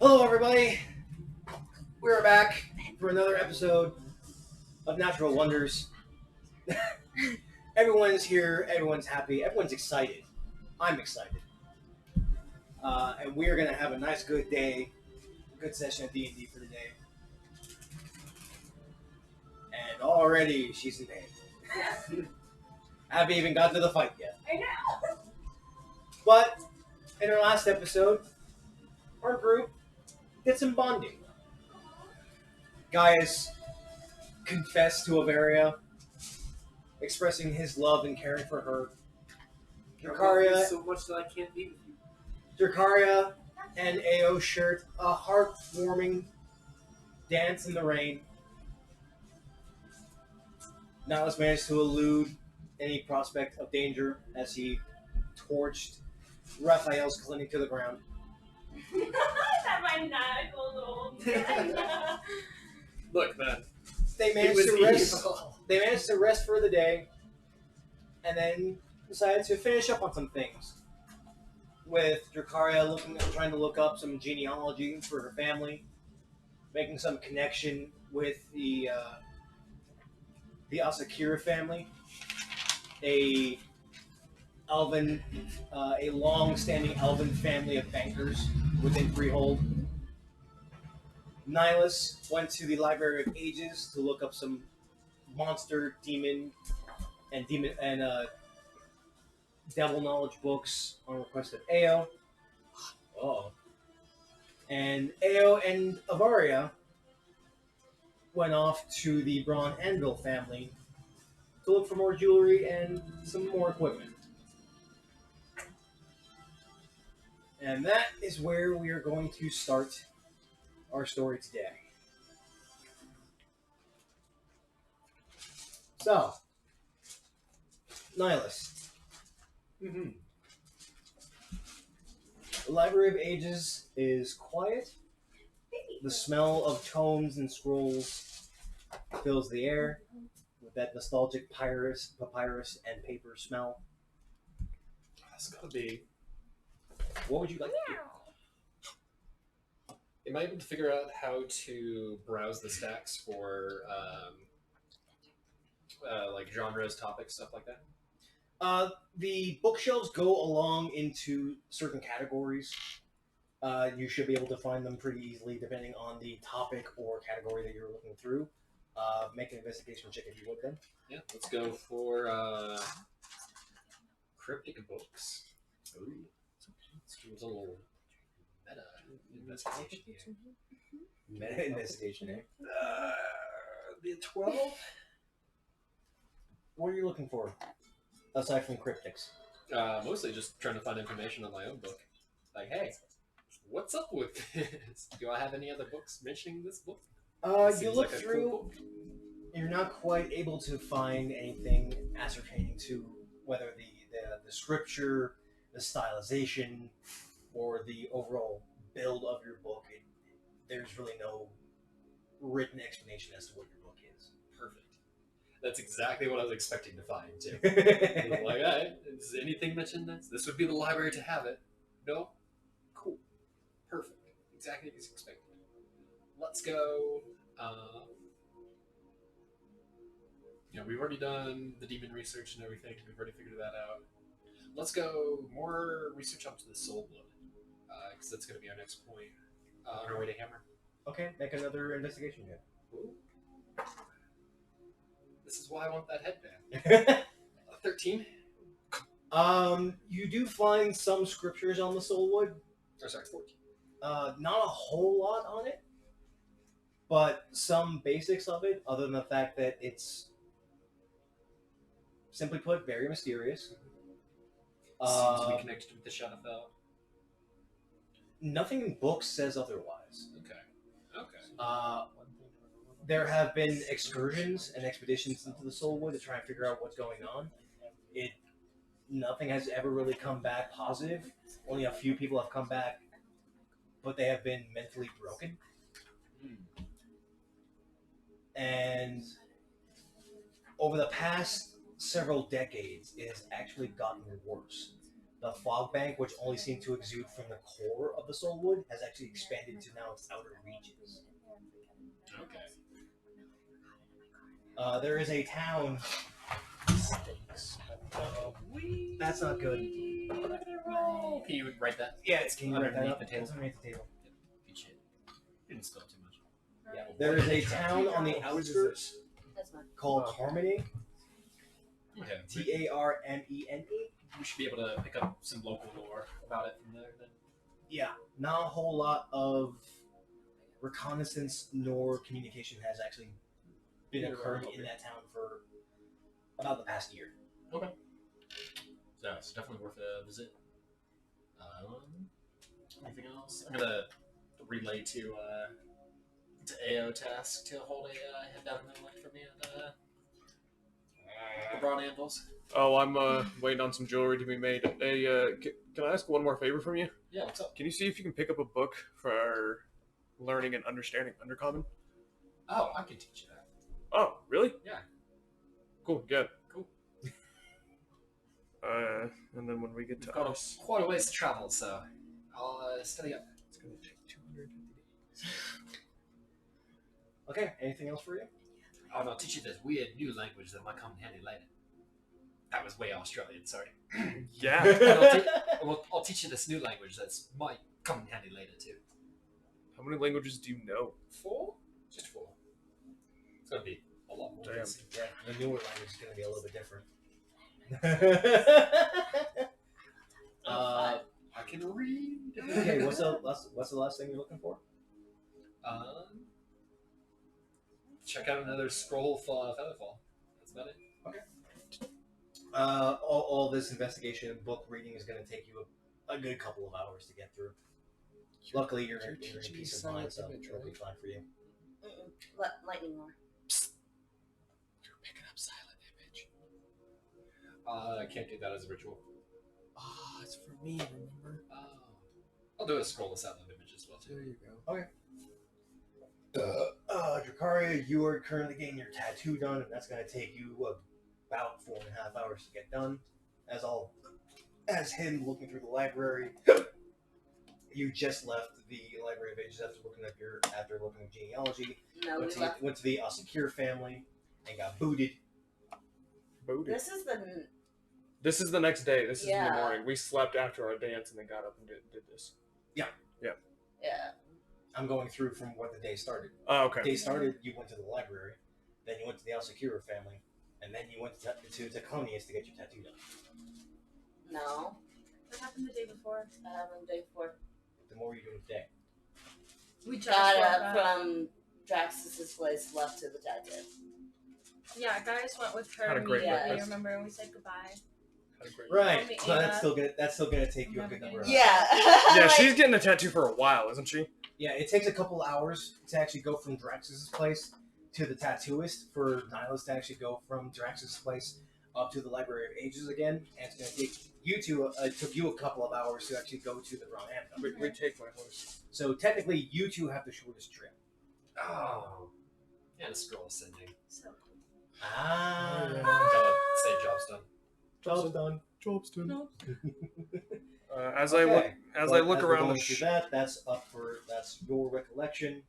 Hello, everybody. We're back for another episode of Natural Wonders. Everyone's here. Everyone's happy. Everyone's excited. I'm excited. And we are going to have a nice, good day, good session of D&D for today. And already she's in pain. I haven't even gotten to the fight yet. I know. But in our last episode, our group did some bonding. Gaius confessed to Averia, expressing his love and caring for her. Dracaria, so much that I can't be with you. Dracaria and Ao shared a heartwarming dance in the rain. Nihilus managed to elude any prospect of danger as he torched Raphael's clinic to the ground. That might not go a little. Look, man. They managed to rest. They managed to rest for the day, and then decided to finish up on some things. With Dracaria trying to look up some genealogy for her family, making some connection with the Asakura family, a long-standing elven family of bankers within Freehold. Nihilus went to the Library of Ages to look up some monster, demon, and devil knowledge books on request of Ao. Oh. And Ao and Avaria went off to the Braun Anvil family to look for more jewelry and some more equipment. And that is where we are going to start our story today. So, Nihilus. Mm-hmm. The Library of Ages is quiet. The smell of tomes and scrolls fills the air with that nostalgic papyrus and paper smell. That's gotta be. What would you like to do? Am I able to figure out how to browse the stacks for like genres, topics, stuff like that? The bookshelves go along into certain categories. You should be able to find them pretty easily depending on the topic or category that you're looking through. Make an investigation check if you would then. Yeah, let's go for cryptic books. Ooh. Let's do a little meta investigation here. Meta investigation, eh? The 12? What are you looking for? Aside from cryptics. Mostly just trying to find information on my own book. Like, hey, what's up with this? Do I have any other books mentioning this book? You look through, you're not quite able to find anything ascertaining to whether the scripture, the stylization, or the overall build of your book. There's really no written explanation as to what your book is. Perfect. That's exactly what I was expecting to find, too. Like, all right, does anything mention this? This would be the library to have it. No? Cool. Perfect. Exactly as expected. Let's go. We've already done the demon research and everything. We've already figured that out. Let's go more research up to the soul blood, because that's going to be our next point on our way to Hammer. Okay, make another investigation check. Ooh. This is why I want that headband. 13. You do find some scriptures on the soulwood. Or sorry, 14. Not a whole lot on it, but some basics of it, other than the fact that it's, simply put, very mysterious. Seems to be connected with the Shadowfell. Nothing in books says otherwise. Okay. There have been excursions and expeditions into the Soulwood to try and figure out what's going on. Nothing has ever really come back positive. Only a few people have come back, but they have been mentally broken. And over the past several decades, it has actually gotten worse. the fog bank, which only seemed to exude from the core of the soulwood, has actually expanded to now its outer reaches. Okay. There is a town. That's not good. Can you write that? Yeah, it's can you write that Underneath up? the table. It's underneath the table. Peach it. Didn't spill too much. Yeah. There is a town on the outskirts That's fine. called Harmony. Okay. Tarmene. We should be able to pick up some local lore about it from there then. Yeah, not a whole lot of reconnaissance nor communication has actually been occurring in that town for about the past year. Okay. So it's definitely worth a visit. Anything else? I'm gonna relay to AO task to hold a head down intellect for me and the Brawn Anvils. Oh, I'm waiting on some jewelry to be made. Hey, can I ask one more favor from you? Yeah, what's up? Can you see if you can pick up a book for learning and understanding Undercommon? Oh, I can teach you that. Oh, really? Yeah. Cool, good. Cool. And then when we get to Got us, quite a ways to travel, so I'll study up. it's gonna take 250 days. Okay, anything else for you? And I'll teach you this weird new language that might come in handy later. That was way Australian, sorry. Yeah. I'll teach you this new language that's might come in handy later too. How many languages do you know? 4? Just 4. It's gonna be a lot more. Damn. easy. Yeah, the newer language is going to be a little bit different. I can read. Okay, what's the last thing you're looking for? Check out another scroll for Featherfall. That's about it. All this investigation and book reading is going to take you a good couple of hours to get through. Luckily, you're in peace of mind, so it'll be fine for you. Lightning lore. You're picking up silent image. I can't do that as a ritual. Ah, it's for me, remember? I'll do a scroll of silent image as well There too. you go. Dracaria, you are currently getting your tattoo done, and that's going to take you about 4.5 hours to get done. As him looking through the library, you just left the Library of Ages after looking at genealogy. No, we left. Went to the Secure family and got booted. Booted. This is the. This is the next day. This is in Yeah. the morning. We slept after our dance and then got up and did this. Yeah. I'm going through from what the day started. Oh, okay. The day started, you went to the library, then you went to the Secure family, and then you went to Taconius to get your tattoo done. No. What happened the day before? That happened the day before. The more you do today. We just Got woke up from Draxus's place, left to the tattoo. Yeah, guys went with her Had a great immediately. breakfast. Remember, and we said goodbye. Had a great Right. Only So that's Ava. still gonna take you a good number of hours. Yeah. Yeah, Like, she's getting a tattoo for a while, isn't she? Yeah, it takes a couple hours to actually go from Draxus's place to the tattooist for Nihilus to actually go from Draxus's place up to the Library of Ages again, and it's going to take you two. It took you a couple of hours to actually go to the Brown Anthem. We take my horse. So technically, you two have the shortest trip. Oh. And a scroll ascending. So Ah, Gotta say job's done. job's done. Job's done. no. As I look we're around going the through that, that's your recollection.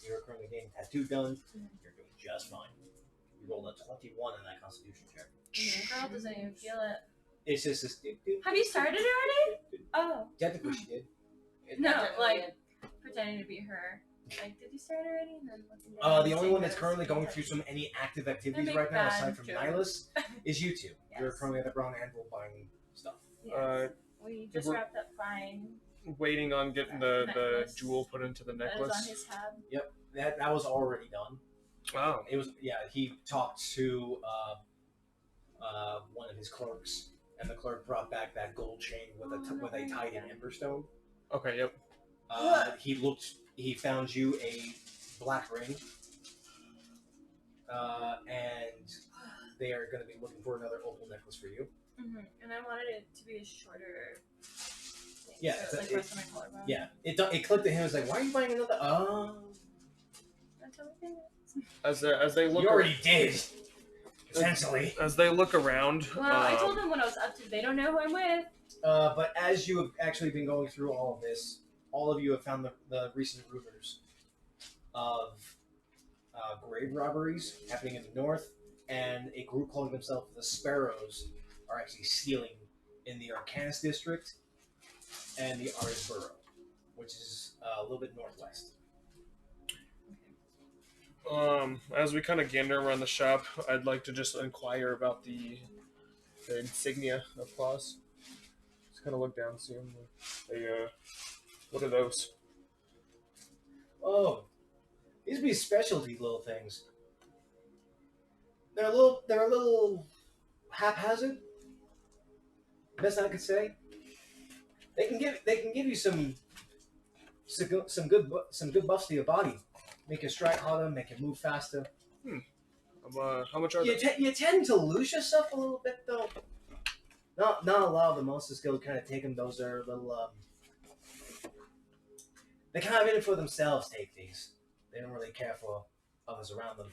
You're currently getting tattoo done. You're doing just fine. You rolled a 21 in that Constitution check. Girl doesn't even feel it. It's just this. Have you started already? Oh Technically, she did. no, like pretending to be her. Like, did you start already? And then looking down The and only seeing one that's those currently going things. through some any active activities make right now, bad aside from jokes. Nihilus, is you two. You're Yes. currently at the Brown Anvil buying stuff. Yes. We just we're- wrapped up buying waiting on getting the Necklace. jewel put into the that is on necklace. his tab. That was already done. Wow. It was He talked to one of his clerks, and the clerk brought back that gold chain with a tied in emberstone. Okay. Yep. He found you a black ring, and they are going to be looking for another opal necklace for you. Mm-hmm. And I wanted it to be a shorter thing. Yeah, so it's it, like rest on my collarbone. Yeah, it clicked to him. It was like, why are you buying another? That's how we did it. As they look. You already did. Potentially. As they look around, Well, I told them what I was up to. They don't know who I'm with. But as you have actually been going through all of this, all of you have found the recent rumors of grave robberies happening in the north, and a group calling themselves the Sparrows are actually stealing in the Arcanus district and the Artist Borough, which is a little bit northwest. as we kind of gander around the shop, I'd like to just inquire about the insignia of claws. Just kind of look down, see them. What are those? Oh, these would be specialty little things. They're a little haphazard. Best I could say. They can give you some good buffs to your body. Make you strike harder, make you move faster. How much are they? You tend to lose yourself a little bit though. Not a lot of the monster skill kind of take them. Those are little they kind of in it for themselves. Take these. They don't really care for others around them.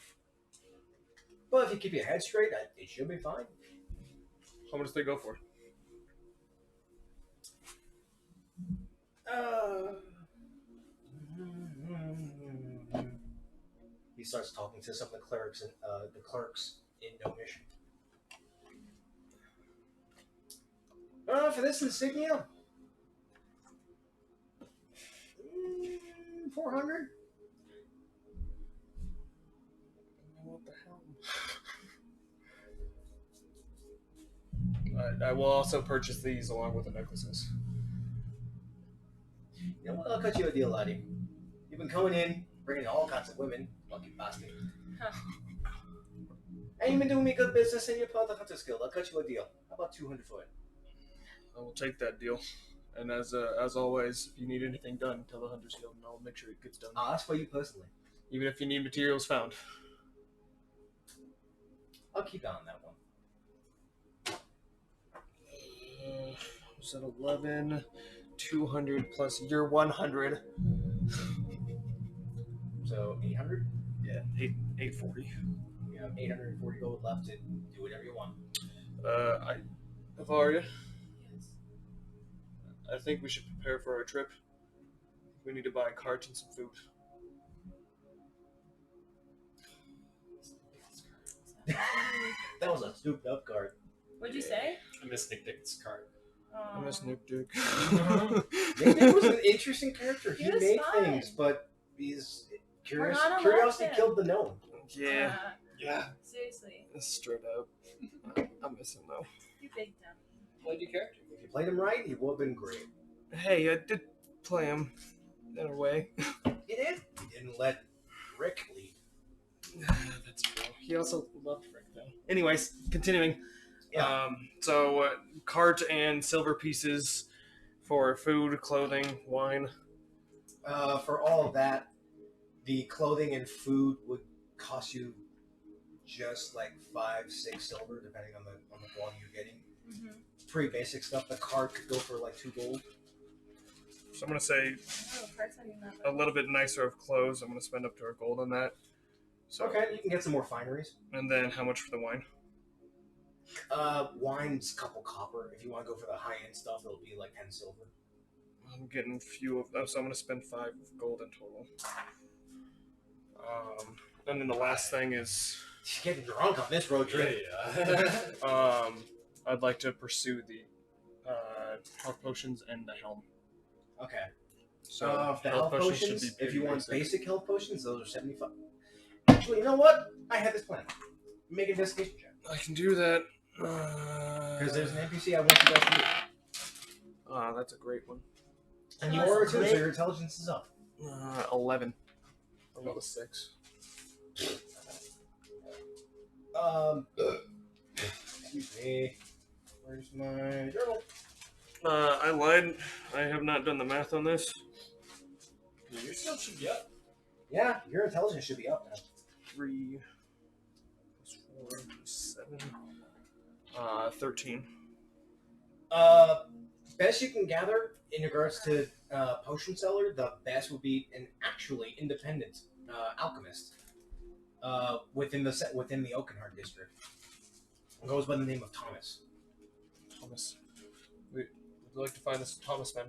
But if you keep your head straight, it should be fine. How much do they go for? He starts talking to some of the clerks in no mission. For this insignia, 400. What the hell? I will also purchase these along with the necklaces. You know what? I'll cut you a deal, laddie. You've been coming in, bringing all kinds of women, lucky bastard. And you've been doing me good business, and you're part of the Hunter's Guild. I'll cut you a deal. How about 200 for it? I will take that deal. And as always, if you need anything done, tell the Hunters Guild, and I'll make sure it gets done. I'll ask for you personally. Even if you need materials found. I'll keep an eye on that one. Was that 11? 200 plus your 100. So 800. Yeah, 840. You have 840 gold left to do whatever you want. Avaria, Yes. I think we should prepare for our trip. We need to buy a cart and some food. That was a souped up card. What'd you say? I miss Nick Dick's card. I miss Nick Dick. Nick was an interesting character. He He was made fun. things, but he's curious. We're not Curiosity allowed killed the gnome. Yeah, Yeah. Seriously. straight up. I miss him though. You big dummy. Played your character. If you played him right, he would have been great. Hey, I did play him in a way. He did. He didn't let Rick lead. That's true. He also loved Rick though. Anyways, continuing. Yeah. So cart and silver pieces for food, clothing, wine. For all of that, the clothing and food would cost you just like 5-6 silver, depending on the quality you're getting. Mm-hmm. Pretty basic stuff. The cart could go for like 2 gold. So I'm gonna say Oh, parts not even that a much. little bit nicer of clothes. I'm gonna spend up to our gold on that. So, Okay, you can get some more fineries. And then how much for the wine? Wine's a couple copper. If you want to go for the high end stuff, it'll be like 10 silver. I'm getting few of them, so I'm gonna spend 5 gold in total. And then the last thing is You're getting drunk on this road trip. Yeah. I'd like to pursue the health potions and the helm. Okay. So The health should potions, be if pretty you want basic health potions, those are 75. Actually, you know what? I had this plan. Make an investigation check. I can do that. Because there's an NPC I want you guys to meet. That's a great one. And you That's are too, great. so your intelligence is up. 11. I rolled a 6. Excuse me. Where's my journal? I lied. I have not done the math on this. Your skill should be up. Yeah, your intelligence should be up now. 3 plus 4 plus 7. 13. Best you can gather in regards to potion seller, the best would be an actually independent alchemist within the Oakenheart district. Goes by the name of Thomas. Thomas. We'd like to find this Thomas man.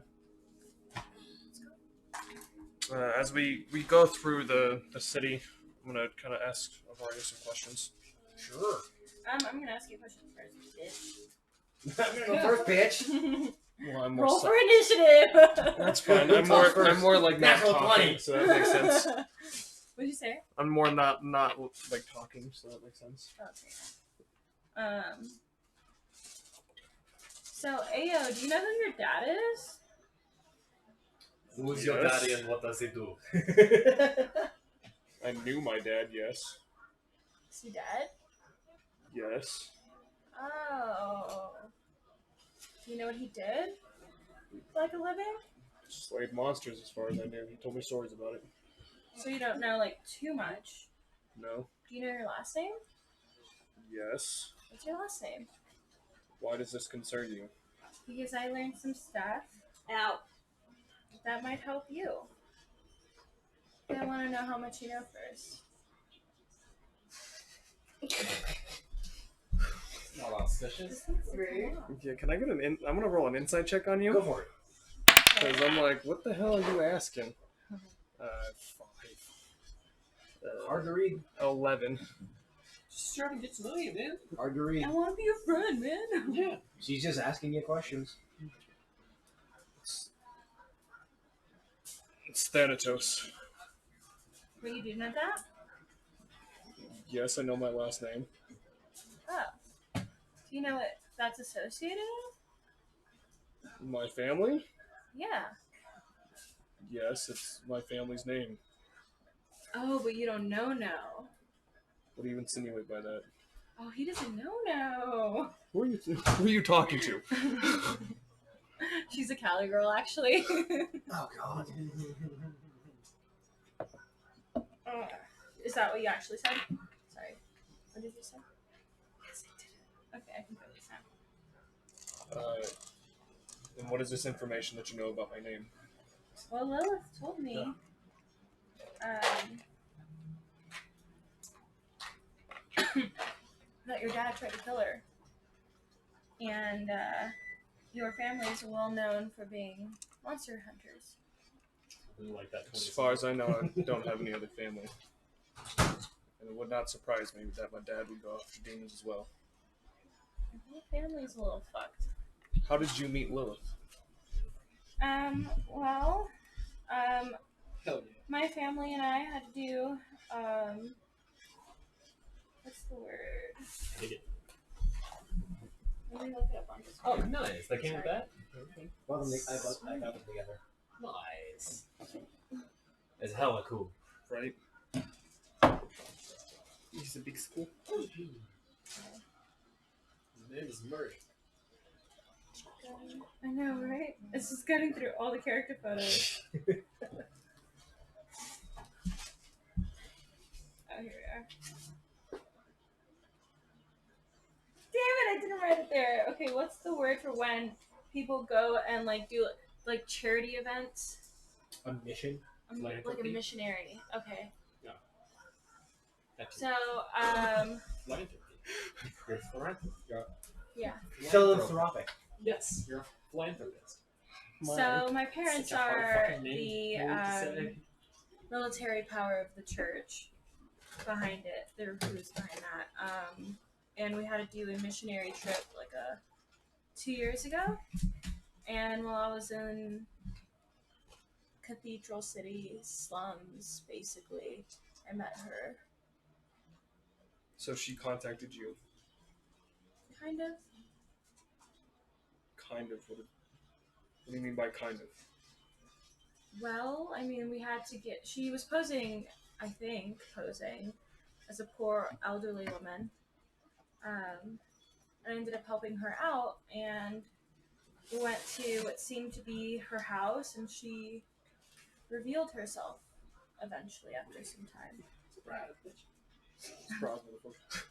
As we go through the city, I'm gonna kind of ask Avaria some questions. Sure. I'm gonna ask you a question first, bitch. I'm gonna go first, bitch. Well, I'm more Roll for initiative. That's fine. Who I'm talks more first? like not Natural talking, 20. so that makes sense. What'd you say? I'm more not like talking, so that makes sense. Okay. So Ao, do you know who your dad is? Who's your Yes. daddy and what does he do? I knew my dad. Yes. Is he dead? Yes. Oh. Do you know what he did? Like a living? Slayed monsters, as far as I knew. He told me stories about it. So you don't know like too much. No. Do you know your last name? Yes. What's your last name? Why does this concern you? Because I learned some stuff Now, that might help you. But I want to know how much you know first. Not auspicious. rude. Yeah, can I get I'm gonna roll an insight check on you. Go for it. Because I'm like, what the hell are you asking? 5. Hard to read. 11. Just trying to get to know you, man. Hard to read. I want to be your friend, man. Yeah. She's just asking you questions. It's Thanatos. But you do know that? Yes, I know my last name. Oh. Do you know what that's associated with? My family? Yeah. Yes, it's my family's name. Oh, but you don't know no. What do you insinuate by that? Oh, he doesn't know no. Who are you talking to? She's a Cali girl, actually. Oh God. Is that what you actually said? Sorry. What did you say? Yes, I did. Okay, I can put this out. And what is this information that you know about my name? Well, Lilith told me. That your dad tried to kill her. And your family is well known for being monster hunters. Like that. As far as I know, I don't have any other family. And it would not surprise me that my dad would go after demons as well. Your family's a little fucked. How did you meet Lilith? Well, Hell yeah. my family and I had to do, what's the word? Dig it. Let me look it up on this. Oh, nice. They came with that? Okay. Well, I got them together. Nice. It's hella cool. Right? He's a big school. His name is Murray. I know, right? It's just getting through all the character photos. Oh, here we are. Damn it, I didn't write it there. Okay, what's the word for when people go and like do like charity events? A mission. Like a Philanthropy? missionary. Okay. That's So, philanthropy. You're a philanthropist. yeah. Philanthropic. Yes, you're a philanthropist. So my parents Such a hard are fucking name the to say. military power of the church behind it. They're who's behind that. And we had to do a missionary trip like 2 years ago. And while I was in Cathedral City slums, basically, I met her. So she contacted you. Kind of. Kind of. What do you mean by kind of? Well, I mean, we had to get. She was posing as a poor elderly woman. I ended up helping her out, and we went to what seemed to be her house, and she revealed herself eventually after some time. Surprise, motherfucker.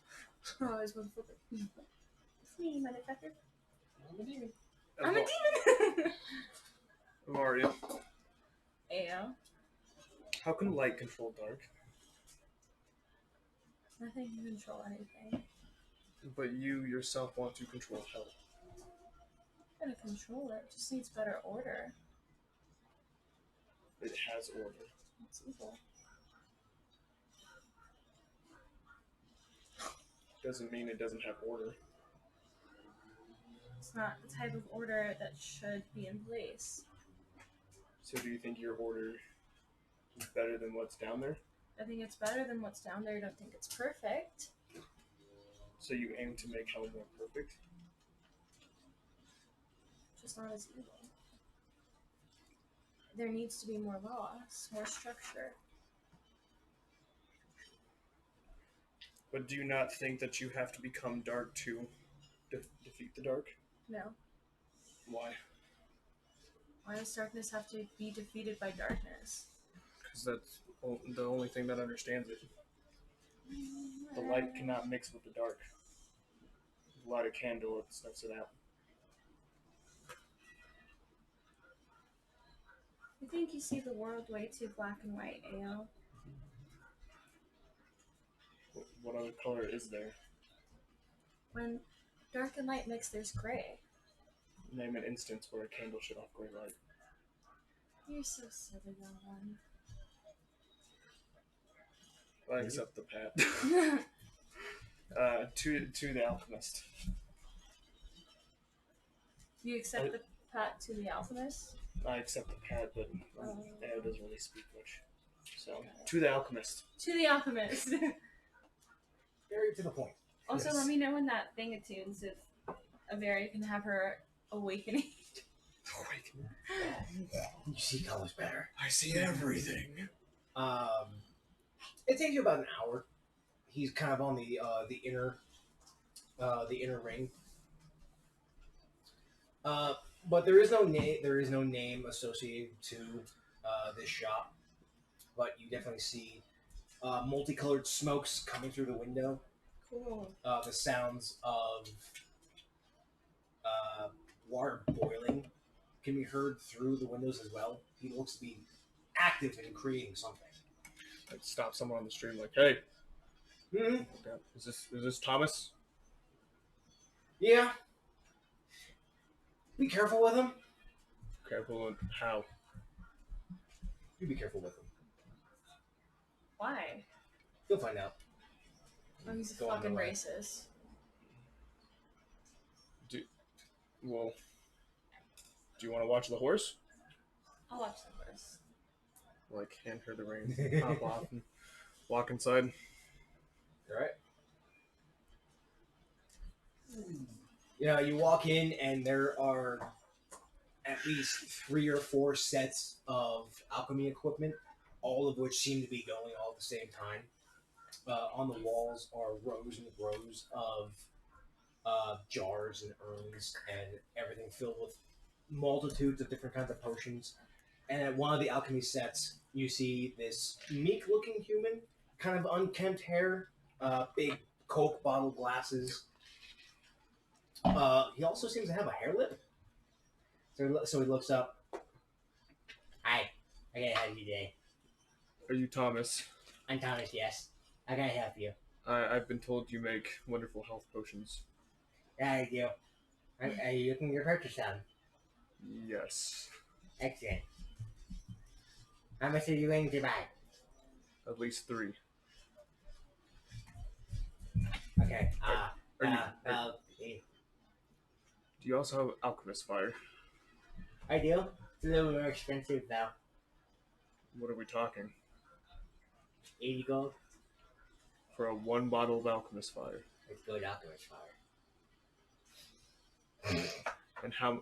Surprise, motherfucker. It's me, motherfucker. I'm a demon. I'm a demon! Who are you? Ao. How can light control dark? Nothing can control anything. But you yourself want to control hell. Gotta control it. Just needs better order. It has order. It's evil. Doesn't mean it doesn't have order. It's not the type of order that should be in place. So do you think your order is better than what's down there? I think it's better than what's down there. I don't think it's perfect. So you aim to make hell more perfect? Just not as evil. There needs to be more laws, more structure. But do you not think that you have to become dark to defeat the dark? No. Why? Why does darkness have to be defeated by darkness? Because that's the only thing that understands it. The light cannot mix with the dark. You light a candle, it snuffs it out. I think you see the world way too black and white, Ao. What other color is there? When dark and light mix, there's gray. Name an instance where a candle should off gray light. You're so silly, one. I accept the pat. To the alchemist. You accept the pat to the alchemist? I accept the pat, but Oh. Ao doesn't really speak much. So, to the alchemist. To the alchemist. Very to the point. Also, Yes. let me know when that thing attunes if Averia can have her awakening. Awakening. You see colors better. I see everything. It takes you about an hour. He's kind of on the inner ring. But there is no name. There is no name associated to this shop. But you definitely see multicolored smokes coming through the window. Cool. The sounds of water boiling can be heard through the windows as well. He looks to be active in creating something. I'd stop someone on the street like, hey, Mm-hmm. is this Thomas? Yeah. Be careful with him. Careful on how? You be careful with him. Why? You'll find out. Oh, he's a Go on fucking the way. racist. Well, do you want to watch the horse? I'll watch the first. Like, hand her the reins, hop off, and walk inside. All right. Yeah, you walk in and there are at least 3 or 4 sets of alchemy equipment, all of which seem to be going all at the same time. On the walls are rows and rows of jars and urns and everything filled with multitudes of different kinds of potions. And at one of the alchemy sets, you see this meek-looking human, kind of unkempt hair, big Coke bottle glasses. He also seems to have a hair lip. So he looks up. Hi, I gotta help you today. Are you Thomas? I'm Thomas, yes. I gotta help you. I've been told you make wonderful health potions. Yeah, I do. Are you looking to purchase some? Yes. Excellent. How much are you willing to buy? At least 3. Okay. Do you also have alchemist fire? I do. It's a little more expensive though. What are we talking? 80 gold. For a 1 bottle of alchemist fire. It's good alchemist fire. And how...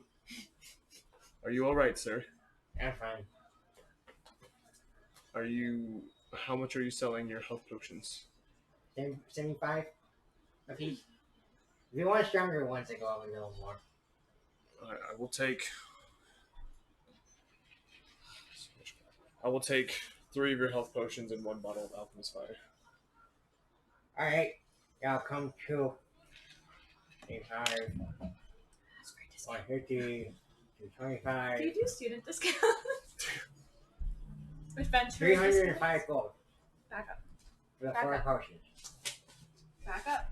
Are you alright, sir? I'm fine. Are you... How much are you selling your health potions? 75 a piece. If you want stronger ones, I go up a little more. I will take... I will take 3 of your health potions and 1 bottle of alchemist fire. Alright. I'll come to 25, That's great to see. 150, 225, Do you do student discounts? Which Ventura discounts? 305 gold Back up. for the Back 4 up. potions. Back up.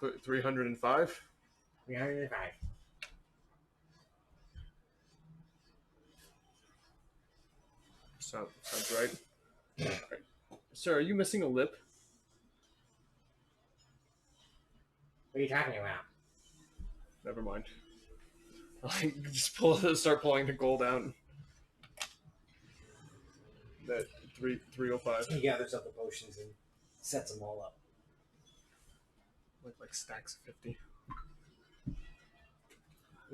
305. 305. Sounds right. Right. Sir, are you missing a lip? What are you talking about? Never mind. I just start pulling the gold out. That 305. He gathers up the potions and sets them all up. Like stacks of 50.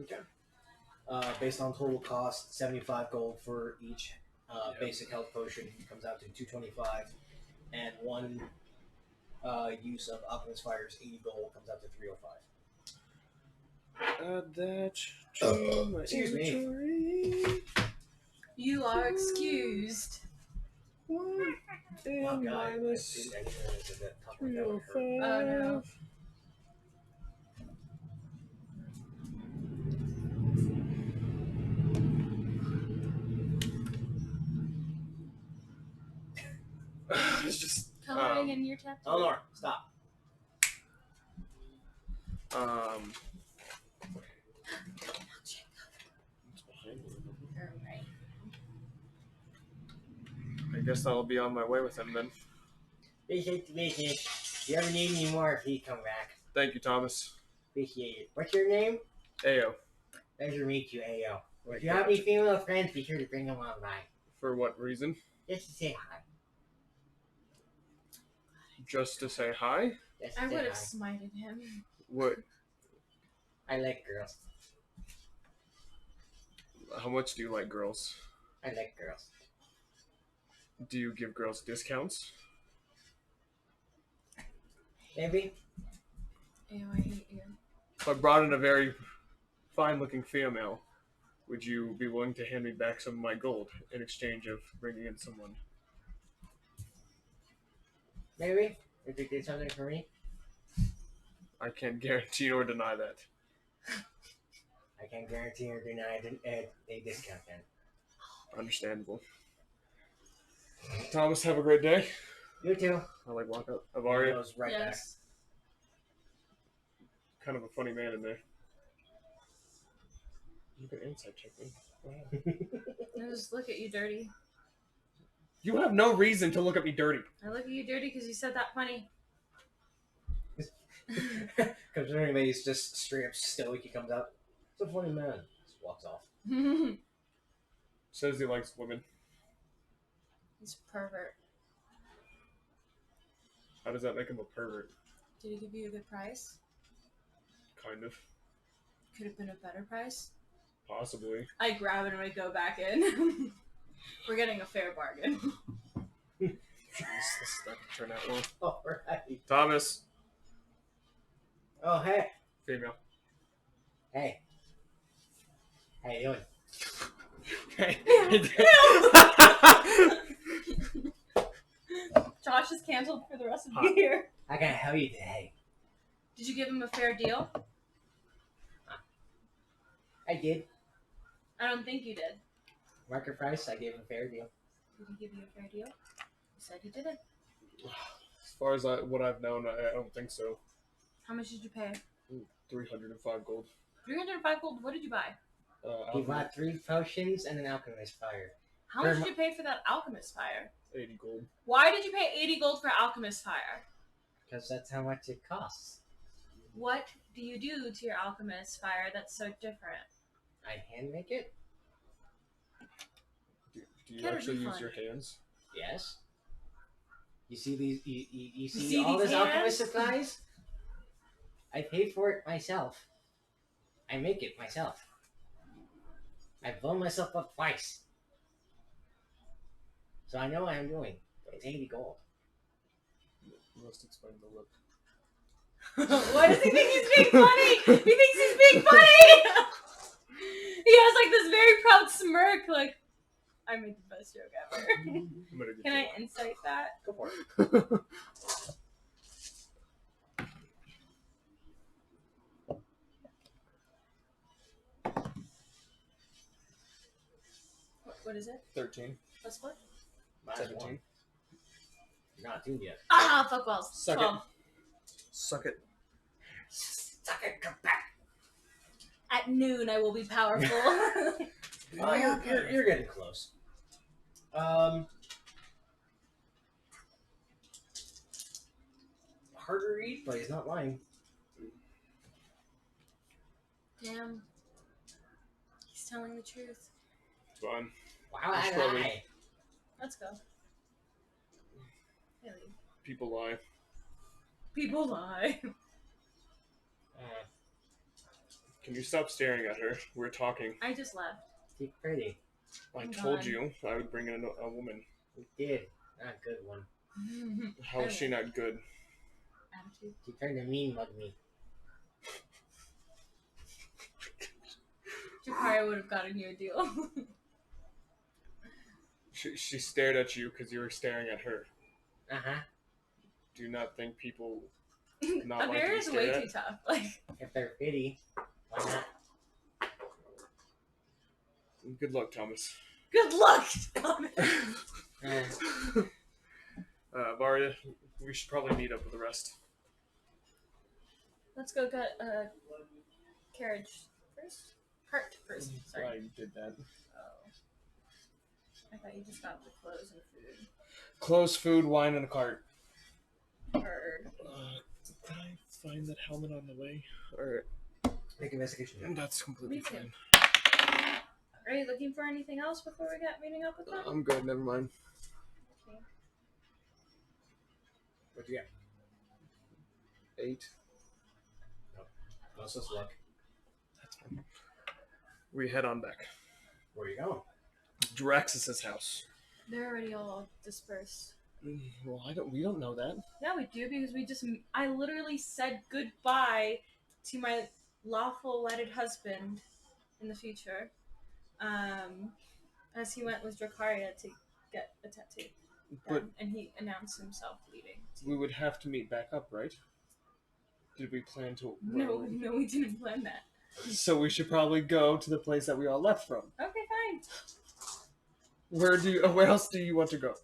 Okay. Based on total cost, 75 gold for each basic health potion comes out to 225, and one use of Alchemist Fire's 80 gold comes out to 305. Add that to my Excuse me. inventory. You are excused. 1 Oh and god, minus I didn't realize that top one 305. would hurt. Oh, no. It's just Coloring in your tattoo. Eleanor, stop. Alright. I guess I'll be on my way with him then. Appreciate the visit. If you ever need me more, if he come back. Thank you, Thomas. Appreciate it. What's your name? Ayo. Pleasure to meet you, Ayo. If you have any female friends, be sure to bring them on by. For what reason? Just to say hi. Just to say hi? Just to I say would have hi. smited him. What? I like girls. How much do you like girls? I like girls. Do you give girls discounts? Maybe? Ew, I hate you. If I brought in a very fine-looking female, would you be willing to hand me back some of my gold in exchange of bringing in someone? Maybe? If you did something for me? I can't guarantee or deny that. I can't guarantee or deny a discount then. Understandable. Thomas, have a great day. You too. I like walk up. He Avaria, goes right back. Yes. kind of a funny man in there. You can insight check me. Go ahead. I just look at you dirty. You have no reason to look at me dirty. I look at you dirty because you said that funny. Considering that he's just straight up stoic, he comes out. It's a funny man. Just walks off. Says he likes women. He's a pervert. How does that make him a pervert? Did he give you a good price? Kind of. Could have been a better price. Possibly. I grab it and I go back in. We're getting a fair bargain. Jeez, this is not gonna turn out well. Alright. Thomas. Oh, hey. Female. Hey. How you doing? Hey. Josh is canceled for the rest of Hi. the year. How can I help you today? Did you give him a fair deal? I did. I don't think you did. Market price, I gave him a fair deal. Did he give you a fair deal? He said he didn't. As far as what I've known, I don't think so. How much did you pay? 305 gold. 305 gold. What did you buy? He bought 3 potions and an alchemist fire. How much did you pay for that alchemist fire? 80 gold. Why did you pay 80 gold for alchemist fire? Because that's how much it costs. What do you do to your alchemist fire that's so different? I hand make it? Do you Get a actually use refund. your hands? Yes. You see these? You see, see all these this alchemist hands? supplies? I paid for it myself. I make it myself. I've blown myself up twice. So I know what I'm doing. It's 80 gold. You must explain the look. Why does he think he's being funny? He thinks he's being funny! He has like this very proud smirk, like, I made the best joke ever. I'm gonna get Can you I insight that? Go for it. one. What is it? 13. Plus what? Minus 17. 1. You're not tuned yet. Ah, fuck balls. Suck it. 12. Suck it. Suck it, come back. At noon, I will be powerful. Oh, you're getting close. Harder to eat, but he's not lying. Damn. He's telling the truth. It's fine. Wow, That's I probably- lie. Let's go. Really? People lie. People lie. Can you stop staring at her? We're talking. I just left. Keep pretty. I I'm told gone. you I would bring in a woman. You did. Not a good one. How is she not good? Attitude. She tried to mean mug me. Jakari would have gotten you a deal. She stared at you because you were staring at her. Uh-huh. Do you not think people A not like bear to be is stared way at? too tough. Like, If they're pretty, why not? Good luck, Thomas. good luck, Thomas. Varia, we should probably meet up with the rest. Let's go get a carriage first. Cart first. Sorry. I did that. Oh. I thought you just got the clothes and food. Clothes, food, wine, and a cart. Heard. Did I find that helmet on the way? Or Make investigation check. that's completely Me too. fine. Are you looking for anything else before we get meeting up with them? I'm good. Never mind. Okay. What'd you get? 8. No such luck. That's fine. We head on back. Where are you going? Draxus's house. They're already all dispersed. Well, we don't know that. Yeah, we do because I literally said goodbye to my lawful wedded husband in the future, as he went with Dracaria to get a tattoo But done, and he announced himself leaving. we would have to meet back up, right? Did we plan to? No, we didn't plan that. So we should probably go to the place that we all left from. Okay, fine. Where else do you want to go?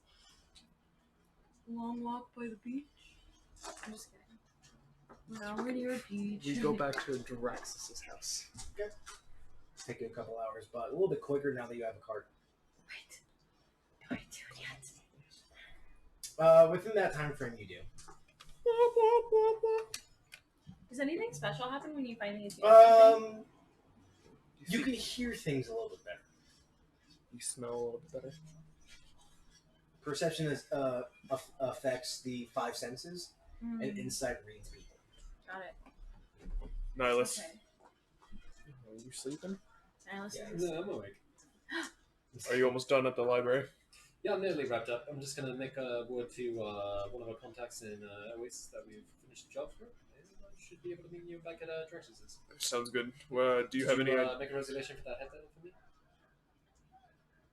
Long walk by the beach. I'm just kidding. Now we're near a beach. We go back to Draxus's house. Take you a couple hours, but a little bit quicker now that you have a cart. Wait. Do I do it yet? Within that time frame, you do. Does anything special happen when you finally do something? You can hear things a little bit better. You smell a little bit better. Perception is affects the 5 senses, and insight reads people. Got it. Nihilus, Okay. are you sleeping? Nihilus Yeah. is- No, I'm awake. Are you almost done at the library? Yeah, I'm nearly wrapped up. I'm just gonna make a word to one of our contacts in Oasis that we've finished the job for, and I should be able to meet you back at Draxus's. Sounds good. Do you have any? Make a reservation for that head for me?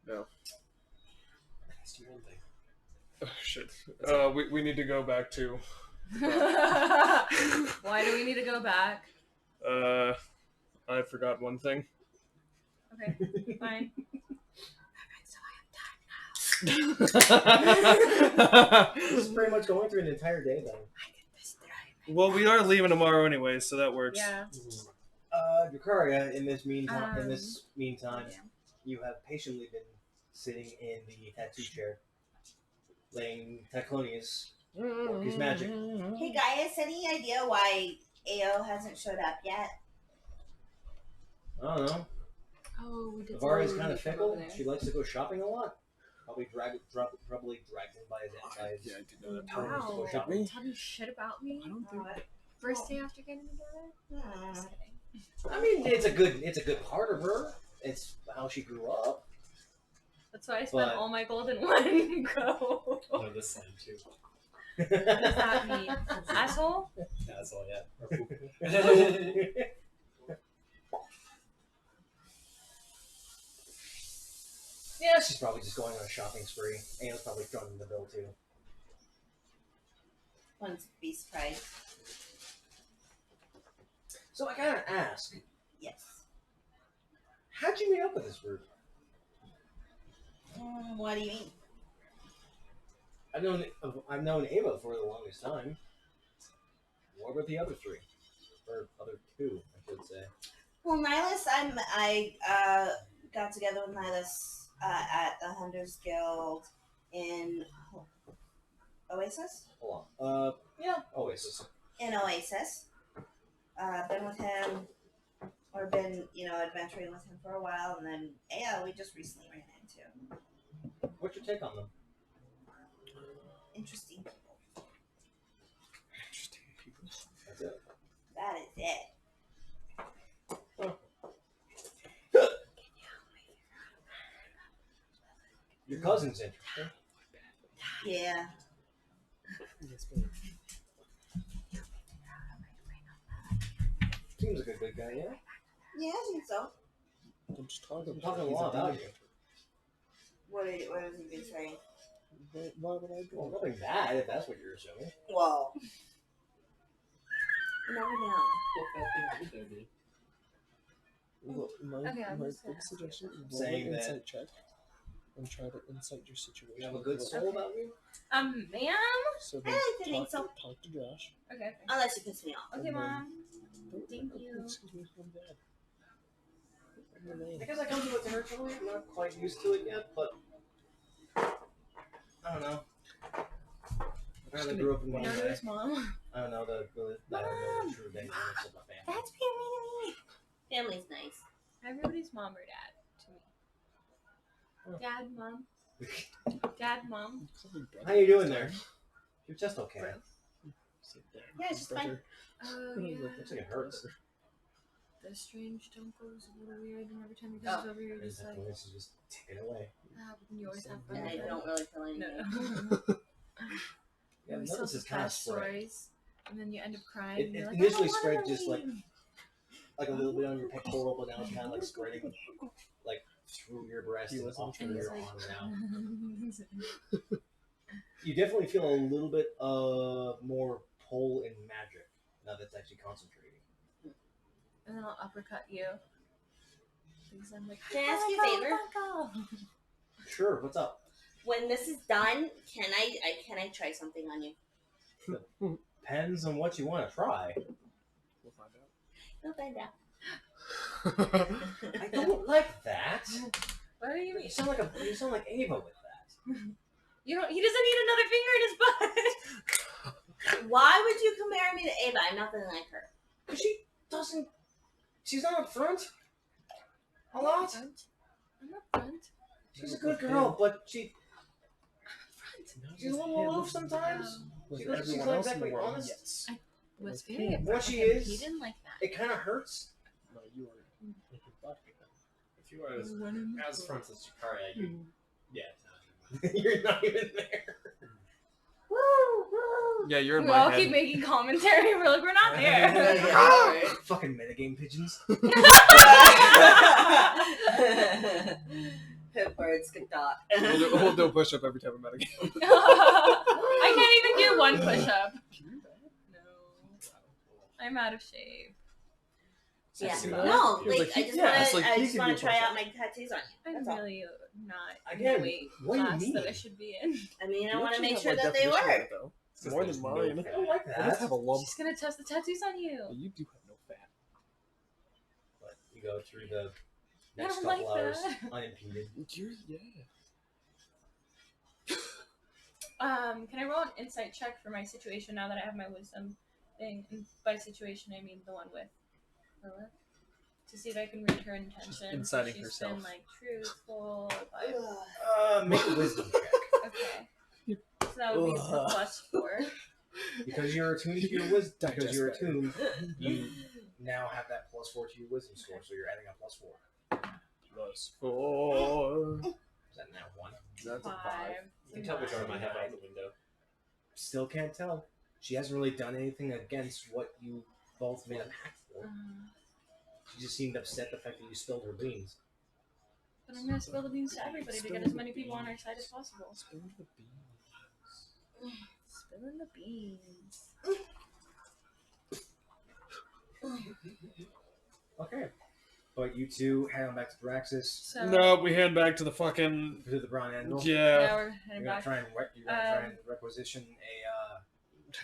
No. Let's do one thing. Oh, shit. We need to go back to. Why do we need to go back? I forgot one thing. Okay, fine. This is pretty much going through an entire day, then. Well, we are leaving tomorrow anyway, so that works. Yeah. Dracaria, in this meantime, Yeah. you have patiently been sitting in the tattoo chair, laying Taclonius work his magic. Hey guys, any idea why AO hasn't showed up yet? I don't know. Oh, we did. Navaria's kind of fickle. She likes to go shopping a lot. Probably dragged him by his Yeah, I did know that. Tell him to go Wow. shopping. Tell me shit about me. I don't think. First day after getting together. Just kidding. I mean, it's a good part of her. It's how she grew up. That's why I spent But- all my gold in one go. No, this slime too. What does that mean? Asshole? Yeah, that's all. Yeah. Yeah, she's probably just going on a shopping spree. Anna's probably throwing in the bill too. Wouldn't be surprised. So I gotta ask, Yes. how'd you meet up with this group? What do you mean? I've known Ava for the longest time. What about the other 3? or other two, I should say. Well, Nihilus, I got together with Nihilus at the Hunters Guild in Oasis. Hold on. Yeah, Oasis. In Oasis. Been with him, or been, adventuring with him for a while, and then, we just recently ran into. What's your take on them? Interesting people. Interesting people. That's it. That is it. Your cousin's interesting. Yeah. Yes, ma'am. Seems like a good guy, yeah? Yeah, I think so. I'm just talking. I'm talking a He's lot about you. demon. What has he been saying? Why would I Well, go? nothing bad, if that's what you're assuming. Whoa. You never know. What bad thing would there be? Well, Okay, I'm my just big gonna- suggestion is Saying roll an that- insight check and try to insight your situation. You have a good soul about you? Ma'am? So I then like to think talk to Josh. Okay. Unless you piss me off. Okay, Mom. Thank you. Excuse me, I'm Dad. I guess I come to it territory. I'm not quite used to it yet, but I don't know. I kind of grew up in one No, way. there's Mom. I don't know the true dynamics of my family. That's being mean to me. Family's nice. Everybody's mom or dad to me. Dad, Mom. Dad, Mom. How you doing there? You're just okay. Yeah, it's just fine. Oh, Yeah. yeah. Looks like it hurts. The strange uncle's a little weird, and every time he comes over here, just like, This is just take it away. you always have fun And I with it. don't really feel anything. No. Yeah, Always this tells is us kind of bad spread. stories, and then you end up crying. It- and it you're like, initially I don't spread wanna just, like, leave. Like a little bit on your pectoral, but now it's kind of like spreading like through your breast and off through And he's your like, arm now. You definitely feel a little bit more pull in magic now that's actually concentrating. and then I'll uppercut you. Because I'm like, Can I ask "Oh you my a God, favor? let go." Sure, what's up? When this is done, can I try something on you? Depends on what you want to try. We'll find out. You'll find out. I don't like that. What do you mean? You sound like Ava with that. You don't. He doesn't need another finger in his butt. Why would you compare me to Ava? I'm nothing like her. Cause she doesn't. She's not up front. A lot. I'm up front. She's a good girl, but she's a With little aloof sometimes. She's not everyone else in the exactly world, honest. yes. Was With very him. What upfront she with him. is- He didn't like that. It kind of hurts. No, you are like your butt. If you are as front as Chikara, you. Yeah. You're not even there. Woo, woo. Yeah, you're in We my all head. keep making commentary. We're like, we're not there. Ah! Fucking metagame pigeons. Birds can talk. We'll do a push up every time I'm at a game. I can't even do one push-up. No. I'm out of shape. Yeah. Sexy. No, He was like, like, I just yeah, want it's to. like I he just can want do to try push-ups. out my tattoos on you. I'm That's all. really not Again, in the weight what do you class mean? that I should be in. I mean, I You want to actually make have, sure like, that they definition of work. it, though. It's more than mine. I don't like I just that. have a lump. She's gonna test the tattoos on you. You do have no fat. But you go through the I next don't couple like hours that. unimpeded. Yeah. Can I roll an insight check for my situation now that I have my wisdom thing? And by situation, I mean the one with Lilith. To see if I can read her intentions. Inciting if she's herself. been, like, truthful. If I... Make a wisdom check. Okay. So that would be a +4. Because you're attuned to your wisdom. Because Digest you're that. attuned, you now have that +4 to your wisdom score, so you're adding a +4. +4. Is that now 1? That's a 5. You can tell which arm I have out the window. Still can't tell. She hasn't really done anything against what you both made a pact for. She just seemed upset the fact that you spilled her beans. But I'm gonna spill the beans to everybody to get as many people on our side as possible. Spill the beans. Spilling the beans. Okay. But you two head on back to Thraxis, So No, we head back to the fucking. to the Brown Anvil. Yeah. now we're You're heading gonna back. try and requisition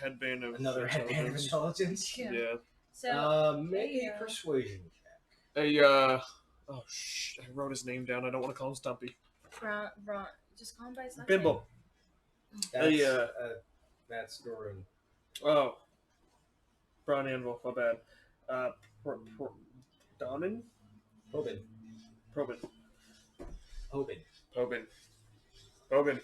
Headband of another headband of intelligence. intelligence. Yeah. Yeah. So Make hey, a persuasion check. Oh shh! I wrote his name down. I don't want to call him Stumpy. Ron, just call him by his last Bimbo. That's, Hey, that's Dorun. Oh, Brown Anvil. My bad. Donin? Hobin. Probin. Hobin. Probin.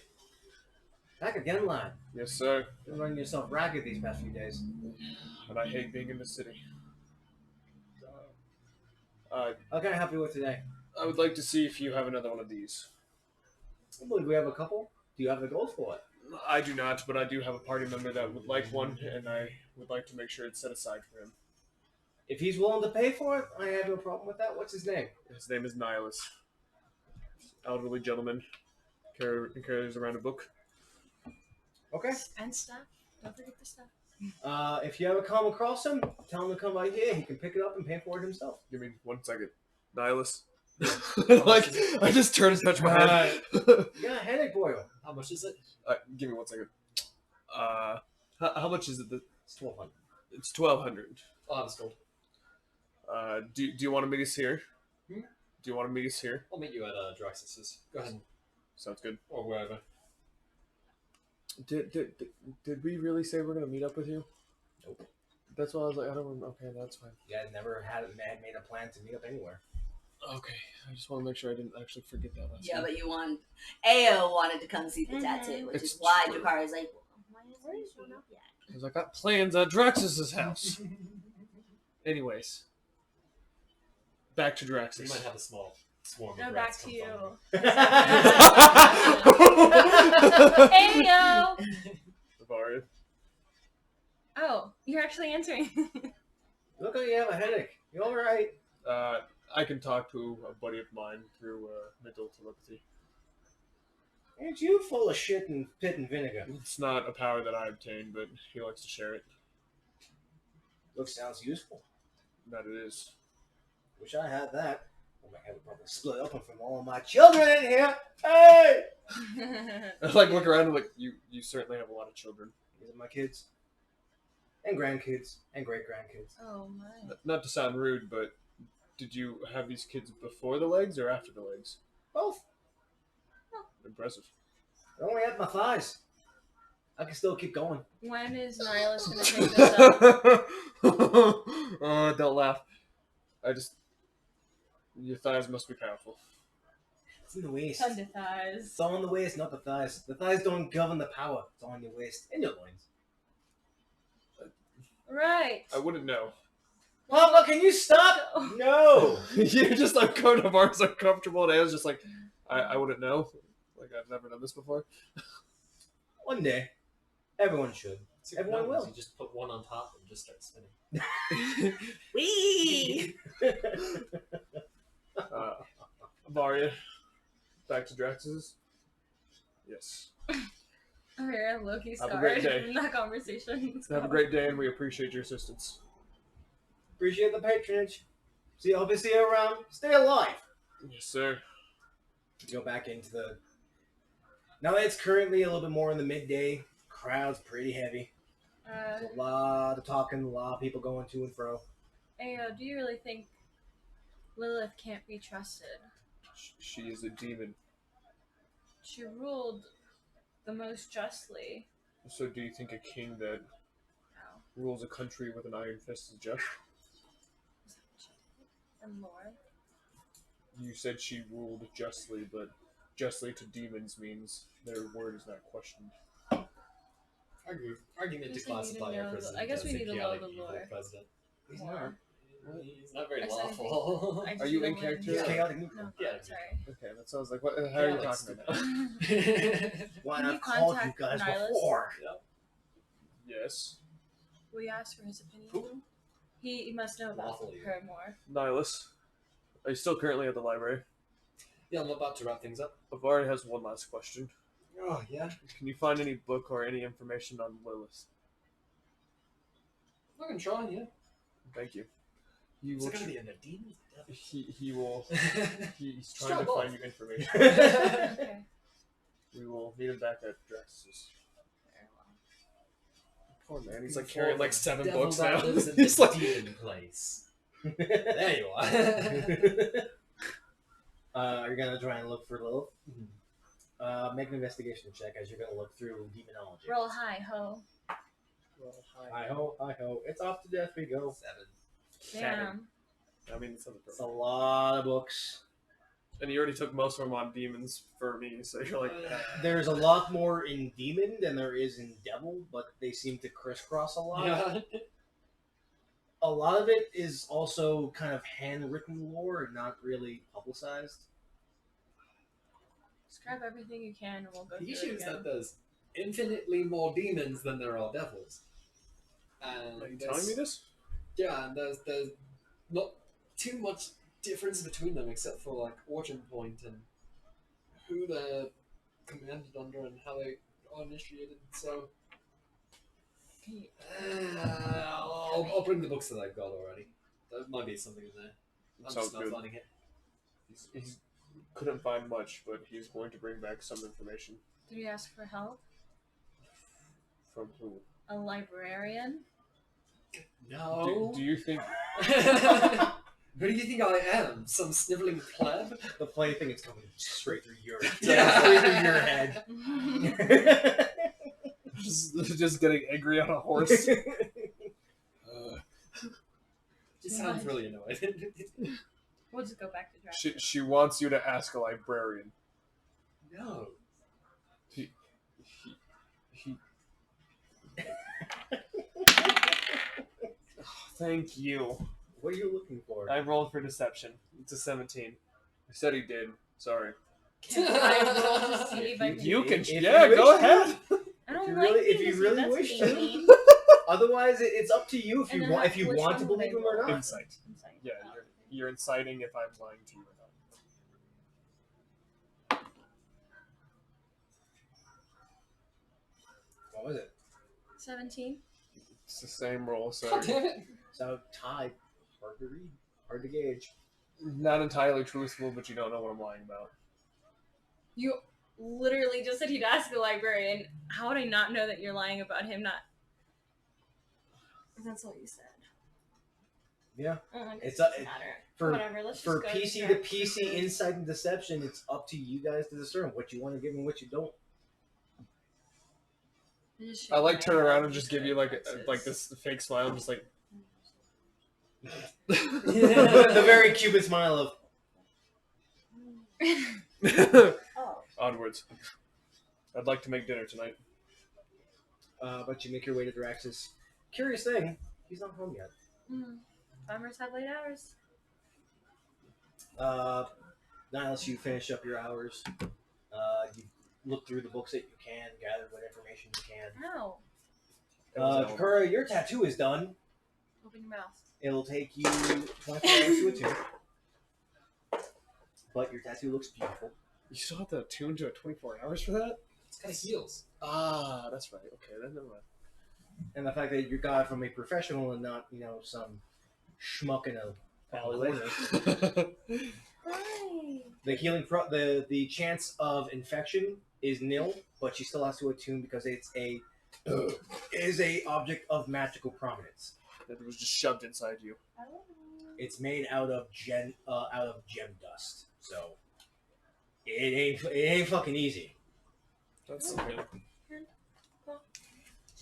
Back again, lad. Yes, sir. You're running yourself ragged these past few days. And I hate being in the city. How can I help you with today? I would like to see if you have another one of these. I believe we have a couple. Do you have the gold for it? I do not, but I do have a party member that would like one, and I would like to make sure it's set aside for him. If he's willing to pay for it, I have no problem with that. What's his name? His name is Nihilus. Elderly gentleman. Carries around a book. Okay. And stuff. Don't forget the stuff. If you ever come across him, tell him to come by here. He can pick it up and pay for it himself. Give me 1 second. Nihilus. Like, I just turn and touch my head. You got a headache, boy. How much is it? Give me 1 second. How much is it? It's 1,200. It's 1,200. Oh, that's gold. Do you want to meet us here? Hmm? Do you want to meet us here? I'll meet you at Draxus's. Go ahead. Sounds good. Or wherever. Did we really say we're gonna meet up with you? Nope. That's why I was like, I don't remember. Okay, that's fine. You guys never had made a plan to meet up anywhere. Okay, I just want to make sure I didn't actually forget that last Yeah, time. but you want Ao wanted to come see the Mhm. tattoo, which It's is why true. Jakar is like, why hasn't he shown up yet? Because I got plans at Draxus's house. Anyways, back to We Draxus. might have a small swarm No, of back rats to come you. follow me. Hey yo! Varia. Oh, you're actually answering. Look like you have a headache. You all right? I can talk to a buddy of mine through mental telepathy. Ain't you full of shit and pit and vinegar? It's not a power that I obtained, but he likes to share it. Looks sounds useful. That it is. Wish I had that. Oh my god, probably split open from all of my children in here. Hey! I like look around and like you certainly have a lot of children. These are my kids. And grandkids. And great grandkids. Oh my. Not to sound rude, but did you have these kids before the legs or after the legs? Both. Impressive. I only have my thighs. I can still keep going. When is Nihilus gonna take this up? Oh, don't laugh. Your thighs must be powerful. It's in the waist. Thunder thighs. It's all in the waist, not the thighs. The thighs don't govern the power. It's all in your waist and your loins. Right. I wouldn't know. Papa, can you stop? No! You're just uncomfortable, and I was just like, I wouldn't know. Like, I've never done this before. One day. Everyone should. Super Everyone numbers, will. You just put one on top and just start spinning. Wee! Varia, back to Drax's. Yes. Okay, I'm Loki Have a scarred great day. from that conversation. Have a great day, and we appreciate your assistance. Appreciate the patronage. See, hope to see you around. Stay alive. Yes, sir. Go back into the. Now that it's currently a little bit more in the midday, crowd's pretty heavy. There's a lot of talking, a lot of people going to and fro. Ayo, do you really think Lilith can't be trusted? She is a demon. She ruled the most justly. So, do you think a king that Ow. rules a country with an iron fist is just? And more. You said she ruled justly, but justly to demons means their word is not questioned. Argument to Just like you classify didn't our know president. I guess as we a need to know chaotic the evil lore. president. He's More. not. He's not very I said I lawful. I just Are you know in when- character? He's Yeah. chaotic neutral. No, Yeah. sorry. Okay, that sounds like what? How are you Yeah, talking like, about? Why Can not you called you contact guys Nihilus? before? Yes, We asked for his opinion. Who? He must know about Lawfully. her more. Nihilus. Are you still currently at the library? Yeah, I'm about to wrap things up. Bavari has one last question. Oh, yeah? Can you find any book or any information on Lilith? I can try, yeah. Thank you. He Is will. it going to be in a demon? He will. He's trying Try to both. find you information. Okay. We will meet him back at Drax's. Very well. Poor man, he's like carrying like 7 Devil books that now. lives in He's the like, demon place. There you are. You're gonna try and look for Lilith. Make an investigation check as you're gonna look through demonology. Roll high, ho. Hi ho, hi ho. It's off to death we go. 7. Damn. I mean, it's not It's a lot of books. and you already took most of them on demons for me, so you're like, There's a lot more in demon than there is in devil, but they seem to crisscross a lot. Yeah. A lot of it is also kind of handwritten lore and not really publicized. Just grab everything you can and we'll go The through issue it is again. that there's infinitely more demons than there are devils. And are you there's- telling me this? Yeah, and there's not too much difference between them except for like origin point and who they're commanded under and how they are initiated. So Okay. I'll bring the books that I've got already. There might be something in there. I'm Sounds just not good. finding it. He couldn't find much, but he's going to bring back some information. Did you ask for help? From who? A librarian? No. Do you think... Who do you think I am? Some sniveling pleb? The funny thing is coming straight through your Yeah. straight through your head. just getting angry on a horse? Just sounds really annoying. We'll just go back to draft. She wants you to ask a librarian. No. He Thank you. What are you looking for? I rolled for deception. It's a 17. I said he did. Sorry. Can I roll to see if I can... You can. If you Yeah, wish go to. ahead. I don't you like really- if being you this really that's wish to. mean. Otherwise, it's up to you if And you then want. If you which want to one would believe I him or roll? not. Insight. Insight. Yeah, Oh. you're inciting if I'm lying to you or not. What was it? 17? It's the same roll, so God damn it. So tied. Hard to read. Hard to gauge. not entirely truthful, but you don't know what I'm lying about. You literally just said he'd ask the librarian. How would I not know that you're lying about him not... That's what you said. Yeah. Oh, I guess It's it doesn't a- matter. For Whatever, let's for just go PC to draft. PC insight and deception, it's up to you guys to discern what you want to give and what you don't. I like turn around and just give you like this fake smile, just like The very Cupid smile of Oh, onwards. I'd like to make dinner tonight. but you make your way to Draxus. Curious thing, he's not home yet. Farmers have late hours. Not unless you finish up your hours. You look through the books that you can, gather what information you can. No. Kakura, your tattoo is done. Open your mouth. It'll take you 24 hours to attune. But your tattoo looks beautiful. You still have to attune to it 24 hours for that? It's got heels. Ah, that's right. Okay, then never mind. And the fact that you got it from a professional and not, some schmuck in a alleyway. Hi. The healing, the chance of infection is nil, but she still has to attune because it is a object of magical prominence. That was just shoved inside you. It's made out of gem dust, so it ain't fucking easy. That's okay.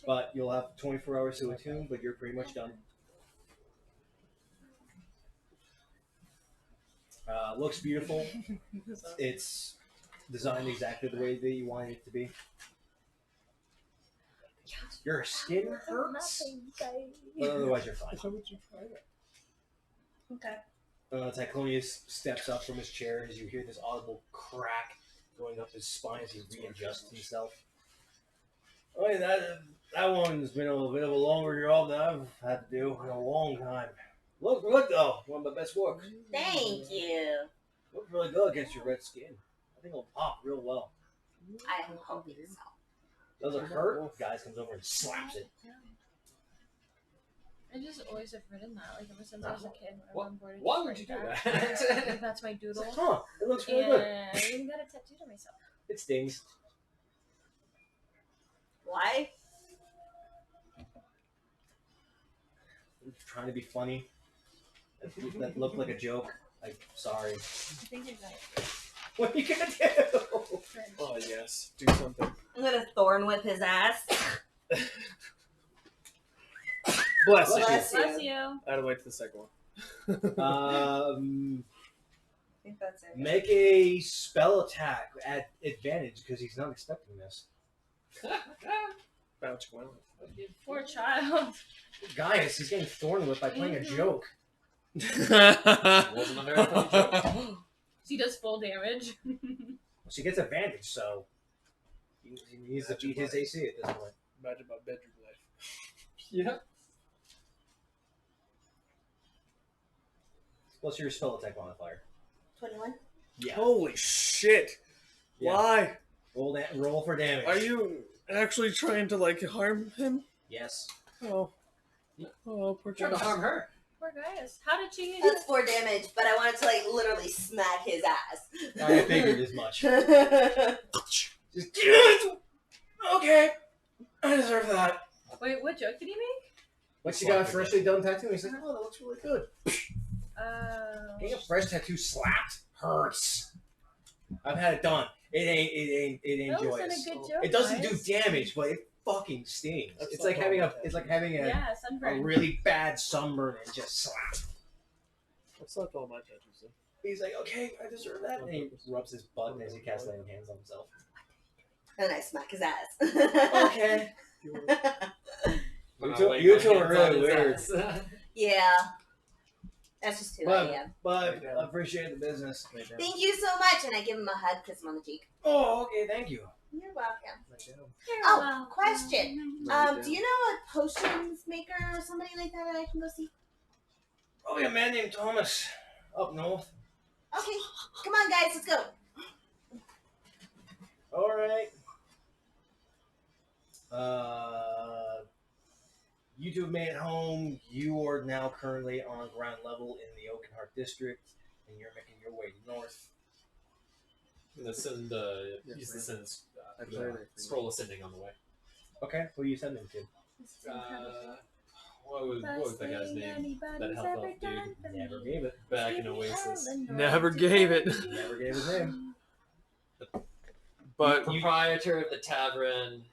But you'll have 24 hours to attune, but you're pretty much done. Looks beautiful. It's designed exactly the way that you wanted it to be. Your skin hurts, but otherwise you're fine. Why would you try that? okay. Tyclonius steps up from his chair as you hear this audible crack going up his spine as he readjusts himself. Oh, yeah, that one's been a little bit of a longer job than I've had to do in a long time. Look good though, one of my best work. Thank you. Looks really good against your red skin. I think it'll pop real well. I'm hoping so. Doesn't hurt. Guys comes over and slaps it. I just always have written that, like ever since I was a kid. What? I'm bored, Why just would you do write that? Like, that's my doodle. Huh? It looks really good. And I even got a tattoo to myself. It stings. Why? trying to be funny. That looked like a joke. Like, sorry. I think you're right. What are you gonna do? Oh yes, do something. I'm gonna thorn whip his ass. Bless you. Bless Bless you. I had to wait for the second one. I think that's it. Make a spell attack at advantage because he's not expecting this. Bounce well. Poor child. Gaius, he's getting thorn whipped by playing a joke. Wasn't a very funny joke. She does full damage. She gets advantage, so he needs to beat his AC at this point. Imagine my bedroom life. Yeah. What's your spell attack modifier? 21. Yeah. Holy shit! Yeah. Why? Roll for damage. Are you actually trying to like harm him? Yes. Oh. Oh, poor Trying to guy. harm her. Poor guys. How did she? That's 4 damage, but I wanted to like literally smack his ass. I figured as much. I Just get it! Okay. I deserve that. Wait, what joke did he make? When she got a freshly done tattoo, he's like, oh, that looks really good. Getting a fresh tattoo slapped hurts. I've had it done. It ain't That wasn't joyous. a good joke. It doesn't do guys. damage, but it fucking stings. That's It's not like having all a Yeah, a sunburn. really bad sunburn and just slap. That's not all my tattoos. He's like, okay, I deserve that. And he rubs his butt as he casts laying hands on himself. And I smack his ass. Okay. When I two- lay you my two are hands really on his weird. ass. Yeah. That's just who I am. But I appreciate the business. Thank you so much. And I give him a hug, kiss him on the cheek. Oh, okay, thank you. You're welcome. You're Oh, welcome. question. Do you know a potions maker or somebody like that I can go see? Probably a man named Thomas up north. Okay. Come on, guys. Let's go. All right. You two have made it home. You are now currently on ground level in the Oakenheart district, and you're making your way north. Let's send use the send scroll ascending on the way. Okay, who are you sending to? What was that guy's name? That health elf dude. Never gave it. Back in Oasis. Never gave it. Never gave his name. But Proprietor of the tavern.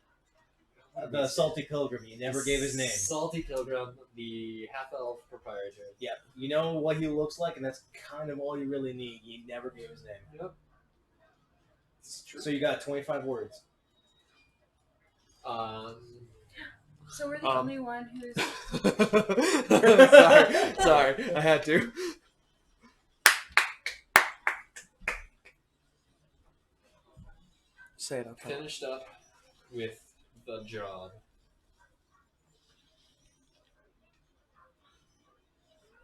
The Salty Pilgrim. You never gave his name. Salty Pilgrim, the half elf proprietor. Yeah, you know what he looks like, and that's kind of all you really need. You never gave his name. Yep. It's true. So you got 25 words. So we're the only one who's. sorry, I had to. Say it. Okay. Finished up with the job.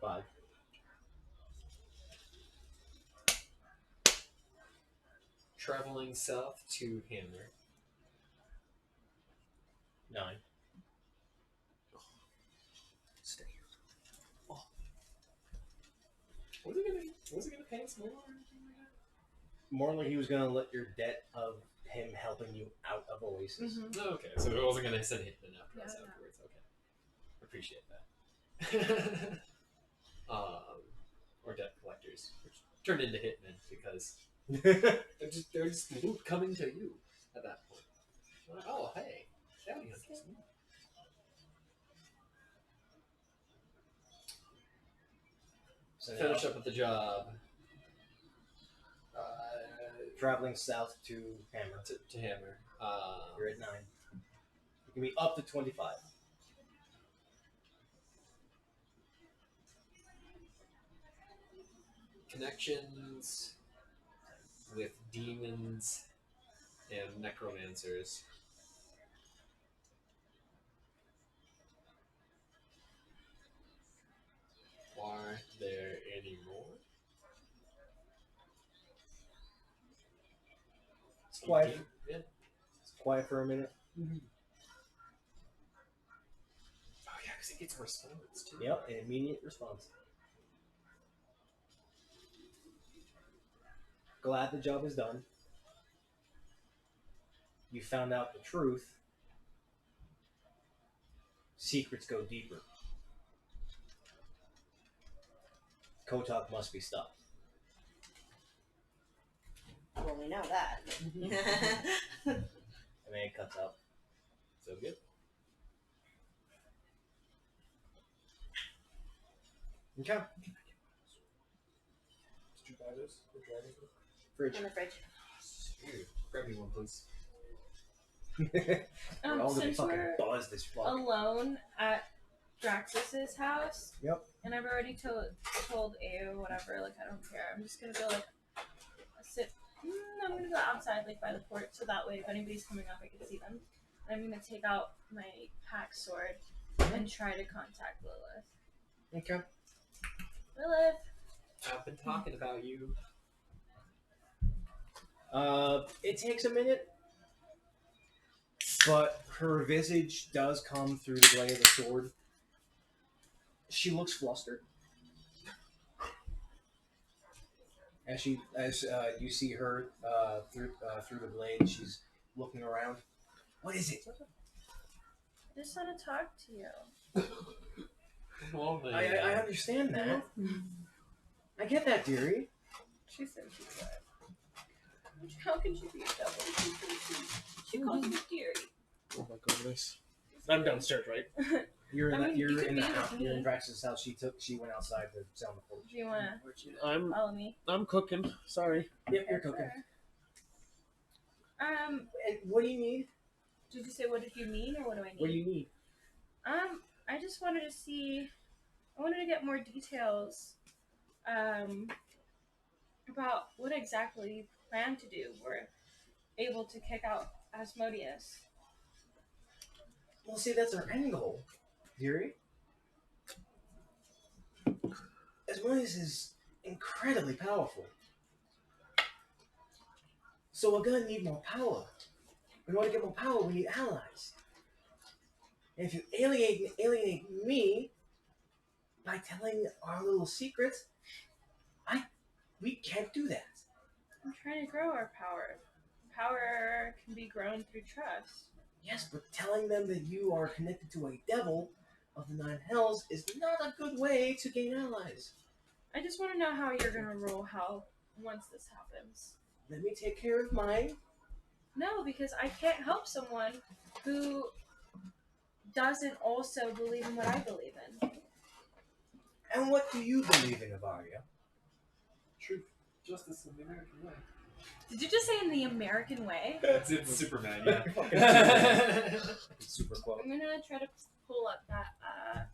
5. Traveling south to Hammer. 9. Stay here. Was he gonna pay us more or anything like that? More like he was gonna let your debt of him helping you out of Oasis. Mhm. No, okay, so it wasn't gonna send hit the enough No, price no. afterwards. Okay, appreciate that. Or debt collectors, which turned into hitmen because they're just coming to you at that point. They're like, oh, hey, bounty hunters. So Finish now, up with the job. traveling south to Hammer. To Hammer. You're at 9. You can be up to 25. Connections with demons and necromancers. Are there any more? It's quiet. Yeah. It's quiet for a minute. Oh yeah, because it gets a response too. Yep, an immediate response. Glad the job is done. You found out the truth. Secrets go deeper. Kotok must be stopped. Well, we know that. And then it cuts out. So good. Okay. Did you buy this? The dragon? Fridge. On the fridge. Dude, grab me one, please. We're all gonna Since fucking we're buzz this fuck. alone at Draxus's house. Yep. And I've already told Ao whatever. Like I don't care. I'm just gonna go like sit. I'm gonna go outside like by the port, so that way if anybody's coming up, I can see them. And I'm gonna take out my pack sword and try to contact Lilith. Okay. Lilith. I've been talking about you. It takes a minute, but her visage does come through the blade of the sword. She looks flustered. As you see her through the blade, she's looking around. What is it? I just want to talk to you. Well, then, I understand that. I get that, dearie. She said she was. How can she be a devil? She calls me dearie. Oh my goodness. I'm downstairs, right? You're in I mean, you you're could in the be with house. You're in me. Drax's house. She went outside to sit on the porch. Do you want to I'm follow me? cooking. Sorry. Yep, you're cooking. Sure. And what do you need? Did you say what did you mean or what do I need? What do you need? I just wanted to see. I wanted to get more details. About what exactly you plan to do. We're able to kick out Asmodeus. Well, see, that's our end goal, dearie. Asmodeus is incredibly powerful. So we're gonna need more power. In order to get more power, we need allies. And if you alienate me by telling our little secrets, we can't do that. I'm trying to grow our power. Power can be grown through trust. Yes, but telling them that you are connected to a devil of the Nine Hells is not a good way to gain allies. I just want to know how you're gonna roll once this happens. Let me take care of mine. No, because I can't help someone who doesn't also believe in what I believe in. And what do you believe in, Avaria? Truth, justice, and the American way. Did you just say in the American way? It's Superman, yeah. Super quote. I'm gonna try to pull up that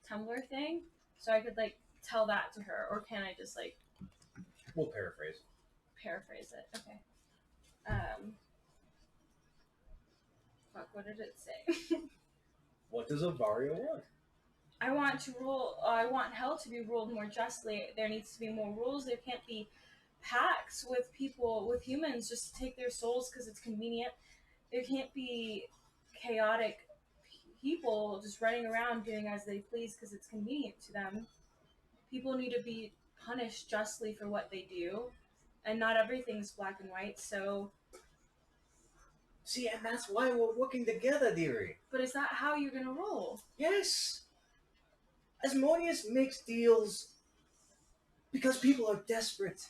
Tumblr thing so I could like tell that to her, or can I just like We'll paraphrase. paraphrase it? Okay. Fuck. What did it say? What does Avaria want? I want to rule. I want hell to be ruled more justly. There needs to be more rules. There can't be pacts with people, with humans, just to take their souls because it's convenient. There can't be chaotic people just running around doing as they please because it's convenient to them. People need to be punished justly for what they do, and not everything's black and white. So, See, and that's why we're working together, dearie. but is that how you're gonna roll? Yes. Asmodeus makes deals because people are desperate.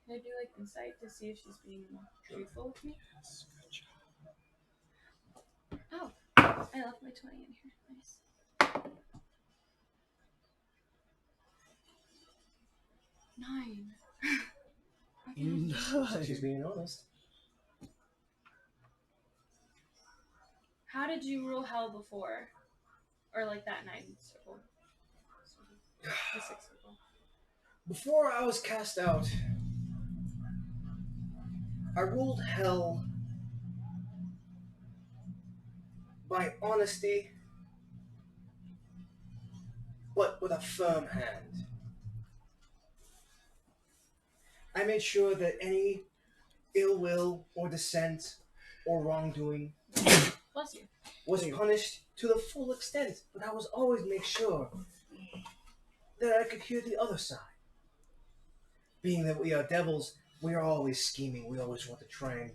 Can I do like insight to see if she's being truthful with me? Oh, I left my 20 in here. Nice. 9. So she's being honest. How did you rule hell before? Or like that 9 circle? The 6 circle. Before I was cast out, I ruled hell by honesty, but with a firm hand. I made sure that any ill will or dissent or wrongdoing Bless you. was punished to the full extent, but I was always make sure that I could hear the other side. Being that we are devils, we are always scheming. We always want to try and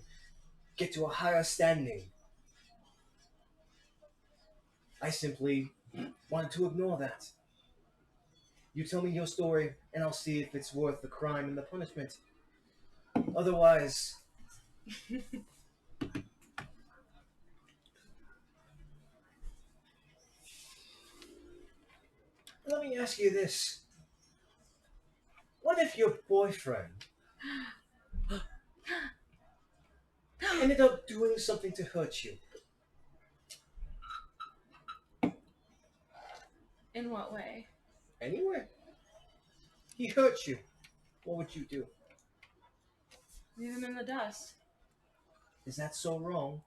get to a higher standing. I simply wanted to ignore that. You tell me your story, and I'll see if it's worth the crime and the punishment. Otherwise, let me ask you this. What if your boyfriend ended up doing something to hurt you? In what way? Anywhere. He hurt you. What would you do? Leave him in the dust. Is that so wrong?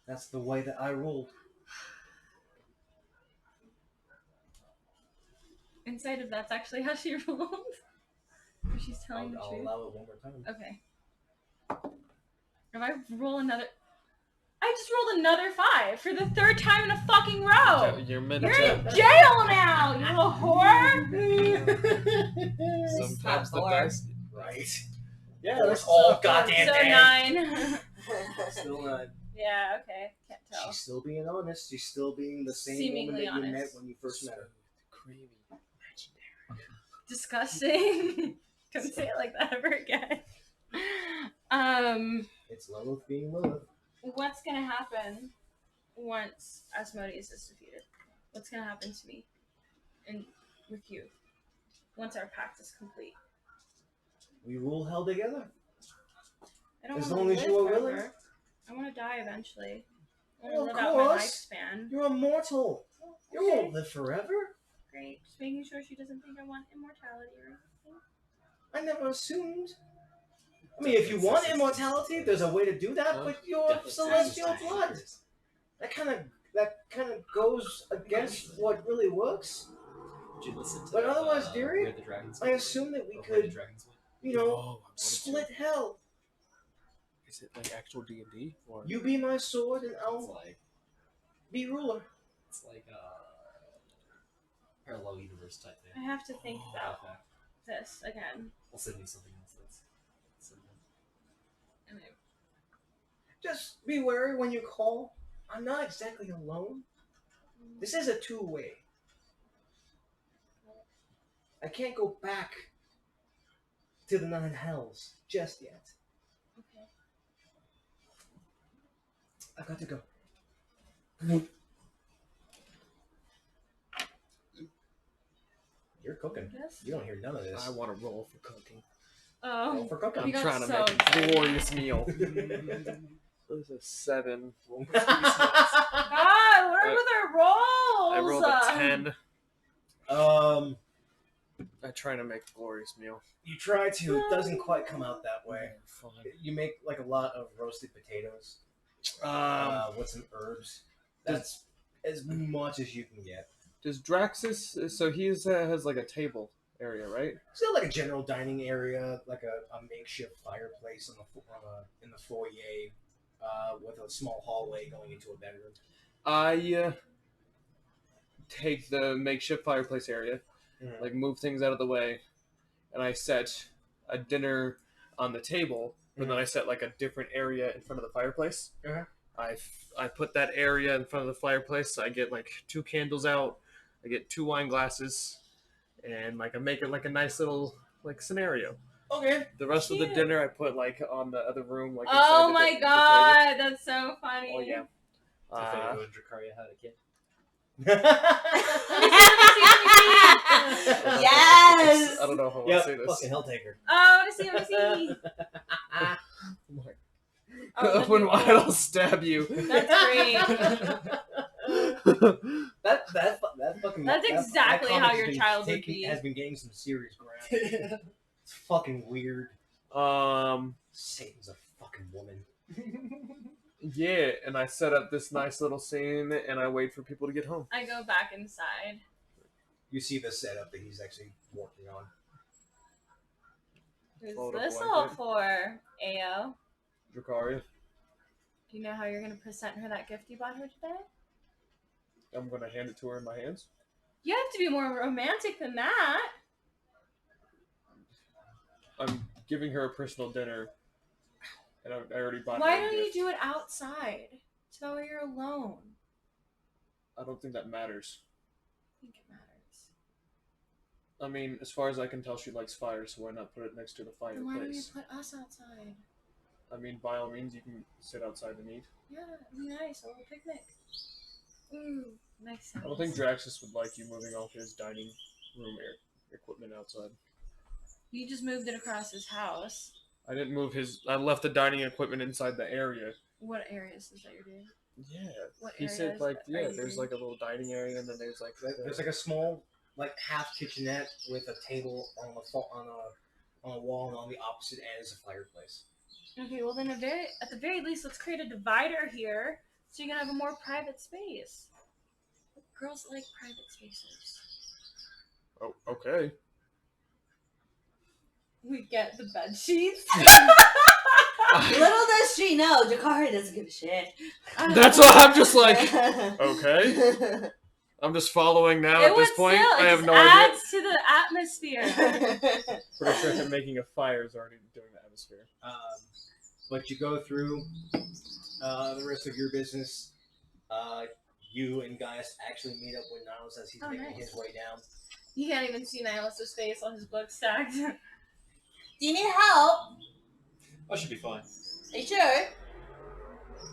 That's the way that I ruled. Inside of that's actually how she rolled. Or she's telling the I'll truth. allow it one more time. Okay. If I roll another, I just rolled another 5 for the 3rd time in a fucking row. You're You're in jail now, you little whore. Sometimes the Top best. Right. Yeah, It's all goddamn So day. 9. Still not. Yeah. Okay. Can't tell. She's still being honest. She's still being the same Seemingly woman that you met honest. when you first met her. Creamy. Disgusting. Don't say it like that ever again. It's Lilith being Lilith. What's gonna happen once Asmodeus is defeated? What's gonna happen to me and with you once our pact is complete? We rule hell together. I don't As wanna long as live you are forever. willing. I want to die eventually. I Well, want of to live out my course. lifespan. You're immortal. You Okay. won't live forever. Great. Just making sure she doesn't think I want immortality or anything. I never assumed. I mean, if you want immortality, there's a way to do that, but you're celestial blood. That kind of goes against what really works. Did you listen to But otherwise, dearie, Where the Dragons I Went? assume that we Or Where the could, Dragons Went? you know, Oh, I wanted to. split hell. Is it like actual D&D or? You be my sword, and It's I'll like be ruler. parallel universe type thing. I have to think about Okay. this again. We'll send you something else that's similar. And I- Just be wary when you call. I'm not exactly alone. This is a two-way. I can't go back to the 9 hells just yet. Okay. I got to go. You're cooking. Yes? You don't hear none of this. I want to roll for cooking. Roll Oh. for cooking. I'm You got trying to so make a excited. glorious meal. This is a 7. God, what are with our rolls? I rolled a 10. I try to make a glorious meal. You try to. It doesn't quite come out that way. Fun. You make like a lot of roasted potatoes with some herbs. That's as much as you can get. Does Draxus? So he has like a table area, right? Still like a general dining area, like a makeshift fireplace in the foyer, with a small hallway going into a bedroom. I take the makeshift fireplace area, like move things out of the way, and I set a dinner on the table, but then I set like a different area in front of the fireplace. Okay. I put that area in front of the fireplace. I get like 2 candles out. I get 2 wine glasses, and like I make it like a nice little like scenario. Okay. The rest of the Cute. dinner I put like on the other room. Like Oh inside my the table. god, that's so funny. Oh yeah. If anyone in Dracaria had a kid. Yes! I don't know how I Yep, say this. fucking hell taker. Oh, to see, see. Oh, that'd Open be wide, cool. I'll stab you. That's great. that fucking. That's that exactly comic how has your been child would taking- be. Has been getting some serious ground. It's fucking weird. Satan's a fucking woman. Yeah, and I set up this nice little scene, and I wait for people to get home. I go back inside. You see the setup that he's actually working on. Who's Fold up this blanket. all for, Ao? Dracaria, Do you know how you're gonna present her that gift you bought her today? I'm gonna hand it to her in my hands. You have to be more romantic than that. I'm giving her a personal dinner, and I already bought Why her a don't you gift. do it outside? So that way you're alone. I don't think that matters. I think it matters. I mean, as far as I can tell, she likes fire, so why not put it next to the Then why don't you fireplace? put us outside? I mean, by all means, you can sit outside and eat. Yeah, it'd be nice. A little picnic. Ooh, nice sounds. I don't think Draxus would like you moving all his dining room equipment outside. You just moved it across his house. I didn't move his. I left the dining equipment inside the area. What areas is that you're doing? Yeah. What He said areas like are yeah, you there's in? like a little dining area, and then there's like There's like a small, like half kitchenette with a table on a wall, and on the opposite end is a fireplace. Okay, well then at the very least, let's create a divider here so you can have a more private space. Girls like private spaces. Oh, okay. We get the bed sheets. Little does she know, Jakari doesn't give a shit. That's why I'm just like, okay. I'm just following now It at this would point. still, I have it no just idea. adds to the atmosphere. Pretty sure him making a fire is already doing the atmosphere. But you go through the rest of your business. You and Gaius actually meet up with Niles as he's Oh, making nice. his way down. You can't even see Niles' face on his book stacked. Do you need help? I should be fine. Are you sure?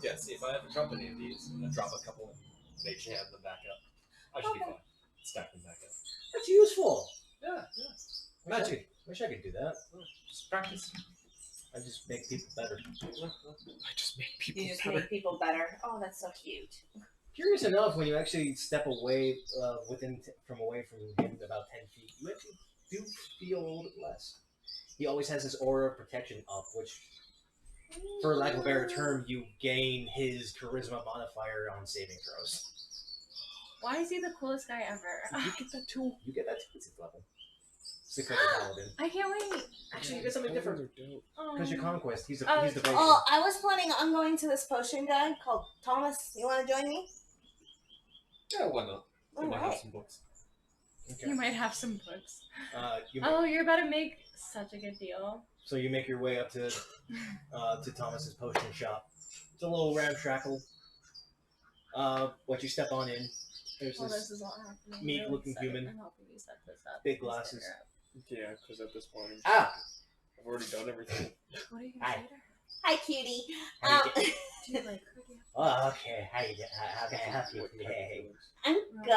Yeah, see if I have to drop any of these, I'm gonna drop a couple and make sure I have them back up. I should be Okay. fine. Stack them back up. That's useful. Yeah. Magic. Wish I could do that. Just practice. I just make people better. I just make people You just better. make people better. Oh, that's so cute. Curious enough, when you actually step away from him about 10 feet, you actually do feel a little bit less. He always has his aura of protection up, which, for lack of a better term, you gain his charisma modifier on saving throws. Why is he the coolest guy ever? You get that too. You get that too at 6th level. 6th level paladin. I can't wait. Actually, you get something different. Oh. Because your conquest, he's the Oh, devotion. Oh, I was planning on going to this potion guy called Thomas. You want to join me? Yeah, why not? I might have Alright. some books. Okay. You might have some books. You Oh, you're about to make such a good deal. So you make your way up to Thomas's potion shop. It's a little ramshackle. What you step on in, there's Well, this this is all happening. meat-looking human. I'm helping you set this up. Big and set glasses. her up. Yeah, because at this point, Ah! I've already done everything. What are you Hi. gonna say to her? Hi, cutie. How Um, you Do you like her? Do you Oh, okay. How can I help you? Yay. I'm good.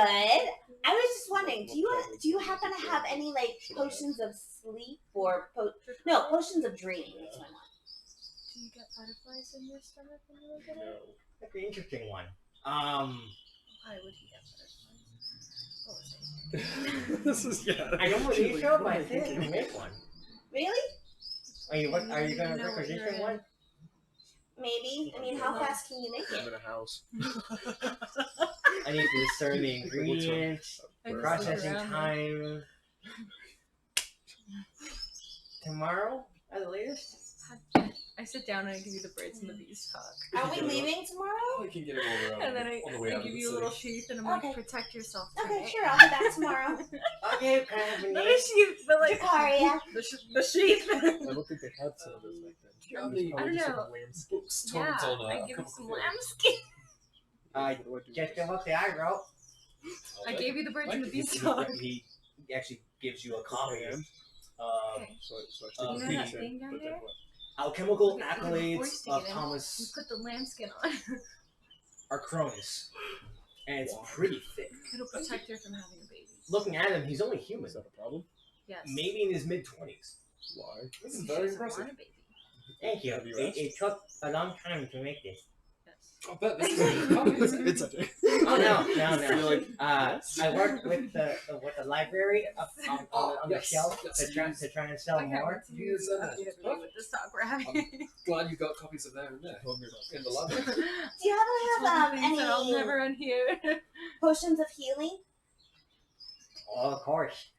I was just wondering, do you happen to have any like potions of sleep or potions of dreaming? That's what I want. Do you get butterflies in your stomach when you look at No. it? That's an interesting one. Why would he get butterflies? What was it? This is yeah. I don't She's believe like, so, what but am I think I thinking? can make one. Really? Are you going to You know what you're requisition in. one? Maybe. I mean, how fast can you make I'm it? in a house. I need to discern the ingredients, I just processing look around time. Tomorrow at the latest? there. I sit down and I give you the birds and the bees talk. Are we leaving tomorrow? We can get it over And then on the way I out give of the you a city. little sheath and I'm like, Okay. protect yourself. Okay, tonight. sure. I'll be back tomorrow. Okay, can I have a Not name? a sheath, but like Jacaria. the sheath. I don't think they had some of those back then. Do you have any I don't know. books, Yeah, tomes on I a give you couple some of things? lambskin. Just give up the eye roll. I gave you the birds and the Like bees He, talk. he actually gives you a copy of Okay. So I Uh, You know that thing down there? alchemical Okay, before you accolades stick of it in, You Thomas put the lambskin on. Archronis. And it's Wow. pretty thick. It'll protect her from having a baby. Looking at him, he's only human. Is that a problem? Yes. Maybe in his mid-20s. Why? This She is very doesn't impressive. want a baby. Thank you. Have you It, asked? it took a long time to make this. Yes. I bet this is probably It's a Oh no, You're no. like, I worked with the library up on the Yes, shelf yes, to try and sell I can't more. wait to You said that. update everybody with this talk we're having. glad you got copies of there and there told me about in the library. Do you happen to have Things that I'll any never unhear. potions of healing? Oh, of course.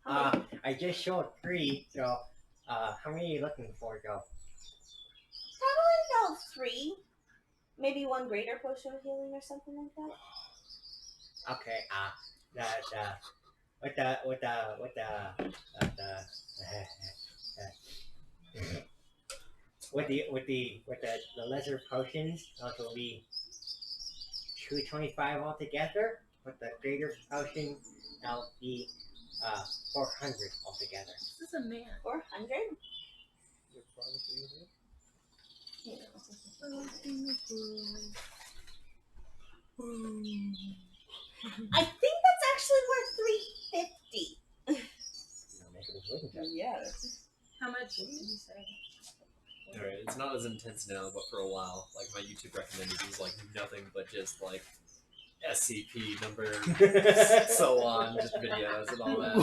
I just showed 3, so how many are you looking for, Joe? Probably about 3. Maybe 1 greater potion of healing or something like that. Okay, with the lesser potions, it'll be 225 altogether, but the greater potion that'll be 400 altogether. This is a man. 400? I think that's actually worth 350. Make a persuasion check. Yeah. How much did you say? Alright, it's not as intense now, but for a while, like my YouTube recommended was like nothing but just like SCP number so on, just videos and all that.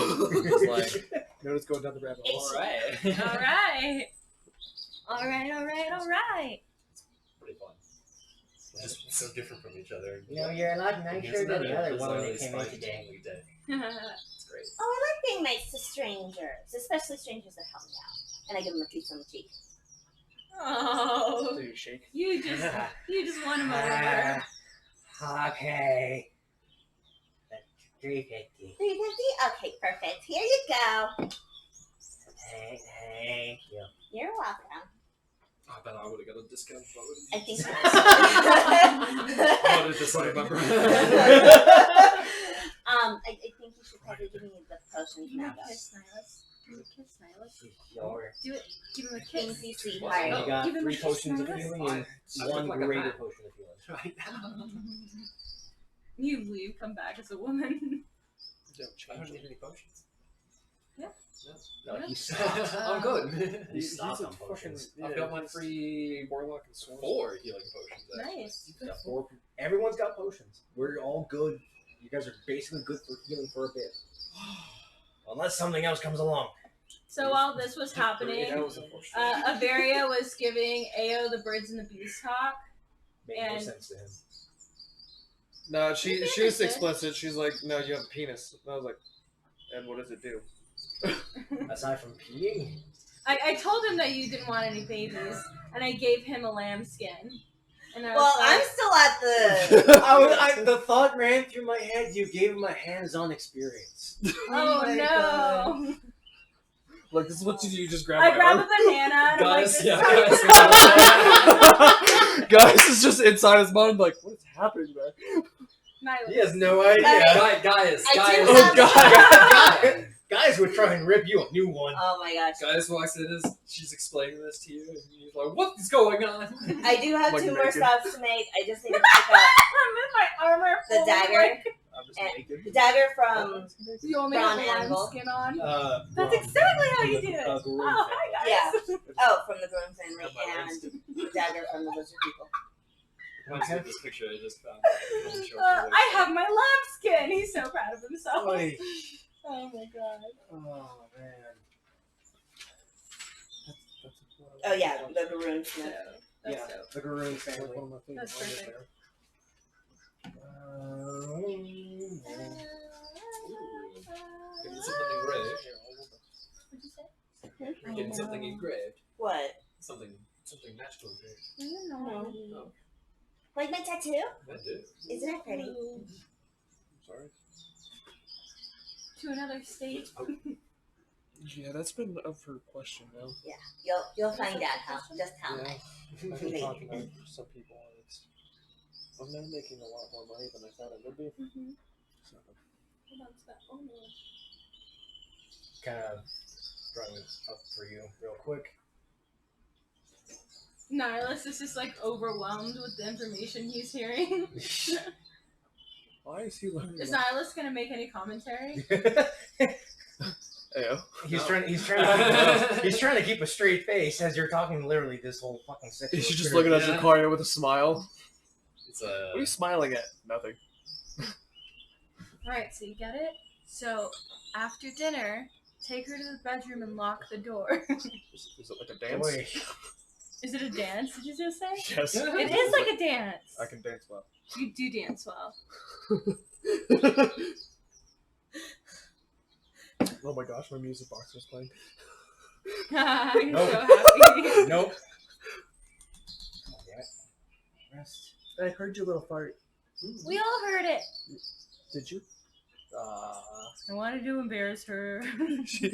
Just like, Notice go down the rabbit hole. alright. Alright. Pretty fun. Just so different from each other. You know, you're a lot nicer than the other one that bizarrely came in spiked today. only day. It's great. Oh, I like being nice to strangers, especially strangers that help me out. And I give them a kiss on the cheek. Oh, So you shake. you just won him over. Okay. That's 350. 350? Okay, perfect. Here you go. Thank you. You're welcome. I bet I would have got a discount if I would I think I would have just remember. I think you should probably give me the potions Give him now. a kiss, Nihilus. Give him a kiss, Nihilus. Sure. Do it. Give him a Thank kiss. you, You sweetheart. got Give him a 3 kiss, potions of Nihilus. healing and I look 1 like a greater man. potion of healing. Right now. You leave, come back as a woman. Don't I don't change need it. any potions. Yeah. No. No, he stopped. I'm good. He stopped He's a on fucking- potions. I've got my free warlock and sword. 4 healing potions. Actually. Nice. He's got 4. Everyone's got potions. We're all good. You guys are basically good for healing for a bit. Unless something else comes along. So while this was happening, That was unfortunate. Averia was giving Ao the birds and the bees talk. Made no And- sense to him. No, Maybe she was understood. explicit. She's like, no, you have a penis. And I was like, and what does it do? Aside from peeing, I told him that you didn't want any babies, and I gave him a lamb skin. And I was Well, I'm like, still at the. the thought ran through my head. You gave him a hands-on experience. oh my no. Like, this is what you do. You just grab I my grab a arm. banana and I'm like, Guys, this yeah, is guys. Guys is just inside his mind, like, what is happening there? Nihilus. He has no idea. Guys, I do guys. have- Guys would try and rip you a new one. Oh my gosh. Guys walks in as she's explaining this to you, and he's like, "What is going on?" I do have Like 2 more naked. stops to make. I just need to pick up I'm in my armor. the full, dagger. like, I'm just And- naked. The dagger from. you want me to have Braun the lamb anvil. skin on? That's That's exactly how you do it. Oh, hi guys. Yeah. Oh, from the Groom family Have my legs and the dagger from the lizard people. Reminds me of this picture I just found. I have my lamb skin. He's so proud of himself. Oy. Oh my god. Oh man. Oh yeah, the Garoon Smith. That's Yeah, dope. the Garoon Like family. one of my favorite That's ones perfect. Getting something engraved. What'd you say? Getting something engraved. What? Something magical engraved. I don't know. Oh, Like my tattoo? that did. Isn't it pretty? I'm sorry. To another state. Yeah, that's been up for question now. You'll find out how. Just how Yeah. much. I've been talking to some people, and I'm now making a lot more money than I thought I would be. Mm-hmm. So, Kind of throwing it up for you real quick. Nihilus is just like overwhelmed with the information he's hearing. why is he learning? Is Nihilus gonna make any commentary? Ayo. He's trying to keep a straight face as you're talking literally this whole fucking section. He's just looking at Yeah. Zakaria with a smile. It's What are you smiling at? Nothing. Alright, so you get it? So, after dinner, take her to the bedroom and lock the door. Is it like a dance? Boy. Is it a dance, did you just say? Yes. It is like a dance. I can dance well. You do dance well. Oh my gosh, my music box was playing. I'm Nope. so happy. Nope. Come on, damn it. Rest. I heard your little fart. We all heard it. Did you? I wanted to embarrass her. Put your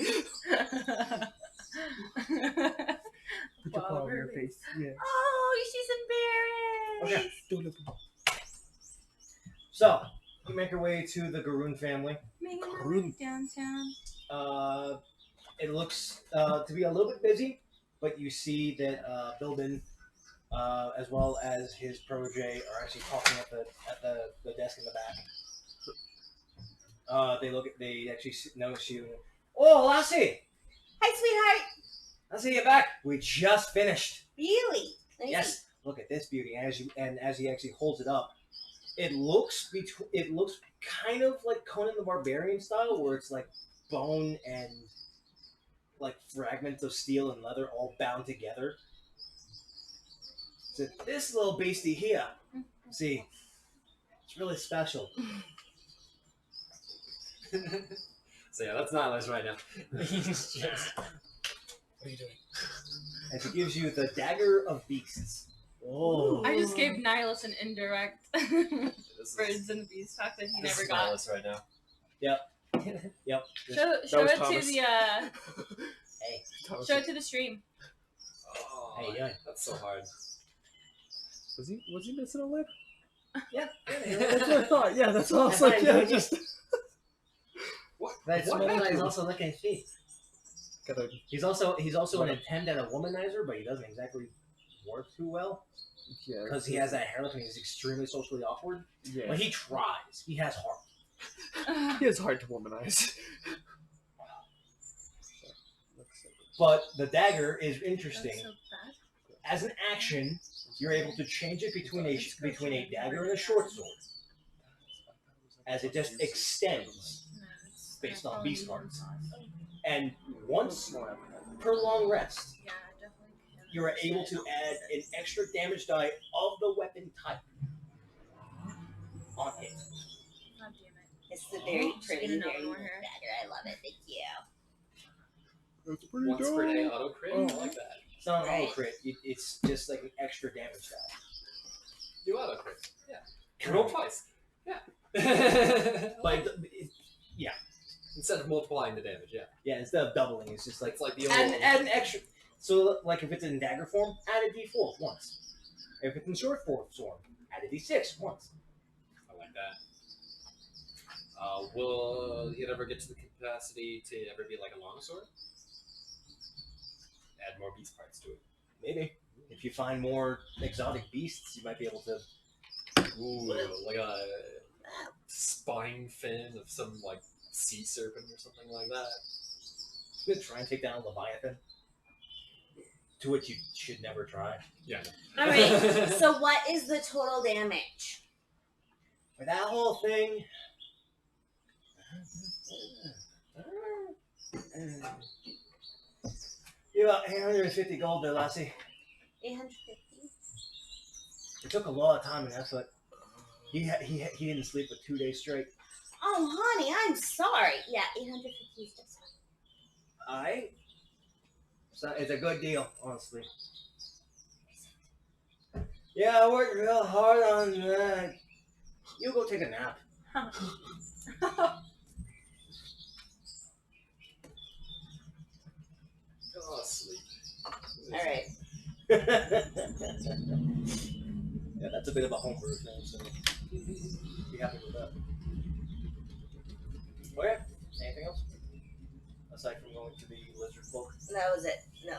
Wow, paw on your really? face. Yeah. Oh, she's embarrassed. Okay. Don't look. So you make your way to the Garoon family. Making my way downtown. It looks to be a little bit busy, but you see that Bilbin, as well as his protege, are actually talking at the desk in the back. They actually notice you. Oh, Lassie! Hi, sweetheart. I see you back. We just finished. Really? Let me Yes. see. Look at this beauty. As he actually holds it up, it looks kind of like Conan the Barbarian style, where it's like bone and like fragments of steel and leather all bound together. So this little beastie here, see, it's really special. So yeah, that's Nihilus right now. He's just What are you doing? And she gives you the dagger of beasts. Oh, I just gave Nihilus an indirect this birds and bees talk that he this never is got. Nihilus right now. yep. Show was it Thomas. to the Hey, Thomas, show it to the stream. Oh, Hey, yeah. that's so hard. was he missing a lip? yeah. That's what I thought. Yeah, that's all. I was I like, thought yeah, you just What? That What small guy is happened? also licking his feet. gotta. He's also an attempt at a womanizer, but he doesn't exactly work too well Yeah, because he has that hair look and he's extremely socially awkward. Yeah, But he tries. He has heart. he is hard to womanize. But the dagger is That's interesting. so bad. As an action, you're able to change it between a dagger and a short sword, as it just extends No, it's based gonna on probably beast be cards. impossible. And once per long rest, Yeah, definitely. Can't you're able to add an extra damage die of the weapon type on hit. God damn it. It's the very Just pretty, get another very one little here. dagger. I love it. Thank you. That's pretty Once per day dope. auto crit? Oh. I like that. It's not an Right. auto crit. It's just like an extra damage die. Do auto crit. Yeah. Correct. Roll twice. Yeah. But Instead of multiplying the damage, yeah. yeah, instead of doubling, it's just like It's like the add an extra. So like if it's in dagger form, add a d4 once. If it's in short form, add a d6 once. I like that. Will it ever get to the capacity to ever be like a longsword? Add more beast parts to it. Maybe if you find more exotic beasts, you might be able to. Ooh, like a spine fin of some like sea serpent or something like that. Try and take down a leviathan. To which you should never try. Yeah. All right. So what is the total damage? For that whole thing. You got 850 gold there, Lassie. 850. It took a lot of time and effort. He didn't sleep for 2 days straight. Oh, honey, I'm sorry. Yeah, 850 is just fine. Alright. So it's a good deal, honestly. Yeah, I worked real hard on that. You go take a nap. Oh, sleep. All right. Yeah, that's a bit of a homebrew thing, so be happy with that. Okay, anything else? Aside from going to the lizard folk, That was it. No.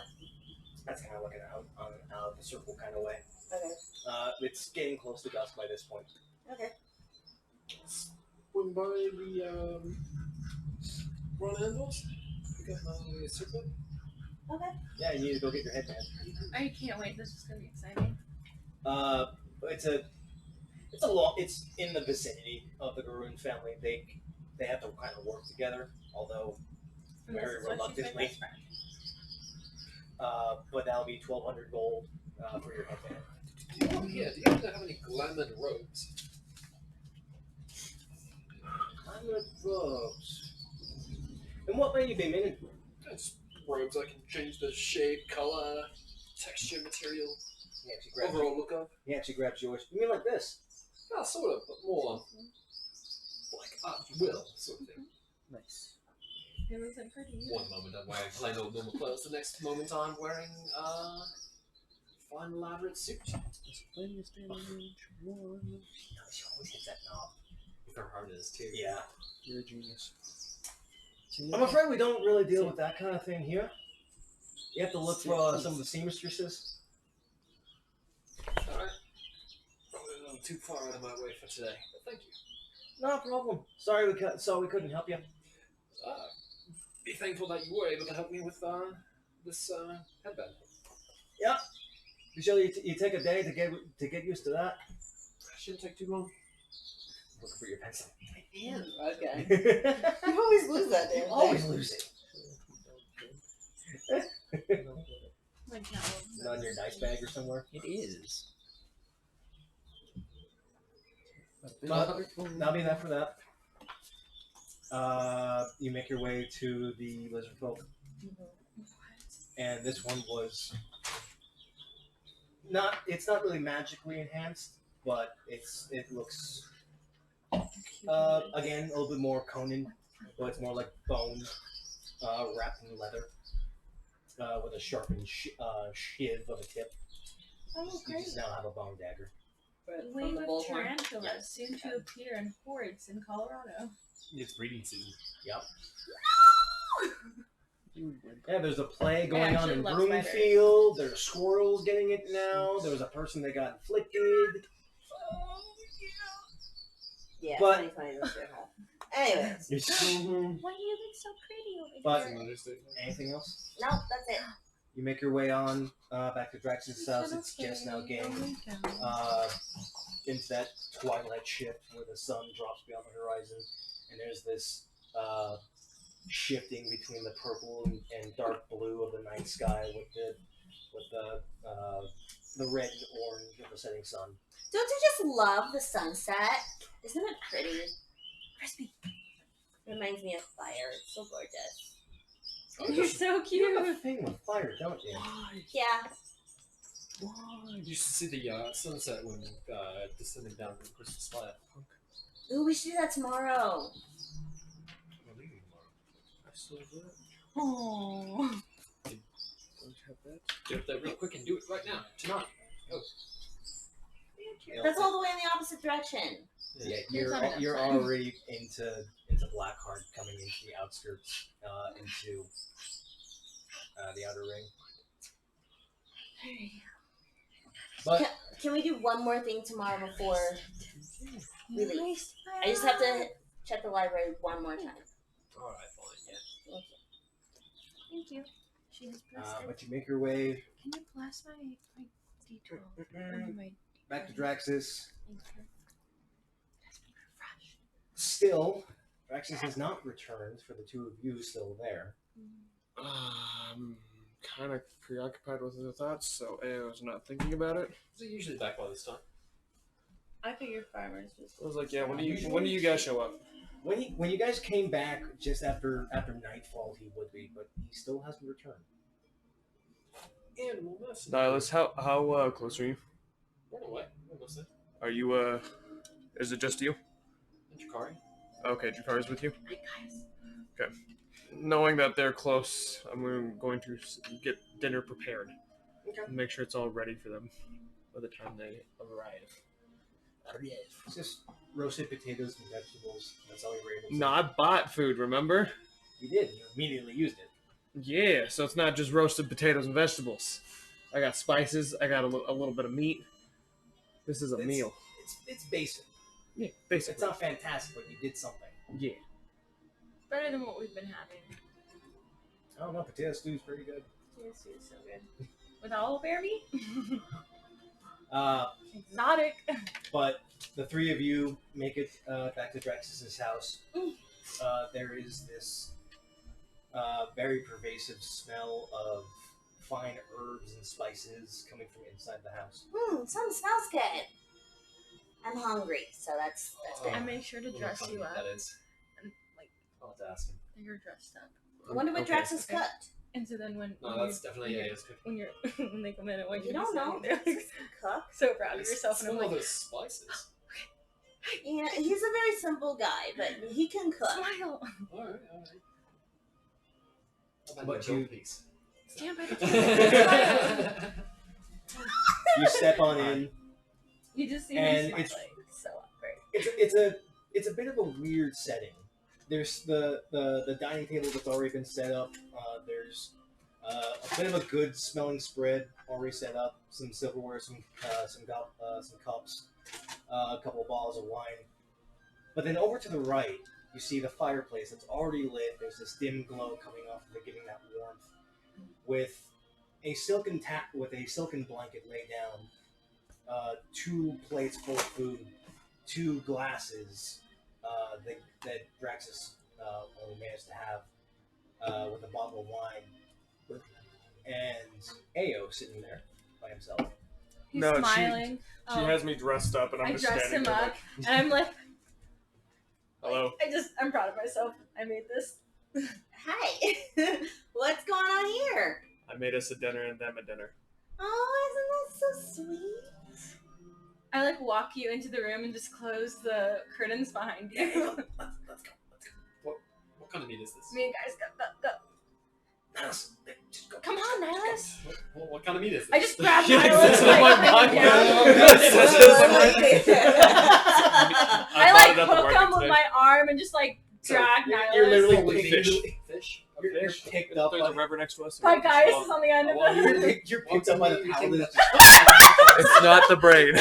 that's kind of like an out of the circle kind of way. Okay. It's getting close to dusk by this point. Okay. Swing by the Oneders. Pick up my circlet. Okay. Yeah, you need to go get your headband. I can't wait. This is gonna be exciting. It's in the vicinity of the Garoon family. They have to kind of work together, although And Very this is why she's my reluctantly. best friend. but that'll be 1,200 gold for your headband. Do you happen to have any glamored robes? I'm gonna robes. And what may you be meaning? Just robes I can change the shape, color, texture, material, He actually grabs. overall look of. He actually grabs yours. You mean like this? Yeah, sort of, but more like at will sort of thing. Nice. It wasn't pretty. One moment I'm wearing plain old normal clothes, the next moment I'm wearing fine elaborate suit. There's plenty of standing range. One. She always hits that knob. for harness too. Yeah. You're a genius. I'm afraid we don't really deal with that kind of thing here. You have to look for some of the seamstresses. Alright. Probably a little too far out of my way for today, but thank you. No problem. Sorry we couldn't help you. Be thankful that you were able to help me with this headband. Yeah. Usually you take a day to get used to that. Shouldn't take too long. Looking for your pencil. Okay. You always lose that damn thing. Always lose it. Like no. Is it on your dice bag or somewhere? It is. But that'll be that for that. You make your way to the lizard folk, and this one was not. It's not really magically enhanced, but it looks again a little bit more Conan, but it's more like bone wrapped in leather with a sharpened shiv of a tip. Oh, You great. just now have a bone dagger. A wave of tarantulas soon to appear in hordes in Colorado. It's breeding season. Yep. Yeah, there's a plague going on actually in love Broomfield. There's squirrels getting it now. There was a person that got inflicted. Yeah, But- 2020 this year. Anyways, Why do you look so pretty over But- here? Anything else? no, that's it. You make your way on back to Drax's house. It's just now getting into that twilight shift where the sun drops beyond the horizon, and there's this shifting between the purple and dark blue of the night sky with the red and orange of the setting sun. Don't you just love the sunset? Isn't it pretty? Crispy. Reminds me of fire. It's so gorgeous. You're so You have cute. a thing with fire, don't you? Yeah. You should see the sunset when descending down from Crystal Spire. Ooh, we should do that tomorrow. We're leaving tomorrow. I still have that. Oh. Don't have that. Get that real quick and do it right now, tonight. That's all the way in the opposite direction. Yeah, You're coming you're outside. already into Blackheart, coming into the outskirts, into the outer ring. But Can we do one more thing tomorrow before we leave? I just have to check the library one more time. Alright, fine, yeah. Thank you. She has blessed it. but you make your way Can you bless my D12? My back to Draxus. Thank you. That's been refreshed. Still, Draxus has not returned for the two of you still there. I'm kind of preoccupied with the thoughts, so I was not thinking about it. So usually back by this time. I figured farmers just. I was like, yeah, when do you guys show up? When you guys came back just after nightfall, he would be, but he still hasn't returned. Animal messenger. Nihilus, how close are you? Run away. Almost there. Are you is it just you? And Jakari. Okay, Jakari's with you. Hi guys. Knowing that they're close, I'm going to get dinner prepared. Okay. Make sure it's all ready for them by the time they arrive. It's just roasted potatoes and vegetables. That's all you were able to. No, I bought food, remember? You did. You immediately used it. Yeah, so it's not just roasted potatoes and vegetables. I got spices, I got a little bit of meat. This is a meal. It's basic. Yeah, It's basically. not fantastic, but you did something. Yeah. Better than what we've been having. I don't know. Potato stew's pretty good. This is so good. With olive bear meat? Exotic. But the three of you make it back to Draxus's house. There is this very pervasive smell of fine herbs and spices coming from inside the house. Something smells good. I'm hungry, so that's good. I make sure to dress you up. That is. And like I'll have to ask him. that you're dressed up. I wonder what Okay. Drax has cooked. And so then when No, that's definitely yeah. It's good. when you're when they come in and when You don't know. they're like Cook. so proud of yourself and I'm Some of like those spices. Yeah, he's a very simple guy, but he can cook. smile. Alright. But you- Stand by the camera. You step on in. You just see And me it's- smiling. So great. It's a it's a bit of a weird setting. There's the dining table that's already been set up. There's a bit of a good smelling spread already set up. Some silverware, some cups, a couple of bottles of wine. But then over to the right, you see the fireplace that's already lit. There's this dim glow coming off of it, giving that warmth. With a silken blanket laid down, 2 plates full of food, 2 glasses that Draxus only managed to have with a bottle of wine, and Ao sitting there by himself. He's No, smiling. She has me dressed up, and I'm I just dressed standing him there up, like, and I'm like, hello. I'm proud of myself. I made this. Hi. What's going on here? I made us a dinner and them a dinner. Oh, isn't that so sweet? I like walk you into the room and just close the curtains behind you. Let's go. What kind of meat is this? Me and guys got the. Nihilus, just go. Come on, Nihilus. What kind of meat is this? I just grabbed Yeah, Nihilus. that's like, what bring my him mind down. was. I like bought it at the hook market him with today. my arm and just like drag Nihilus. You're literally Holy picked, fish. you're Fish. picked up There's by a river next to us. My Gaius is on the end of Well, the. you're picked up by the paladin. It's not the brain.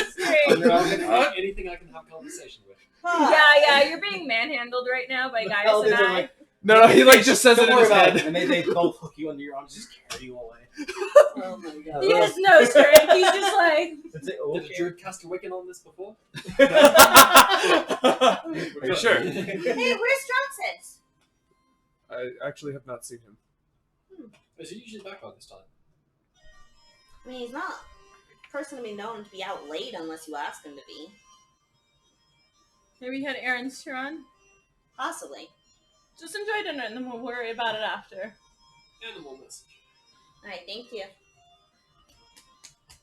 Anything I can have conversation with. Yeah, you're being manhandled right now by Gaius and Paladins are I. like, No, he like just says don't it in worry his about head. it. And they both hook you under your arms, just carry you away. Oh my god. He has no strength. He's just like. That's it. Did a druid cast a Wiccan on this before? Are you sure? Hey, where's Johnson? I actually have not seen him. Is he usually back on this time? I mean, he's not a person to be known to be out late unless you ask him to be. Maybe he had errands to run. Possibly. Just enjoy dinner and then we'll worry about it after. Animal message. Alright, thank you.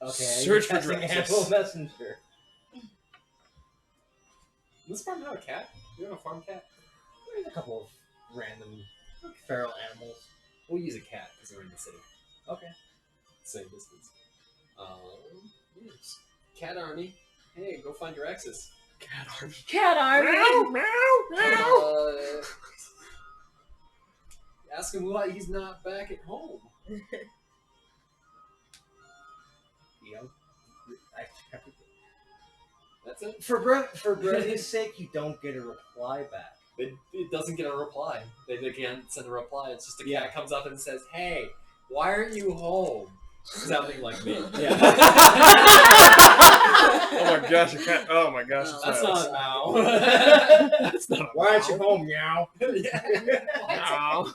Okay. Search for casting Draxus. Animal messenger. Does this farm have a cat? You have a farm cat? There's a couple of random feral animals. We'll use a cat because we're in the city. Okay. Same distance. Yes. Cat army. Hey, go find your exes. Cat army. Cat army. Uh, ask him why he's not back at home. That's it. For brevity's sake, you don't get a reply back. It doesn't get a reply. They can't send a reply. It's just a Yeah. cat comes up and says, "Hey, why aren't you home?" Sounding like me. Yeah. Oh my gosh, a cat. Oh my gosh, it's That's not. not Mao. That's not. Why aren't you home, meow? Yeah. Meow.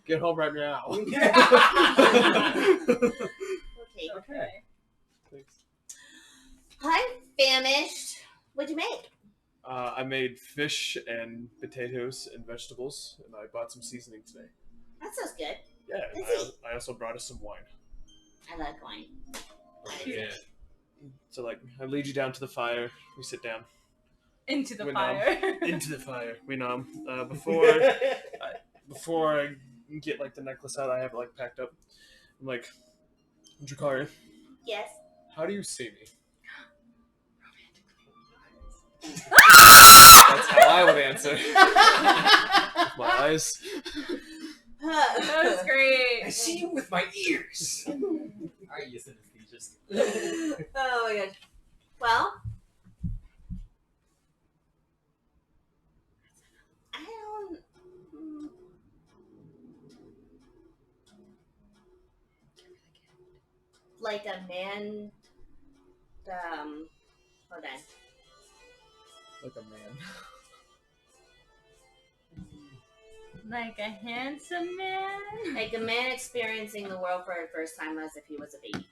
Get home right now. Okay. Okay. Thanks. I'm famished. What'd you make? I made fish and potatoes and vegetables, and I bought some seasoning today. That sounds good. Yeah, and Busy. I also brought us some wine. I like wine. Yeah. So, like, I lead you down to the fire. We sit down. Into the When, fire. Into the fire. We nom. Before I get, like, the necklace out, I have it, like, packed up. I'm like, Dracaria, Yes. how do you see me? That's how I would answer. With my eyes. That was great. I see you with my ears. Are you synesthesiast? Oh my gosh. Well, I don't. Like a man. Hold on. Like a man. Like a handsome man. Like a man experiencing the world for the first time as if he was a baby.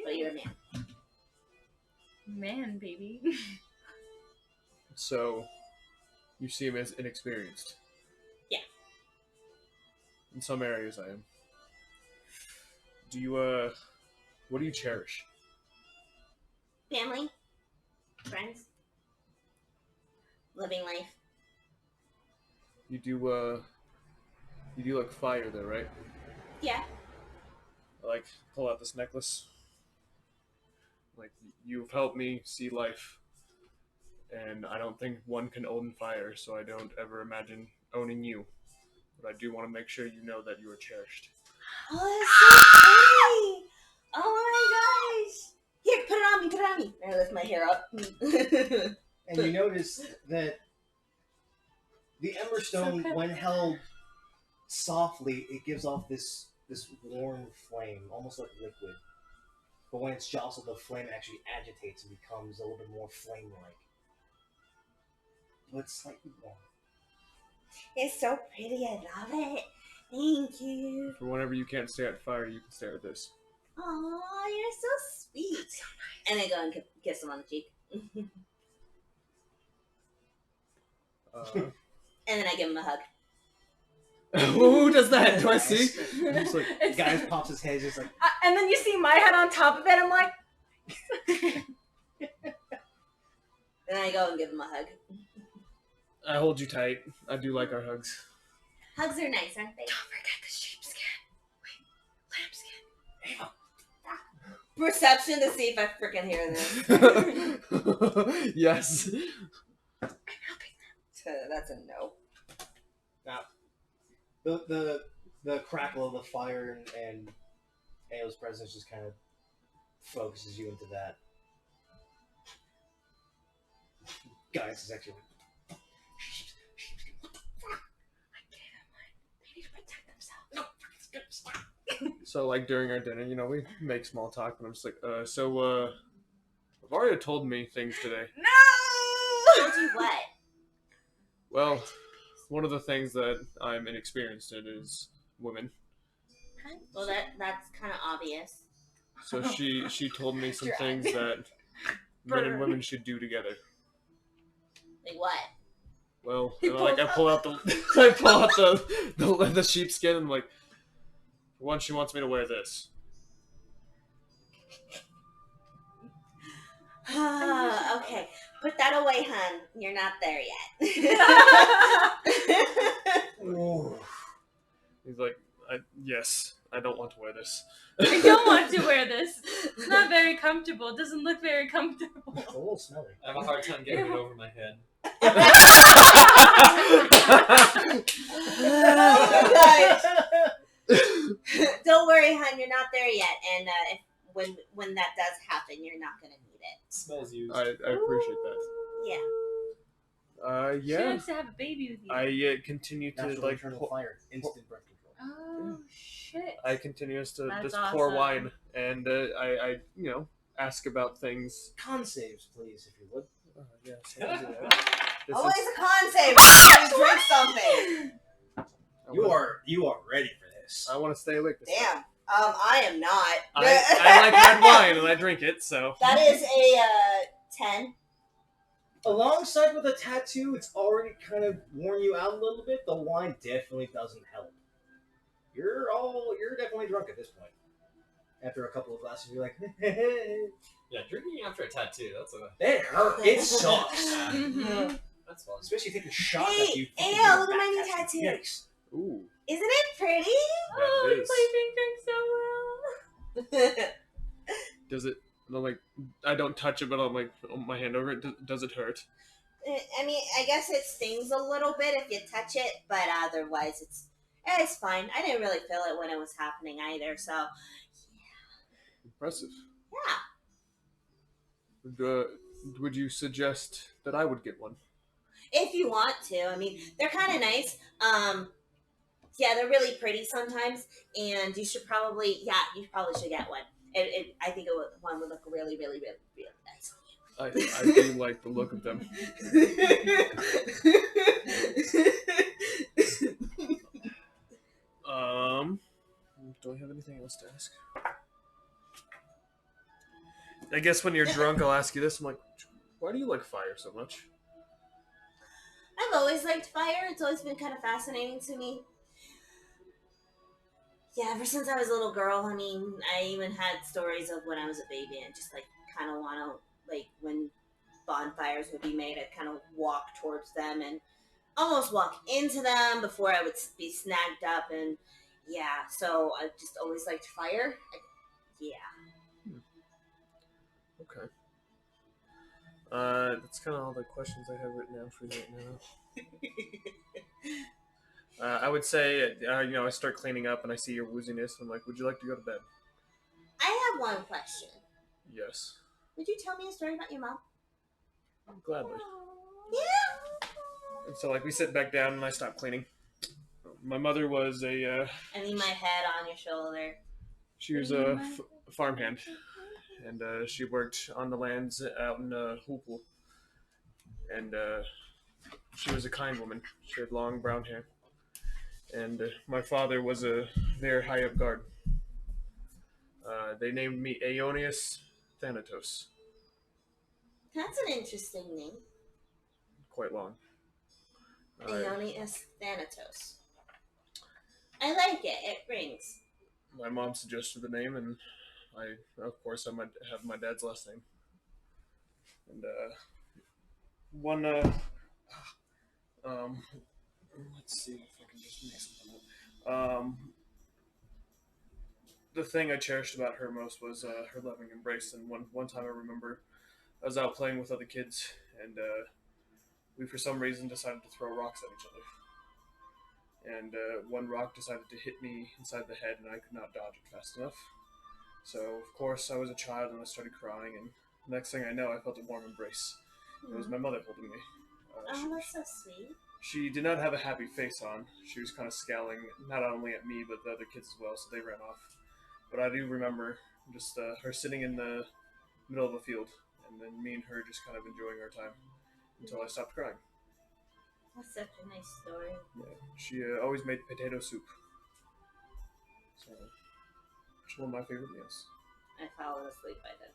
But you're a man. Man, baby. So, you see him as inexperienced? Yeah. In some areas, I am. Do you, what do you cherish? Family. Friends. Living life. You do like fire though, right? Yeah. I like pull out this necklace. Like, you've helped me see life, and I don't think one can own fire, so I don't ever imagine owning you. But I do want to make sure you know that you are cherished. Oh, that's so pretty. Oh my gosh. Here, put it on me, put it on me. I lift my hair up. And you notice that the Emberstone, when held softly, it gives off this warm flame, almost like liquid. But when it's jostled, the flame actually agitates and becomes a little bit more flame-like. But slightly warm. It's so pretty, I love it. Thank you. For whenever you can't stare at fire, you can stare at this. Aw, you're so sweet. So nice. And I go and kiss him on the cheek. And then I give him a hug. Who does that? Do I see? It's like, It's- guy pops his head, just like, And then you see my head on top of it. I'm like, Then I go and give him a hug. I hold you tight. I do like our hugs. Hugs are nice, aren't they? don't forget the sheepskin. Wait, lambskin. Perception to see if I freaking hear this. Yes. I'm helping. That's a no. the crackle of the fire and Ao's presence just kind of focuses you into that. Guys, is actually They need to protect themselves. So, like, during our dinner, you know, we make small talk, and I'm just like, Varia told me things today. No! Told you what? Well, one of the things that I'm inexperienced in is women. Well, that's kind of obvious. So she told me some Drag. things that men and women should do together. Like what? Well, He and like I pulls pull out the sheepskin, and I'm like, for one, she wants me to wear this. Okay, put that away, hun. You're not there yet. ooh. He's like, yes, I don't want to wear this. I don't want to wear this. It's not very comfortable. It doesn't look very comfortable. It's a little smelly. I have a hard time getting it over my head. Don't worry, hun. You're not there yet. And when that does happen, you're not gonna need it. It smells used. I appreciate that. Yeah. She Yeah. wants to have a baby with you. I continue to Natural like internal fire, instant birth control. Oh shit. I continue to That's just pour awesome. wine, and I you know ask about things. Con saves, please, if you would. Yes, I'll do that. This Always is- a con save. You drink something. You are ready for this. I want to stay awake. This Damn. time. I am not. I like red wine and I drink it, so. That is a 10. Alongside with the tattoo, it's already kind of worn you out a little bit. The wine definitely doesn't help. You're definitely drunk at this point. After a couple of glasses, you're like, Yeah, drinking after a tattoo, that's a... it hurt. It sucks. Mhm. That's fun. Especially taking shots Hey, at you. hey, fucking look at my new back tattoo. Yikes. Ooh, Isn't it pretty? Oh, that you is. play ping pong so well. Does it? I'm like, I don't touch it, but I'm like, my hand over it. Does it hurt? I mean, I guess it stings a little bit if you touch it, but otherwise it's fine. I didn't really feel it when it was happening either, so Impressive. yeah. Would you suggest that I would get one? If you want to. I mean, they're kind of nice. Yeah, they're really pretty sometimes, and you probably should get one. I think one would look really, really, really, really nice. I do like the look of them. Do I have anything else to ask? I guess when you're drunk, I'll ask you this. I'm like, why do you like fire so much? I've always liked fire. It's always been kind of fascinating to me. Yeah, ever since I was a little girl. I mean, I even had stories of when I was a baby and just like kind of want to, like, when bonfires would be made, I'd kind of walk towards them and almost walk into them before I would be snagged up. And yeah, so I just always liked fire. Yeah. Okay. That's kind of all the questions I have written down for you right now. I would say, I start cleaning up and I see your wooziness. I'm like, would you like to go to bed? I have one question. Yes. Would you tell me a story about your mom? Gladly. Yeah. And so, we sit back down and I stop cleaning. My mother was I lean my head on your shoulder. she was a farmhand, and she worked on the lands out in Hoopel. And she was a kind woman. She had long brown hair. And my father was a very high up guard. They named me Aeonius Thanatos. That's an interesting name. Quite long. Aeonius Thanatos. I like it. It rings. My mom suggested the name, and I, of course, I might have my dad's last name. And let's see if I can just make something up. The thing I cherished about her most was her loving embrace. And one time I remember I was out playing with other kids, and we for some reason decided to throw rocks at each other. And one rock decided to hit me inside the head, and I could not dodge it fast enough. So, of course, I was a child, and I started crying, and next thing I know, I felt a warm embrace. It was my mother holding me. That's so sweet. She did not have a happy face on. She was kind of scowling, not only at me, but the other kids as well, so they ran off. But I do remember just her sitting in the middle of a field, and then me and her just kind of enjoying our time until I stopped crying. That's such a nice story. Yeah, she always made potato soup. So, it's one of my favorite meals. I fallen asleep by then.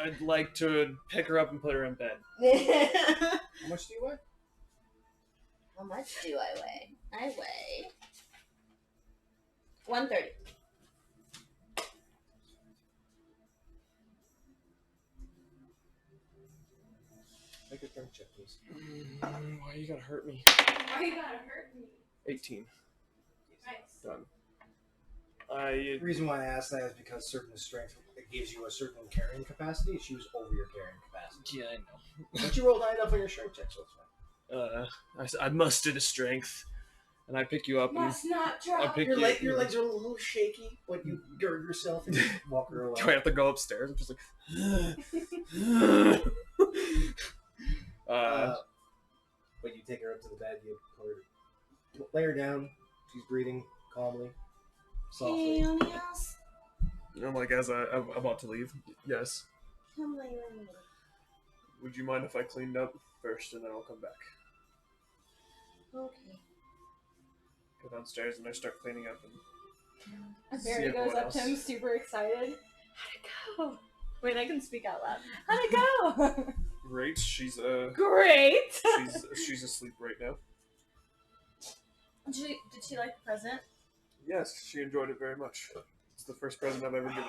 I'd like to pick her up and put her in bed. How much do you weigh? How much do I weigh? I weigh 130. Make a strength check, please. Why you gotta hurt me? Why you gotta hurt me? 18. Nice. Done. The reason why I asked that is because certain strength it gives you a certain carrying capacity. She was over your carrying capacity. Yeah, I know. But you rolled high enough on your strength check, so it's fine. I mustered a strength, and I pick you up Must not and I drop. pick Your you. legs are a little shaky when you gird yourself and walk her away. Do I have to go upstairs? I'm just like. But you take her up to the bed. You lay her down. She's breathing calmly, softly. Aeonius, I'm like, as I'm about to leave. Yes. come lay with me. Would you mind if I cleaned up first and then I'll come back? Okay. Go downstairs and I start cleaning up. And Barry see goes everyone up to else. him, super excited. How'd it go? Wait, I can speak out loud. How'd it go? Great. She's Great. she's asleep right now. Did she like the present? Yes, she enjoyed it very much. It's the first present I've ever given.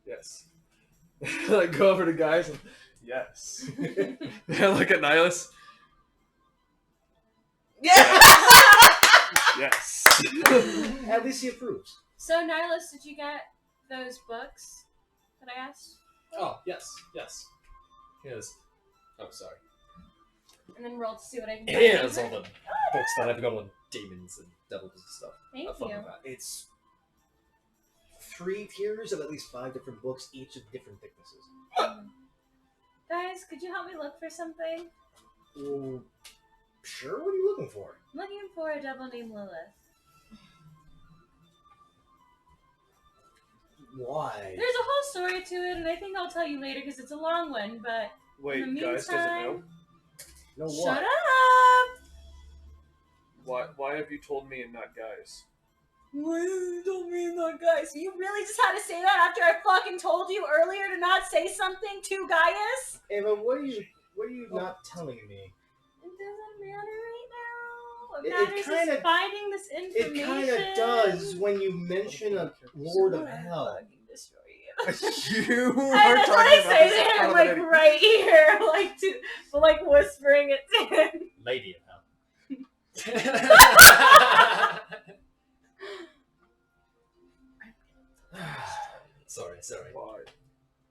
Yes. I go over to guys and yes. I look at Nihilus. Yeah. Yes. At least he approves. So, Nihilus, did you get those books that I asked? Oh, yes. Yes. Oh, sorry. And then roll to see what I can Yeah, find. that's all the books that I've got on demons and devils and stuff. Thank Have fun you. with that. It's 3 tiers of at least 5 different books, each of different thicknesses. Guys, could you help me look for something? Well, sure. What are you looking for? I'm looking for a devil named Lilith. Why? There's a whole story to it, and I think I'll tell you later because it's a long one, but Wait, in the guys doesn't know. meantime- No, shut what? up! Why have you told me and not guys? Why you told me not guys? You really just had to say that after I fucking told you earlier to not say something to Gaius? Ava, what are you not telling me? It doesn't matter right now. What It matters kinda- is finding this It information. kind of does when you mention a Lord of I'm gonna Hell. fucking destroy you. You And that's what I say to him, like right here, like whispering it to him. Lady of Hell. Sorry. Why?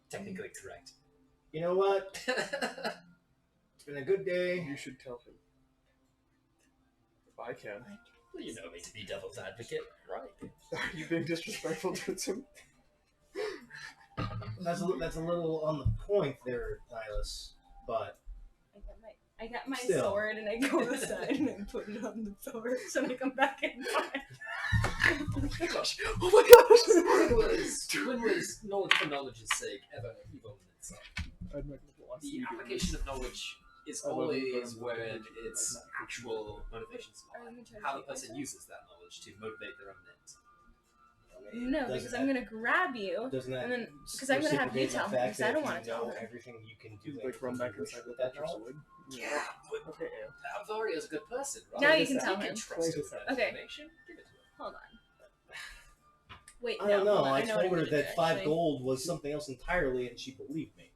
Technically correct. You know what? It's been a good day. You should tell him. If I can. Well, you know me to be devil's advocate, right? Are you being disrespectful towards him? That's a little on the point there, Nihilus. But I got my Still. sword and I go outside and I put it on the sword so I come back in time. Oh my gosh! When was knowledge for knowledge's sake ever evil in itself? I'd make a lot of The videos. application of knowledge is I love always it. when its actual motivations lie. How the person uses that knowledge to motivate their own ends. No, because I'm gonna grab you. Doesn't that And then- 'cause I'm gonna have you reciprocate the tell her, fact 'cause I that don't if wanna you tell know her. everything you can do Like run back anything you inside wish with that knowledge? sword. Yeah, but Okay, yeah. Alvaria's a good person, right? Now you He can tell him. trust him with that Okay. information. Give it to him. Hold on. Wait, I don't know. hold on. I know told what I'm her gonna that do, 5 actually. gold was something else entirely, and she believed me.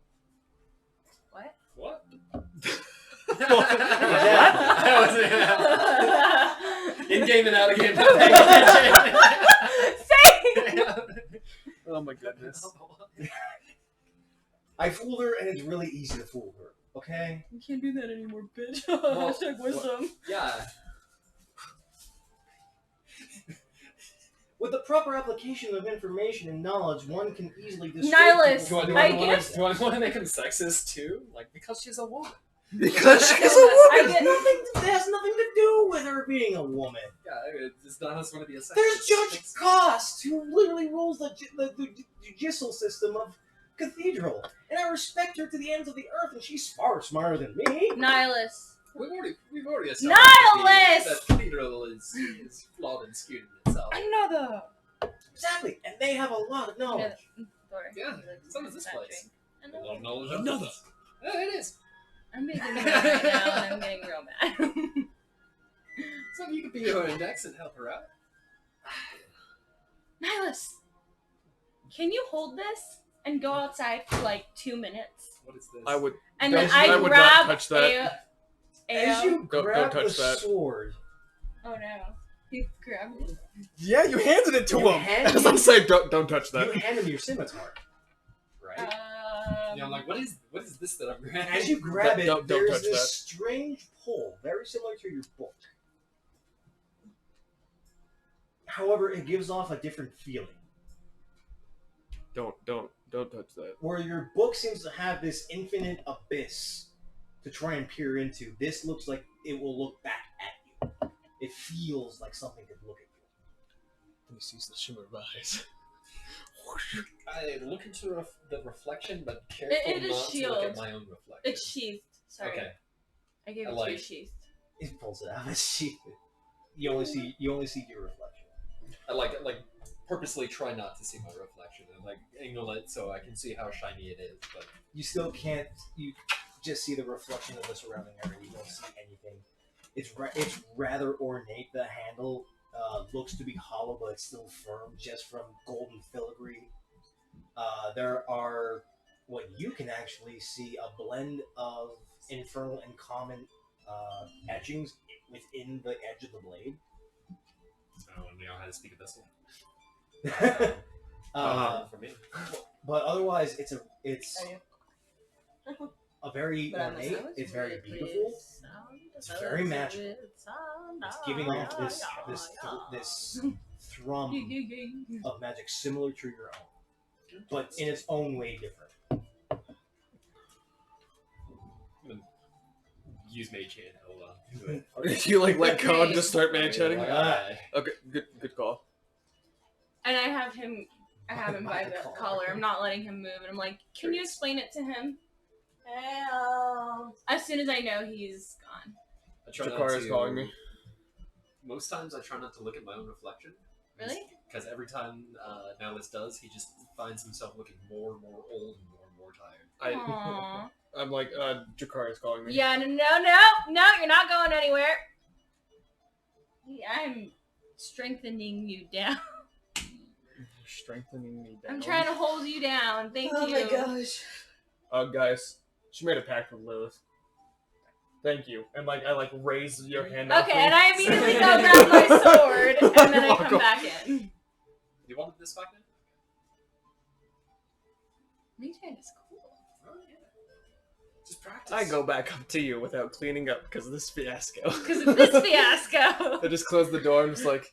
What? What? In game and out of game. Not paying attention. Oh my goodness. I fooled her, and it's really easy to fool her. Okay? You can't do that anymore, bitch. Well, Hashtag wisdom. Yeah. With the proper application of information and knowledge, one can easily dissuade Nihilus, people Do from I, I doing guess- do I want to make him sexist too? Like, because she's a woman. Because she's a I woman! get It has nothing to do with her being a woman. Yeah, it's not us want to be a sexist. There's Judge Cost, who literally rules the judicial system of Cathedral. And I respect her to the ends of the earth, and she's far smarter than me. Nihilus. We've already established Nihilus! that Cathedral is flawed and skewed in itself. Another. Exactly, and they have a lot of knowledge. Sorry. Yeah, so does this That place. drink. A lot of knowledge. Another. Yeah, it is. I'm making it right now and I'm getting real mad. So you could be her index and help her out. Nihilus, can you hold this and go outside for like 2 minutes? What is this? I would. And Don't- then I I would not grab touch that. As you Don't grab touch the that. sword, Oh no. He grabbed it. Yeah, you handed it to You him! handed As I him- say, don't touch that. you hand him your scimitar. right? Yeah, I'm like, what is this that I'm grabbing? As you grab it, Don't there's touch this that. strange pull, very similar to your book. However, it gives off a different feeling. Don't touch that. Where your book seems to have this infinite abyss to try and peer into. This looks like it will look back at you. It feels like something could look at you. He sees the shimmer of eyes. I look into the reflection, but careful It is not to look shield. at my own reflection. It's sheathed. Sorry. Okay. I gave I it to like- you sheathed. It pulls it out. You only see your reflection. I like purposely try not to see my reflection and like angle it so I can see how shiny it is. But You still can't. You just see the reflection of the surrounding area. You don't see anything. It's rather ornate. The handle looks to be hollow, but it's still firm, just from golden filigree. There are what you can actually see a blend of infernal and common etchings within the edge of the blade. I don't know how to speak of this one. For me. But otherwise, it's a very But I'm ornate. listening. It's very beautiful. It's very magical. It's giving off this thrum of magic similar to your own, but in its own way different. Use mage hand. Hold on. You like let go and Okay. just start man chatting? Like, Okay, good call. And I have him by the Collar. collar. I'm not letting him move. And I'm like, can you explain it to him? Hello. As soon as I know he's gone. I try not Jakara's to- calling me. Most times I try not to look at my own reflection. Really? Because every time Nihilus does, he just finds himself looking more and more old and more tired. Aww. I'm like, Jakara's calling me. Yeah, no, you're not going anywhere. I'm strengthening you down. Strengthening me down. I'm trying to hold you down. Thank Oh you. my gosh. Guys, she made a pact with Lilith. Thank you. And I raise your hand up. Okay, and I immediately go grab my sword, and then I Walk come off. back in. You wanted this back then? Mage-hand is cool. Oh, yeah. Just practice. I go back up to you without cleaning up because of this fiasco. Because of this fiasco. I just close the door and just like,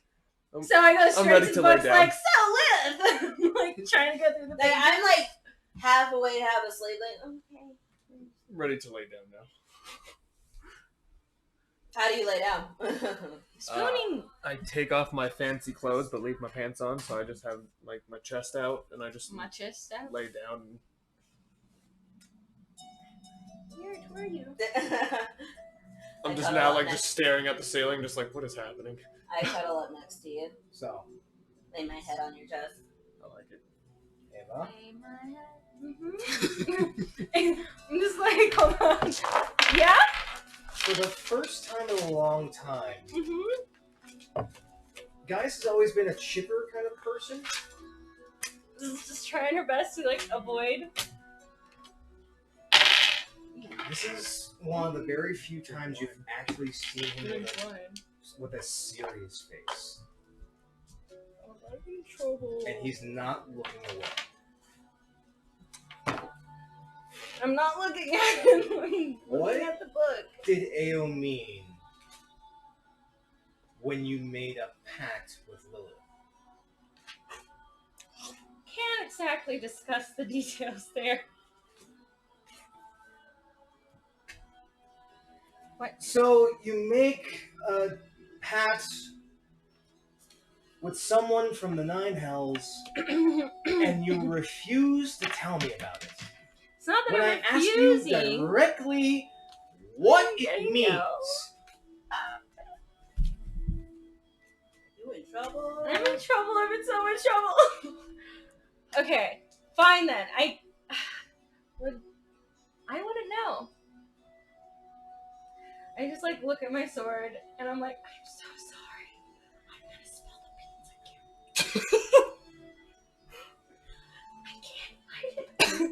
So I go straight ready to to the lay books down. like, so live! Like, trying to go through the Like, pages. I'm like half awake, half asleep. Like, okay. ready to lay down now. How do you lay down? Spooning. I take off my fancy clothes but leave my pants on, so I just have like my chest out and I just My chest out. lay down. Weird, who are you? I'm I just cuddle now up like next- just staring at the ceiling, just like, what is happening? I cuddle up next to you. So, Lay my head on your chest. I like it. Ava, Lay my head. I'm just like, hold on. Yeah? For the first time in a long time, Mm-hmm. Gaius has always been a chipper kind of person. Just trying her best to, like, avoid. This is one of the very few times you've actually seen him with a serious face. I'm in trouble. And he's not looking away. I'm not looking at him. I'm What? looking at the book. Did Ao mean when you made a pact with Lilith? Can't exactly discuss the details there. So you make a pact with someone from the Nine Hells, and you refuse to tell me about it. It's not that When I I'm ask you refusing. directly what There it you means, go. You in trouble? I'm in trouble. I'm in so much trouble. Okay, fine then. I wouldn't know. I just like look at my sword and I'm like, I'm so sorry. I'm gonna smell the beans again. I can't hide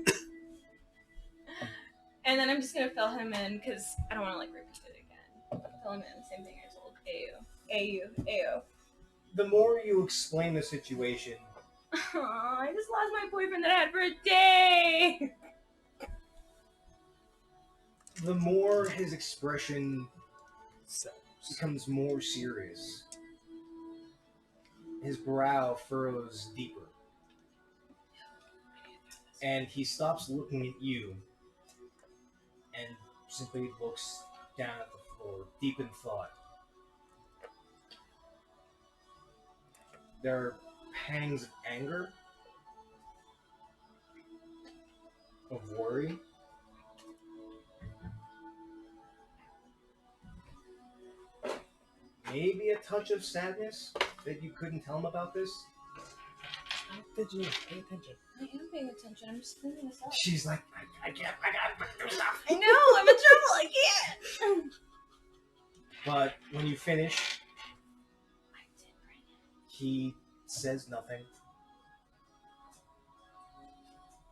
it. And then I'm just gonna fill him in because I don't want to like repeat it again. Fill him in. Same thing I told Ao. the more you explain the situation, Aw, I just lost my boyfriend that I had for a day. the more his expression becomes more serious. His brow furrows deeper. And he stops looking at you and simply looks down at the floor, deep in thought. There are pangs of anger, of worry, maybe a touch of sadness that you couldn't tell him about this. Did you pay attention? I am paying attention. I'm just cleaning this up. She's like, I can't do stuff. I know. I'm in trouble. I can't. But when you finish, I did bring it. he says nothing.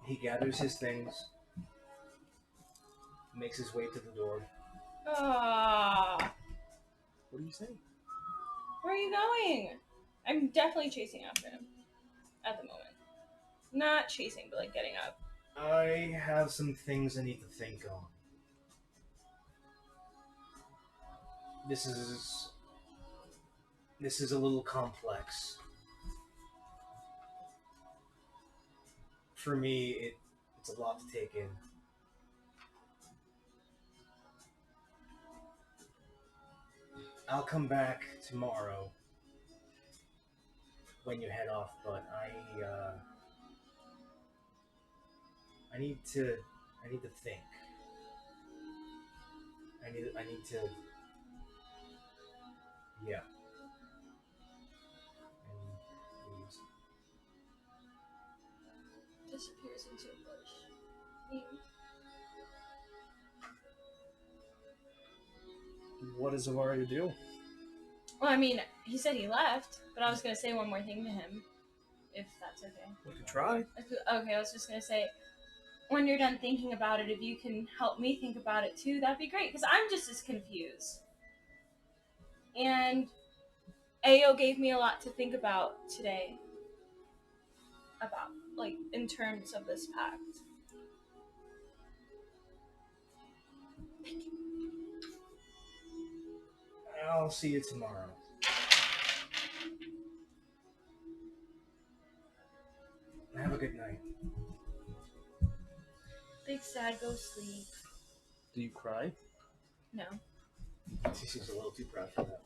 He gathers his things, makes his way to the door. Ah, What are you saying? where are you going? I'm definitely chasing after him at the moment. Not chasing, but like getting up. I have some things I need to think on. This is a little complex. For me, it's a lot to take in. I'll come back tomorrow when you head off, but I need to think. I need to, yeah. And Disappears into a bush. What does Avari do? Well, I mean, he said he left, but I was gonna say one more thing to him, if that's okay. We could try. Okay, I was just gonna say, when you're done thinking about it, if you can help me think about it too, that'd be great, because I'm just as confused. And Ao gave me a lot to think about today. About, like, in terms of this pact. I'll see you tomorrow. Have a good night. Big sad, go sleep. Do you cry? No. She seems a little too proud for that.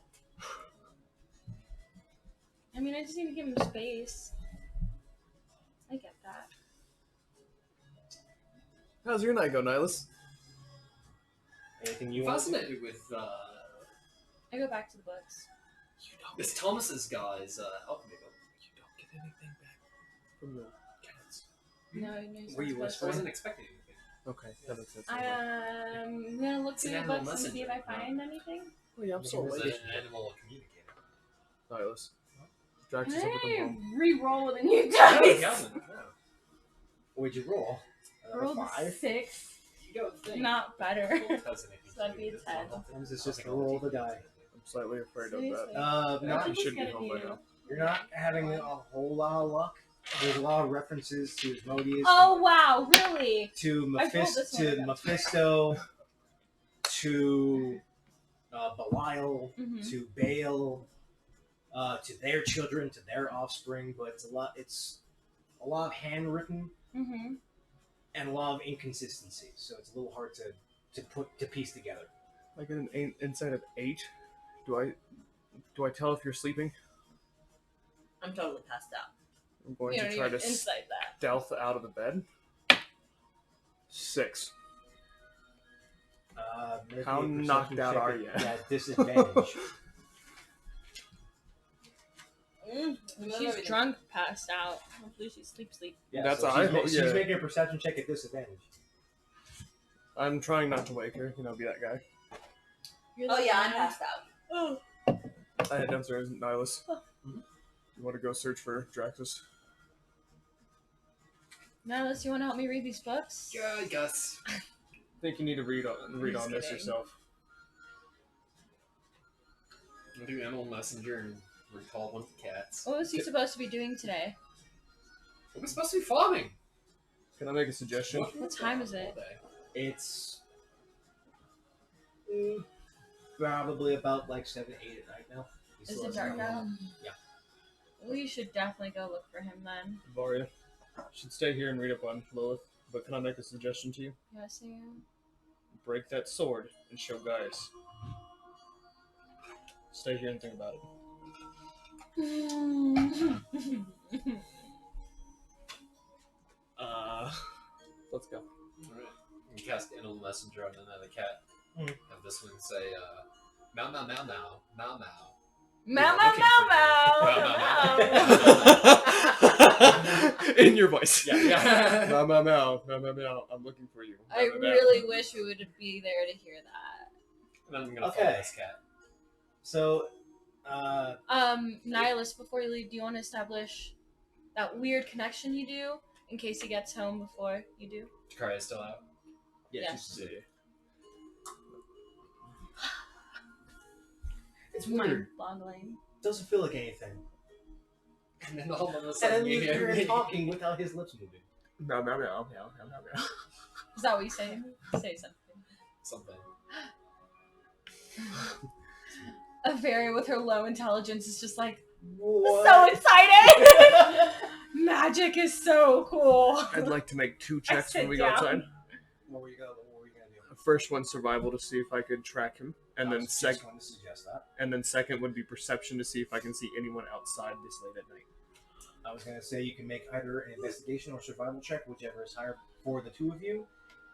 I mean, I just need to give him space. I get that. How's your night go, Nihilus? Anything you want to do? Fascinated with I go back to the books. this Thomas's guy's alchemy book. You don't get anything back from the cats. No, no, Were you I whispering? wasn't expecting anything. Okay, that makes sense. I'm gonna look It's through an the animal books and see if I messenger, find anything. Oh yeah, I'm so It's late. an animal communicator. Nihilus. Drax Can is up with the I mom. re-roll with a new No, he dice? hasn't. No. What'd you roll? Rolled a 5? 6. You don't think. Not better. Doesn't anything So that'd be a to do. 10. Sometimes it's just a roll of the die. I'm slightly afraid of Seriously? that. Not, You should be Get it home by to you. now. you're not having a whole lot of luck. There's a lot of references to Asmodeus, Oh wow, really? to, I rolled this one again. Mephisto, to Belial, Mm-hmm. to Baal, to their children, to their offspring. But it's a lot of handwritten Mm-hmm. and a lot of inconsistencies. So it's a little hard to piece together. Like an inside of 8, do I tell if you're sleeping? I'm totally passed out. I'm going You to don't try even to insight that. stealth out of the bed. 6. Make How a perception knocked out check are at- ya? At disadvantage. She's drunk, passed out. Hopefully she sleep. Yeah, That's so a high she's yeah. making a perception check at disadvantage. I'm trying not to wake her, be that guy. You're Oh the yeah, I'm guy. passed out. Oh. I head downstairs, Nihilus. Oh. You want to go search for Draxus? Nihilus, you want to help me read these books? Yeah, I guess. I think you need to read on Just this kidding. yourself. I'll do Animal Messenger and recall one of the cats. What was he supposed to be doing today? It was supposed to be farming. Can I make a suggestion? What time is it? All day. It's probably about like 7, 8 at night now. He Is still it has dark not- now? Yeah. We should definitely go look for him then. Varia should stay here and read up on Lilith. But can I make a suggestion to you? Yes, I am. Break that sword and show Gaius. Stay here and think about it. Let's go. Alright. You can cast Animal Messenger on another cat. Hmm. Have this one say, meow meow meow meow, meow meow. Meow, Looking meow, for you. meow. In your voice. Yeah, yeah. Meow, meow, meow, meow, meow, meow. I'm looking for you. I Meow, meow, meow. really wish we would be there to hear that. And then I'm gonna Okay. follow this cat. So, Nihilus, before you leave, do you want to establish that weird connection you do in case he gets home before you do? Takaria's still out. yeah, Yes. she's- it's Mind weird. boggling. Doesn't feel like anything. And then all of a And sudden then you you hear hear him talking without his lips moving. Meow, meow, meow, meow, meow, meow, meow. Is that what you say? Say something. something. Averia with her low intelligence is just like What? so excited. Magic is so cool. I'd like to make 2 checks sit when we go down. outside. What were you gonna do? First one, survival, to see if I could track him, and I then was just second, going to suggest that. second would be perception to see if I can see anyone outside this late at night. I was going to say you can make either an investigation or survival check, whichever is higher for the two of you.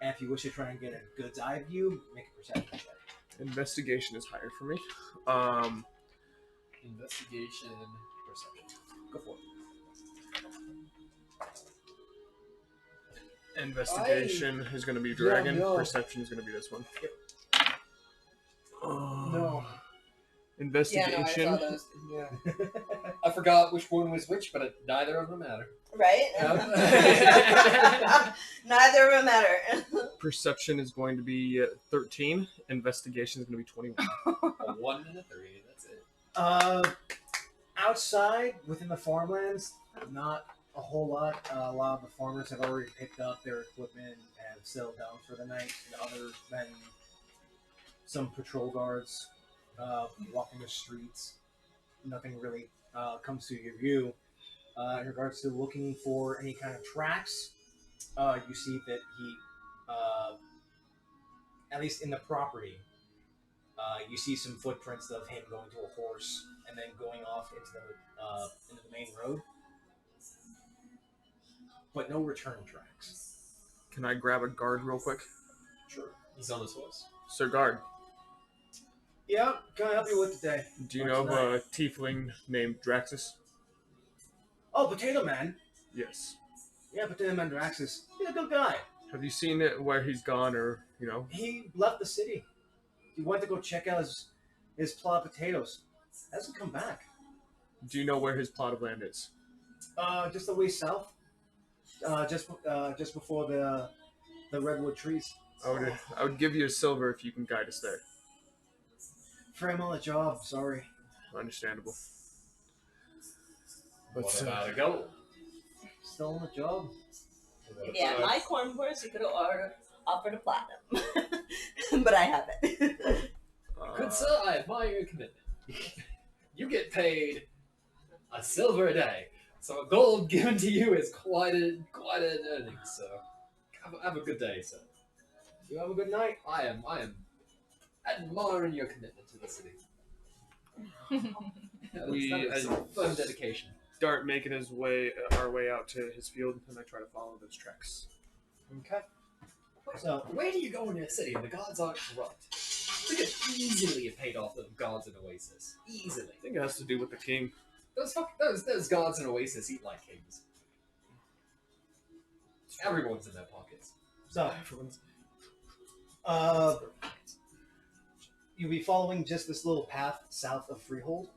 And if you wish to try and get a good eye view, make a perception check. Investigation is higher for me. Investigation, perception. Go for it. Investigation is going to be dragon. no. Perception is going to be this one. Yep. No. Investigation. those. Yeah. I forgot which one was which, but neither of them matter. Right? Yep. Neither of them matter. Perception is going to be 13. Investigation is going to be 21. A 1 and a 3, that's it. Outside, within the farmlands, not a whole lot. A lot of the farmers have already picked up their equipment and settled down for the night, other than some patrol guards. walking the streets. Nothing really comes to your view. In regards to looking for any kind of tracks, you see that he, at least in the property, you see some footprints of him going to a horse and then going off into the main road, but no return tracks. Can I grab a guard real quick? Sure. He's on his horse. Sir Guard, Yeah, can I help you with today? do you Or know of tonight? a tiefling named Draxus? Oh, Potato Man. Yes. Yeah, Potato Man Draxus. He's a good guy. Have you seen it where he's gone, or He left the city. He went to go check out his plot of potatoes. Hasn't come back. do you know where his plot of land is? Just a way south. Just before the redwood trees. I would give you a silver if you can guide us there. Frame on the job. Sorry. Understandable. What about a gold? Still on the job. If you had my corn horse, you could have offered a platinum. But I haven't. Good sir, I admire your commitment. You get paid a silver a day, so a gold given to you is quite an earning. So have a good day, sir. You have a good night. I am admiring your commitment to the city. That is some firm dedication. Start making our way out to his field, and I try to follow those tracks. Okay. So Where do you go in your city and the guards aren't corrupt? We could easily have paid off the guards in Oasis. Easily. I think it has to do with the king. Those guards in Oasis eat like kings. Everyone's in their pockets. Everyone's. You'll be following just this little path south of Freehold.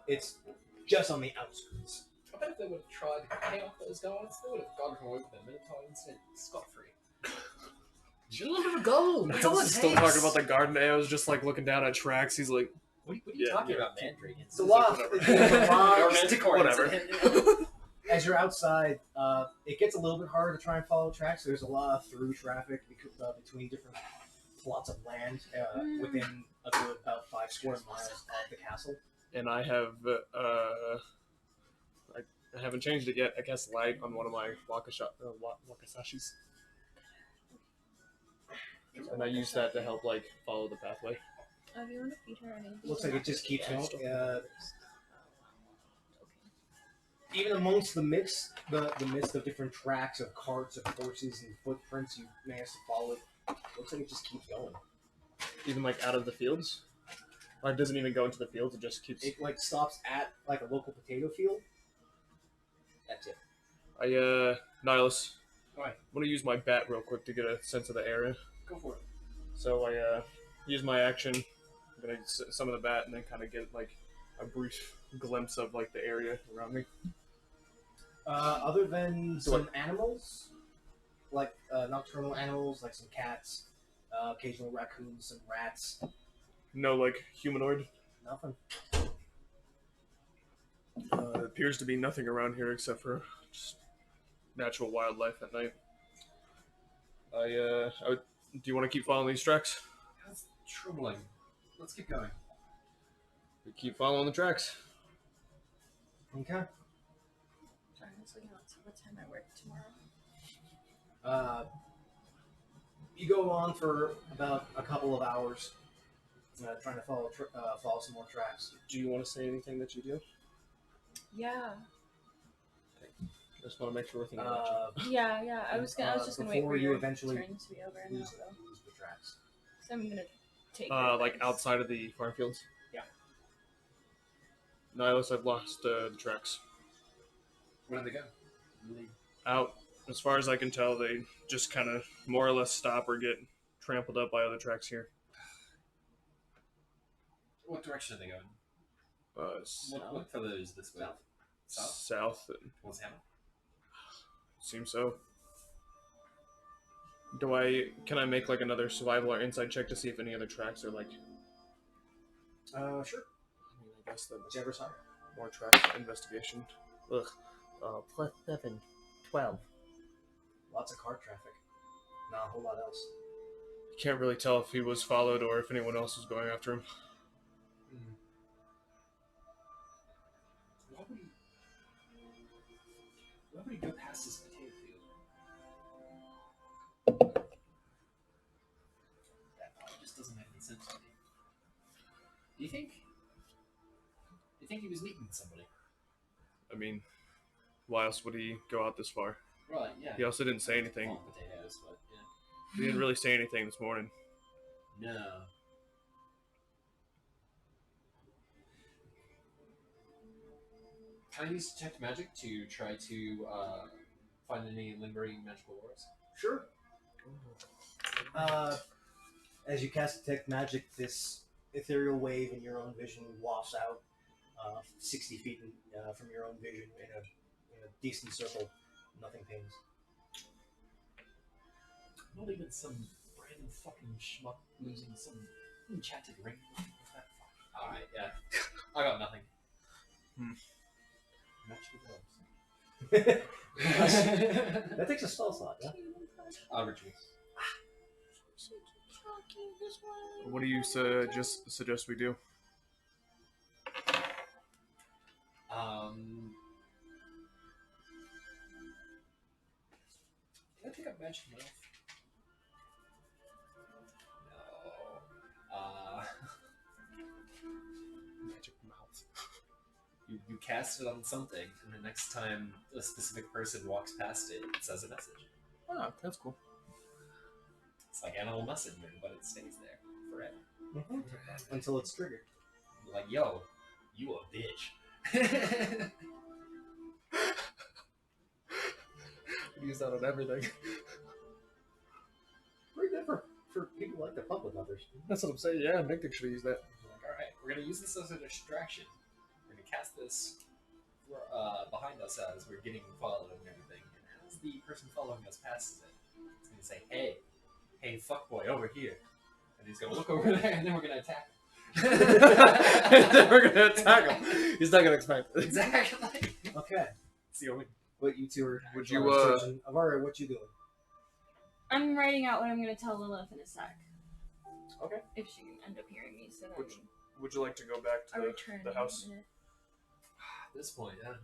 It's just on the outskirts. I bet if they would have tried to pay off those guards, they would have gotten away with their Minotaur instead scot-free. Just a little bit of gold. That's all it Still takes. talking about the garden. I was just like looking down at tracks. He's like, What are you Yeah, talking yeah. about, Mandrake? It's a lot. Whatever. As you're outside, it gets a little bit harder to try and follow tracks. There's a lot of through traffic between different plots of land within a good about 5 square miles of the castle. and I have I haven't changed it yet. I guess light on one of my wakasashis, and I use that to help like follow the pathway. Do you want to feed her anything? Looks like it just keeps going. Okay. Even amongst the midst of different tracks of carts, of horses, and footprints, you manage to follow it. Looks like it just keeps going. Even like out of the fields. Or it doesn't even go into the fields. It just keeps. It like stops at like a local potato field. That's it. Nihilus. Alright. I want to use my bat real quick to get a sense of the area. Go for it. So I use my action. I'm gonna summon the bat and then kind of get like a brief glimpse of like the area around me. Other than some animals, like nocturnal animals, like some cats, occasional raccoons, some rats. No like humanoid. Nothing. Appears to be nothing around here except for just natural wildlife at night. Do you want to keep following these tracks? That's troubling. Let's keep going. We keep following the tracks. Okay. Sorry, I was looking at what time I work tomorrow. You go on for about a couple of hours, trying to follow some more tracks. Do you want to say anything that you do? Yeah. Just want to make sure we're thinking about you. Yeah. I was just gonna wait before for you your eventually turn to be over and lose I'll go. the tracks. So I'm gonna take. Like your advice. outside of the farm fields? Yeah. Nihilus, I've lost the tracks. Where do they go? Out, as far as I can tell, they just kind of more or less stop or get trampled up by other tracks here. What direction are they going? What further is this way? South? South. Towards Hammer? Seems so. Can I make like another survival or insight check to see if any other tracks are like? Sure. I mean, I guess that Whichever side. more tracks investigation. Ugh. Plus 7, 12. Lots of car traffic. Not a whole lot else. You can't really tell if he was followed or if anyone else was going after him. Why would he go past this potato field? That just doesn't make any sense to me. Do you think he was meeting somebody? I mean, why else would he go out this far? Right, yeah. He also didn't say anything. Well, potatoes, but yeah. He didn't really say anything this morning. No. Can I use detect magic to try to find any lingering magical auras? Sure. As you cast Detect Magic, this ethereal wave in your own vision wafts out 60 feet from your own vision in a decent circle. Nothing pings. Not even some random fucking schmuck losing some enchanted ring. Alright, yeah. I got nothing. Magical gloves. That takes a spell slot, yeah? Rituals. What do you suggest we do? Can I pick up magic mouth? No. Magic mouth. You cast it on something, and the next time a specific person walks past it, it says a message. Oh, that's cool. It's like animal messenger, but it stays there forever. Mm-hmm. Until it's triggered. Like, yo, you a bitch. Use that on everything. Pretty good for people who like to fuck with others. That's what I'm saying. Yeah, Nick should use that. Like, alright, we're gonna use this as a distraction. We're gonna cast this behind us as we're getting followed and everything. And as the person following us passes it, it's gonna say, hey, fuckboy, over here. And he's gonna look over there, and then we're gonna attack him. Then we're gonna attack him. He's not gonna expect it. Exactly. Okay. See what we What you two are... Would you, Avara, what you doing? I'm writing out what I'm going to tell Lilith in a sec. Okay. If she can end up hearing me, so then Would you like to go back I'll to return the in house? a minute. At this point, yeah.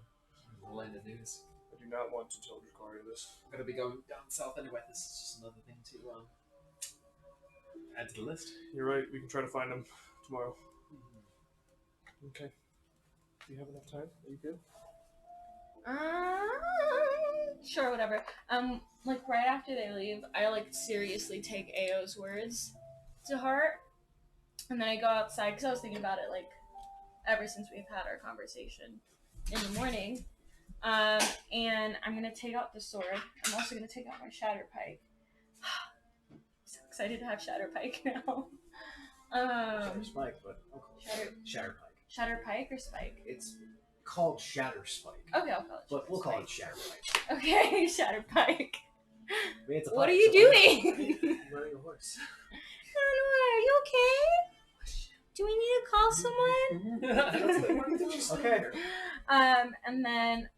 Relay the news. I do not want to tell Drakaria this. I'm gonna be going down south anyway. This is just another thing to add to the list. You're right. We can try to find him tomorrow. Okay. Do you have enough time? Are you good? Sure, whatever. Like right after they leave, I like seriously take Ao's words to heart, and then I go outside because I was thinking about it like ever since we've had our conversation in the morning. And I'm gonna take out the sword. I'm also gonna take out my shatter pike. So excited to have shatter pike now. Shatter Spike, but I'll call it Shatter- Shatter Pike. Shatter pike or spike? It's called Shatter Spike, Okay, I'll call it. but we'll call it Shatter Shatter Pike. Spike. Okay, shatter pike. I mean, it's a What pike, are you so doing? I'm running a horse. Are you okay? Do we need to call someone? Okay. And then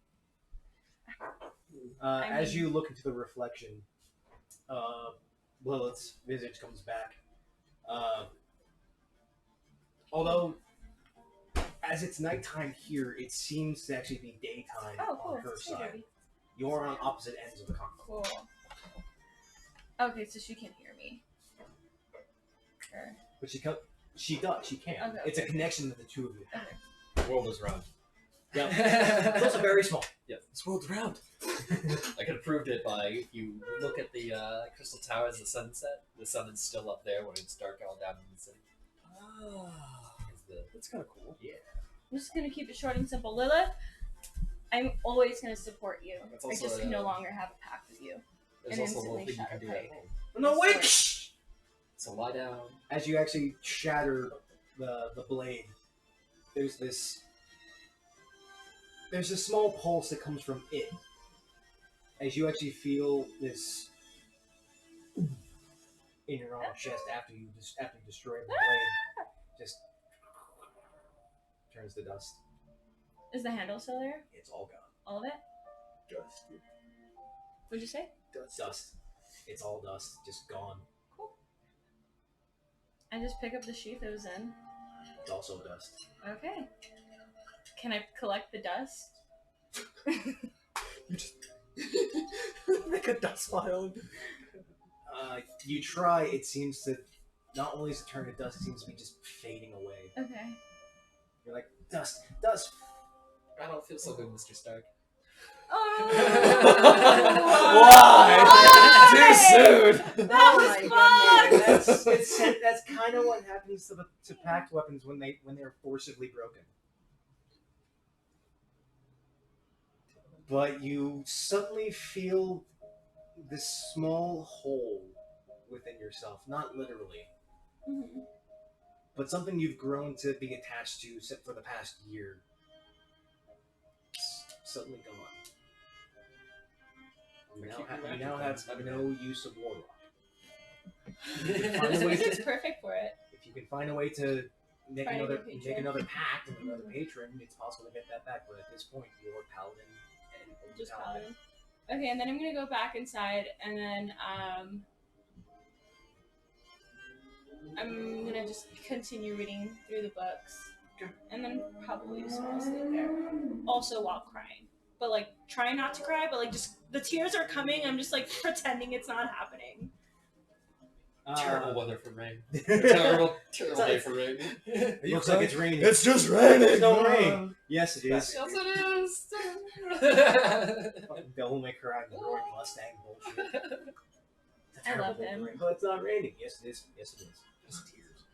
As you look into the reflection, Lilith's visage comes back. Although, as it's nighttime here, it seems to actually be daytime oh, cool. on her Hey, side. Derby. You're on opposite ends of the continent. Cool. Okay, so she can hear me. Sure. But she does. She can. Okay. It's a connection of the two of you. Okay. The world is round. Yeah. It's also very small. Yeah, this world's round. I could have proved it by if you look at the crystal tower as the sunset. The sun is still up there when it's dark all down in the city. That's kind of cool. Yeah. I'm just gonna keep it short and simple. Lilith, I'm always gonna support you. That's I also just can no longer have a pact with you. There's And also a little instantly thing you can do at shatter home. No, wait! So lie down. As you actually shatter the blade, there's this small pulse that comes from it. As you actually feel this in your own chest after you destroy the blade, just turns to dust. Is the handle still there? It's all gone. All of it? Dust. What'd you say? Dust. It's all dust. Just gone. Cool. I just pick up the sheath it was in. It's also dust. Okay. Can I collect the dust? You just make a dust pile. You try. It seems to not only is it turning to dust, it seems to be just fading away. Okay. You're like dust, dust. I don't feel so good, Mr. Stark. Oh! Why? Too soon. That Oh was my fun! That's kind of what happens to packed weapons when they're forcibly broken. But you suddenly feel this small hole within yourself, not literally, Mhm. but something you've grown to be attached to for the past year. It's suddenly gone. You now have no use of Warlock. Find a way It's perfect for it. If you can find a way to make Find a another new patron. pact with another patron, it's possible to get that back. But at this point, you're Paladin and only Just Paladin. paladin. Okay, and then I'm gonna go back inside, and then I'm gonna just continue reading through the books, and then probably just fall asleep there. Also while crying, but like trying not to cry, but like just the tears are coming. I'm just like pretending it's not happening. Terrible weather for rain. Terrible day for rain. It looks like it's raining. It's just raining. There's no rain. Yes, it is. Yes, it is. Fucking Devil May Cry and the roaring Mustang bullshit. It's a I love terrible him. rain. But it's not raining. Yes, it is. Yes, it is. Just tears.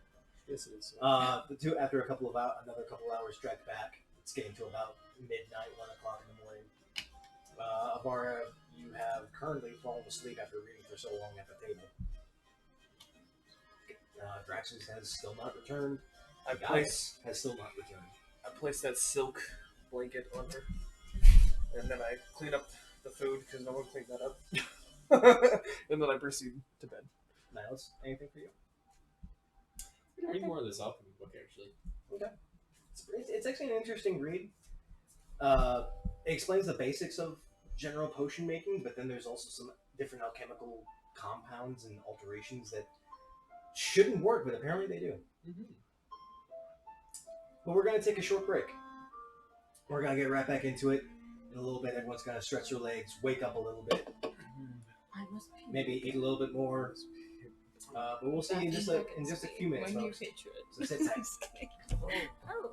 Yes, it is. The two after another couple hours trek back. It's getting to about midnight, 1 o'clock in the morning. Avara, you have currently fallen asleep after reading for so long at the table. Draxus has still not returned. I Gaius has still not returned. place that silk blanket on her, and then I clean up the food because no one cleaned that up, and then I proceed to bed. Niles, anything for you? Read more of this alchemy book, actually. Okay. It's actually an interesting read. It explains the basics of general potion making, but then there's also some different alchemical compounds and alterations that shouldn't work, but apparently they do. Mm-hmm. But we're going to take a short break. We're going to get right back into it in a little bit. Everyone's going to stretch their legs, wake up a little bit, I must pee. maybe eat a little bit more. But we'll see you in just a few minutes, When you folks. picture it. So sit tight. Just kidding. Oh.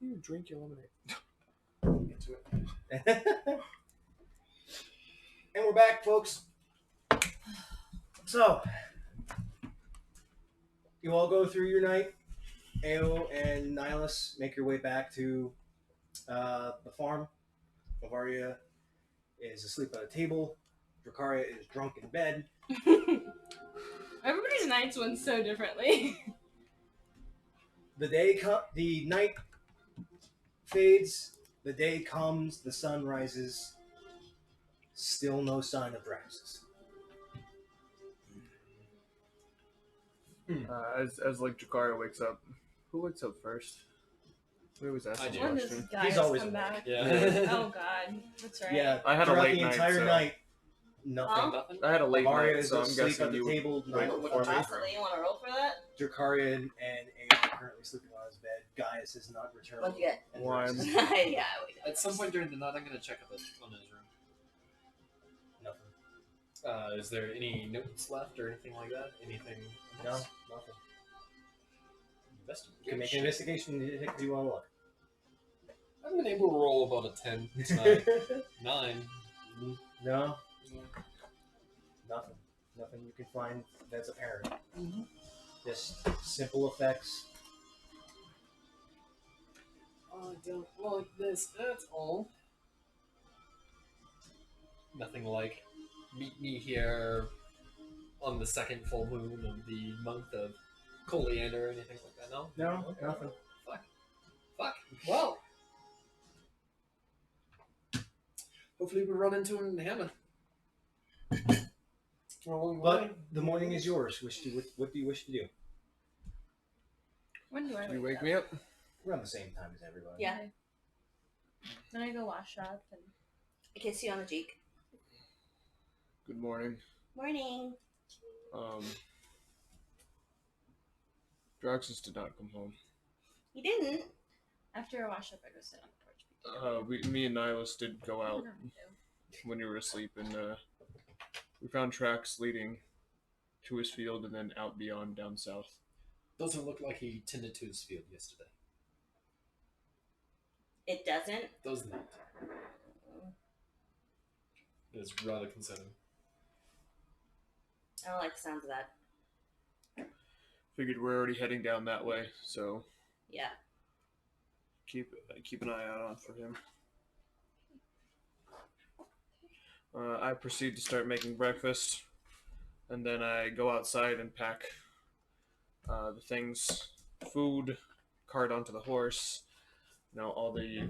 You drink your lemonade. Get to it. And we're back, folks. So, you all go through your night. Ao and Nihilus make your way back to the farm. Bavaria is asleep at a table. Dracaria is drunk in bed. Everybody's nights went so differently. The night fades. The day comes. The sun rises. Still no sign of Draxus. As like Jakara wakes up, who wakes up first? We always ask I that do. When does question. Gaius He's always come awake. back? Yeah. Oh god, that's right. Yeah, I had a throughout late the night, entire so- night. Nothing. Nothing. I had a late Bavaria night, is so I'm asleep guessing at the you. table. wake Night up before before me. Possibly, you want to roll for that? Dracaria and Ao are currently sleeping on his bed. Gaius has not returned. What'd you get? And One. Draxus- Yeah, I wake up. At some point during the night, I'm gonna check up on his room. Nothing. Is there any notes left or anything like that? Anything? No, else? nothing. Investigation. You can make an investigation if you want to look. I've been able to roll about a 10 tonight. 9. No, nothing. Nothing you can find that's apparent. Just simple effects. I don't like this at all. Nothing like meet me here on the second full moon of the month of Coriander or anything like that. No? No, Okay. nothing. Fuck. Well. Hopefully we run into him in Hannah. But the morning is yours. What do you wish to do? When do I Can you wake wake up? me up? Around the same time as everybody. Yeah. Okay. Then I go wash up and I kiss you on the cheek. Good morning. Morning. Draxus did not come home. You didn't. after I wash up, I go sit on the porch. Me and Nihilus did go out No, when you were asleep, and we found tracks leading to his field and then out beyond down south. Doesn't look like he tended to his field yesterday. It doesn't. Doesn't it? It's rather concerning. I don't like the sounds of that. Figured we're already heading down that way, so Yeah. keep an eye out on for him. I proceed to start making breakfast, and then I go outside and pack the things, food, cart onto the horse, all the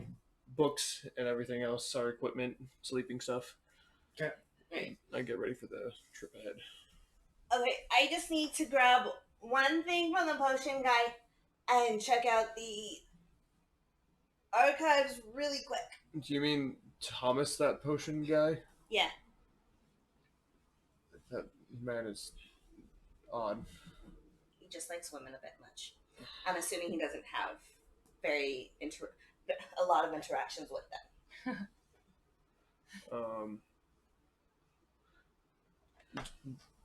books and everything else, our equipment, sleeping stuff. Okay. Right. I get ready for the trip ahead. Okay, I just need to grab one thing from the potion guy and check out the archives really quick. Do you mean Thomas, that potion guy? Yeah. That man is odd. He just likes women a bit much. I'm assuming he doesn't have a lot of interactions with them.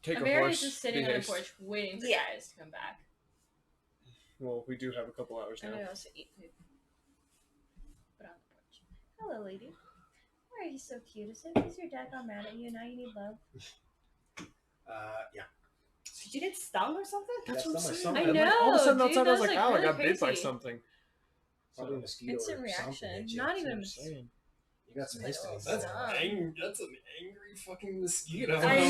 Take a Amari's horse. just sitting be on the haste. porch waiting for Yeah. guys to come back. Well, we do have a couple hours And now. I also eat food. But on the porch. Hello, lady. Why are you so cute? Is your dad gone mad at you and now you need love? Yeah. Did you get stung or something? That's That's what I'm not my saying. son. I And, like, all of a sudden know, outside, dude, I was that was, like, like, "Oh, I really got bit by crazy." something." Probably a mosquito Instant or reaction. something. hit Not you. even a That's what I'm saying. You got some Like, histamine. oh, That's Stop. that's an angry fucking mosquito. I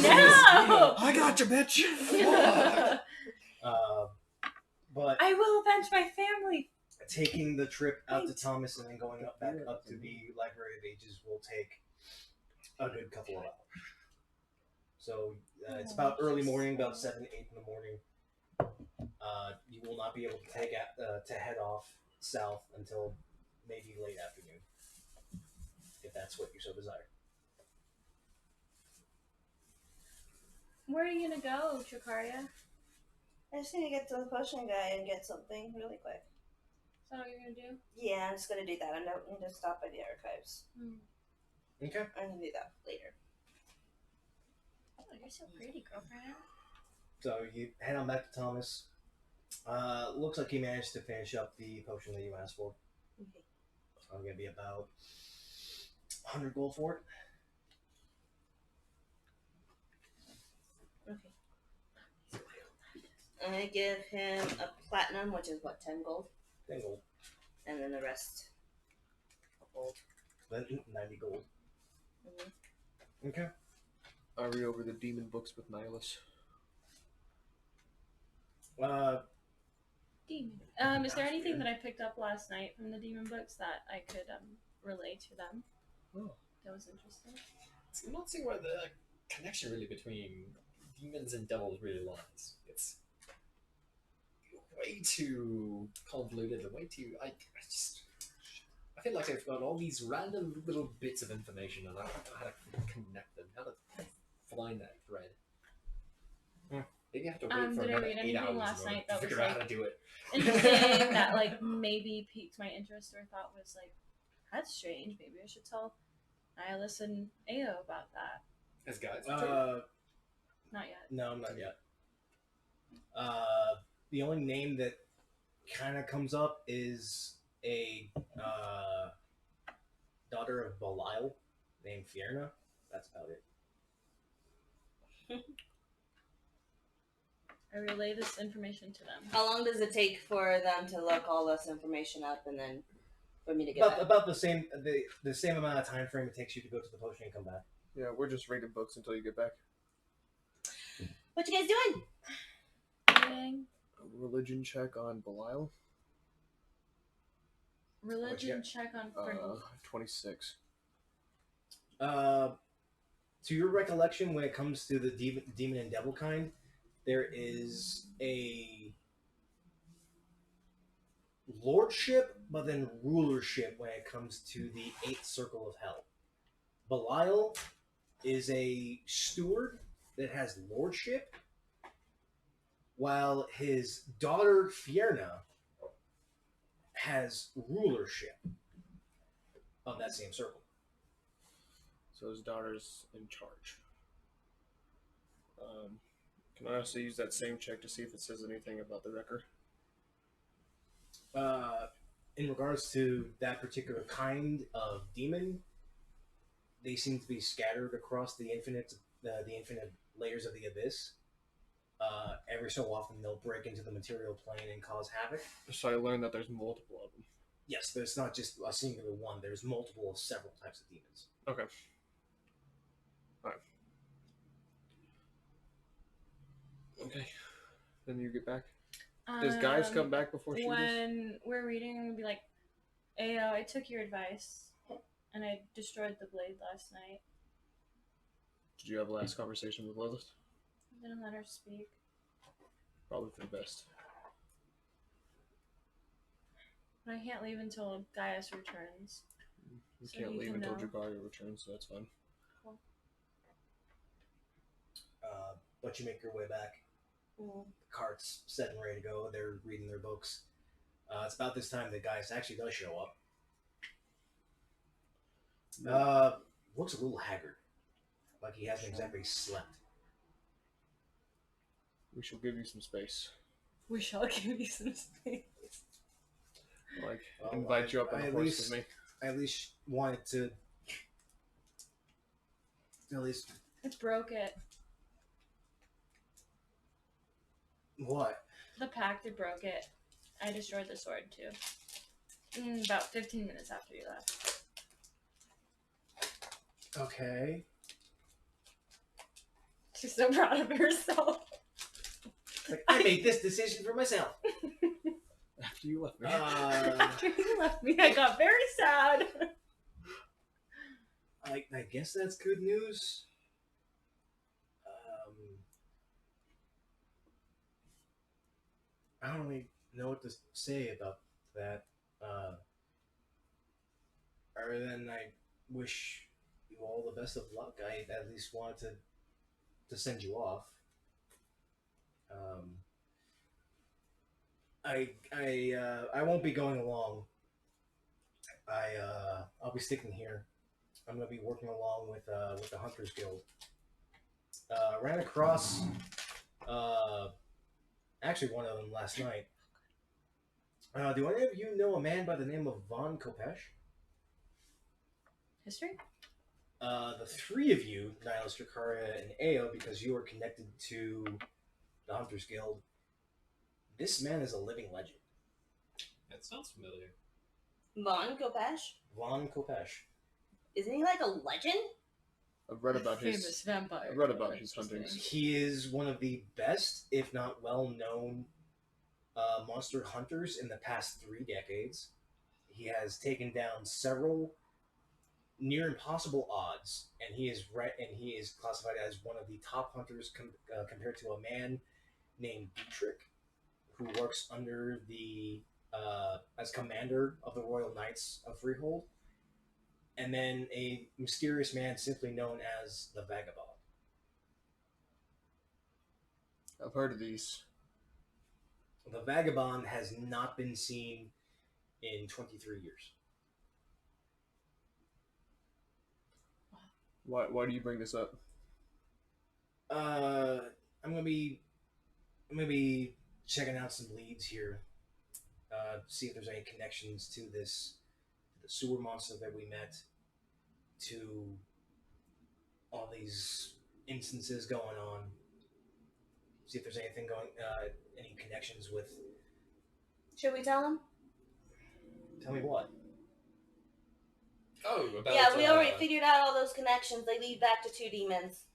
know! I got you, bitch. But I will avenge my family. taking the trip out to Thomas and then going back up to the Library of Ages will take a good couple of hours. So it's about early morning, about 7, 8 in the morning. You will not be able to to head off south until maybe late afternoon, if that's what you so desire. Where are you gonna go, Chikaria? I just need to get to the potion guy and get something really quick. Is that what you're gonna do? Yeah, I'm just gonna do that. I don't need to stop by the archives. Okay. I'm gonna do that later. Oh, you're so pretty, girlfriend. So you head on back to Thomas. Looks like he managed to finish up the potion that you asked for. Okay. So I'm gonna be about 100 gold for it. Okay. I give him a platinum, which is what, 10 gold, 10 gold. and then the rest a gold. Then 90 gold. Mm-hmm. Okay. I read over the demon books with Nihilus. Demon. Is there anything that I picked up last night from the demon books that I could relay to them? Oh. That was interesting. I'm not seeing where the connection really between demons and devils really lies. It's way too convoluted and way too. I feel like I've got all these random little bits of information and I don't know how to connect them, how to find that thread. Maybe I have to wait for Did I another read 8 anything hours last in order night to that was figure out like how to do it. anything that like maybe piqued my interest or thought was like, that's strange, maybe I should tell Nihilus and Ao about that? As guys, Not yet. No, not yet. The only name that kind of comes up is a daughter of Belial named Fierna. That's about it. I relay this information to them. How long does it take for them to look all this information up and then for me to get back? About the same amount of time frame it takes you to go to the potion and come back. Yeah, we're just reading books until you get back. What you guys doing? Reading. A religion check on Belial. Religion check on 26. To your recollection, when it comes to the demon and devil kind, there is a lordship, but then rulership when it comes to the 8th circle of hell. Belial is a steward that has lordship, while his daughter Fierna has rulership of that same circle. So his daughter's in charge. Can I also use that same check to see if it says anything about the wrecker? In regards to that particular kind of demon, they seem to be scattered across the infinite layers of the abyss. Every so often, they'll break into the material plane and cause havoc. So I learned that there's multiple of them. Yes, there's not just a singular one. There's multiple of several types of demons. Okay. Alright. Okay. Then you get back. Does guys come back before she does? When we're reading, we'll be like, Ao, I took your advice, and I destroyed the blade last night. Did you have a last conversation with Lilith? I didn't let her speak. Probably for the best. But I can't leave until Gaius returns. You So can't you leave can until know. Dragaria returns, so that's fine. But you make your way back. The cart's set and ready to go. They're reading their books. It's about this time that Gaius actually does show up. Looks a little haggard. Like he hasn't exactly slept. We shall give you some space. We shall give you some space. Like, Well, invite you up on I a at horse least- with me. I at least wanted to. At least It broke it. what? The pact, it broke it. I destroyed the sword too. About 15 minutes after you left. Okay. She's so proud of herself. Like, I made this decision for myself. After you left me. After you left me, I got very sad. I guess that's good news. I don't really know what to say about that. Other than I wish you all the best of luck. I at least wanted to send you off. I won't be going along. I'll be sticking here. I'm gonna be working along with the Hunters Guild. Ran across actually one of them last night. Do any of you know a man by the name of Von Kopesh? History? The three of you, Nihilus, Dracaria, and Ao, because you are connected to the Hunters Guild, this man is a living legend. That sounds familiar. Mon Gopesh? Von Kopesh. Isn't he like a legend? I've read about Famous his. vampire. I've read about his huntings. He is one of the best, if not well-known, monster hunters in the past 3 decades. He has taken down several near impossible odds, and he is classified as one of the top hunters compared to a man named Dietrich, who works under the as commander of the Royal Knights of Freehold, and then a mysterious man simply known as the Vagabond. I've heard of these. The Vagabond has not been seen in 23 years. Why do you bring this up? I'm gonna be checking out some leads here. See if there's any connections to the sewer monster that we met, to all these instances going on. See if there's anything any connections with. Should we tell him? Tell me what. Oh, about Yeah, we already figured out all those connections. They lead back to 2 demons.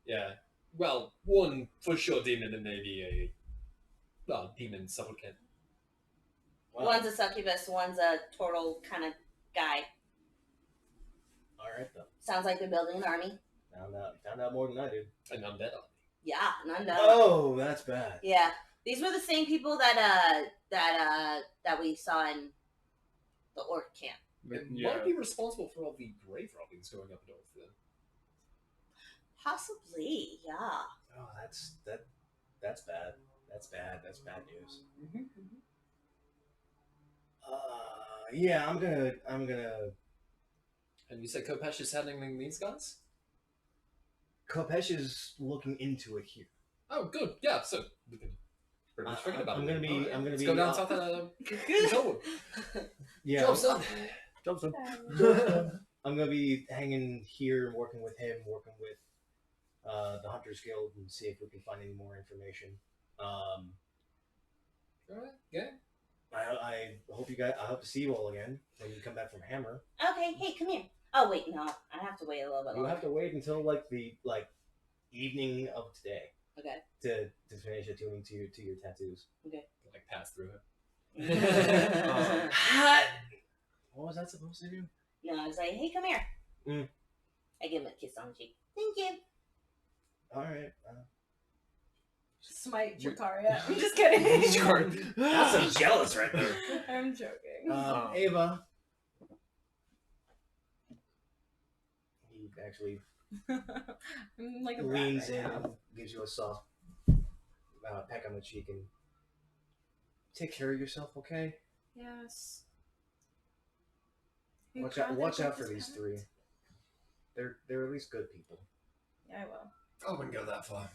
Yeah. Well, one for sure demon and maybe a demon supplicant. Well, One's a succubus, one's a turtle kind of guy. all right though. Sounds like they're building an army. Found out more than I did. An undead army. Yeah, none of Oh, that's bad. Yeah, these were the same people that we saw in the orc camp. And Yeah. might be responsible for all the grave robbings going up north then. Possibly, yeah. Oh, that's bad. That's bad. That's bad news. Yeah, I'm gonna. And you said Kopesh is handling these guys? Kopesh is looking into it here. Oh, good. Yeah, so we can pretty much forget about I'm it. gonna be- All right, I'm gonna let's be- go down south and go. Yeah, Job's done. Job's done. I'm gonna be hanging here and working with him, working with the Hunters Guild, and see if we can find any more information. Alright, yeah. I hope you guys. I hope to see you all again when you come back from Hammer. Okay, hey, come here. Oh wait, no, I have to wait a little bit You longer. have to wait until the evening of today Okay. to finish attuning to your tattoos. Like pass through it. What was that supposed to do? No, I was like, hey, come here. Mm. I give him a kiss on the cheek. Thank you. All right. Smite Dracaria. I'm just kidding. That's so jealous right there. I'm joking. Ava. He actually I'm like a brat leans right in now. and gives you a soft peck on the cheek and take care of yourself, okay? Yes. Watch out for these 3. They're at least good people. Yeah, I will. I wouldn't go that far.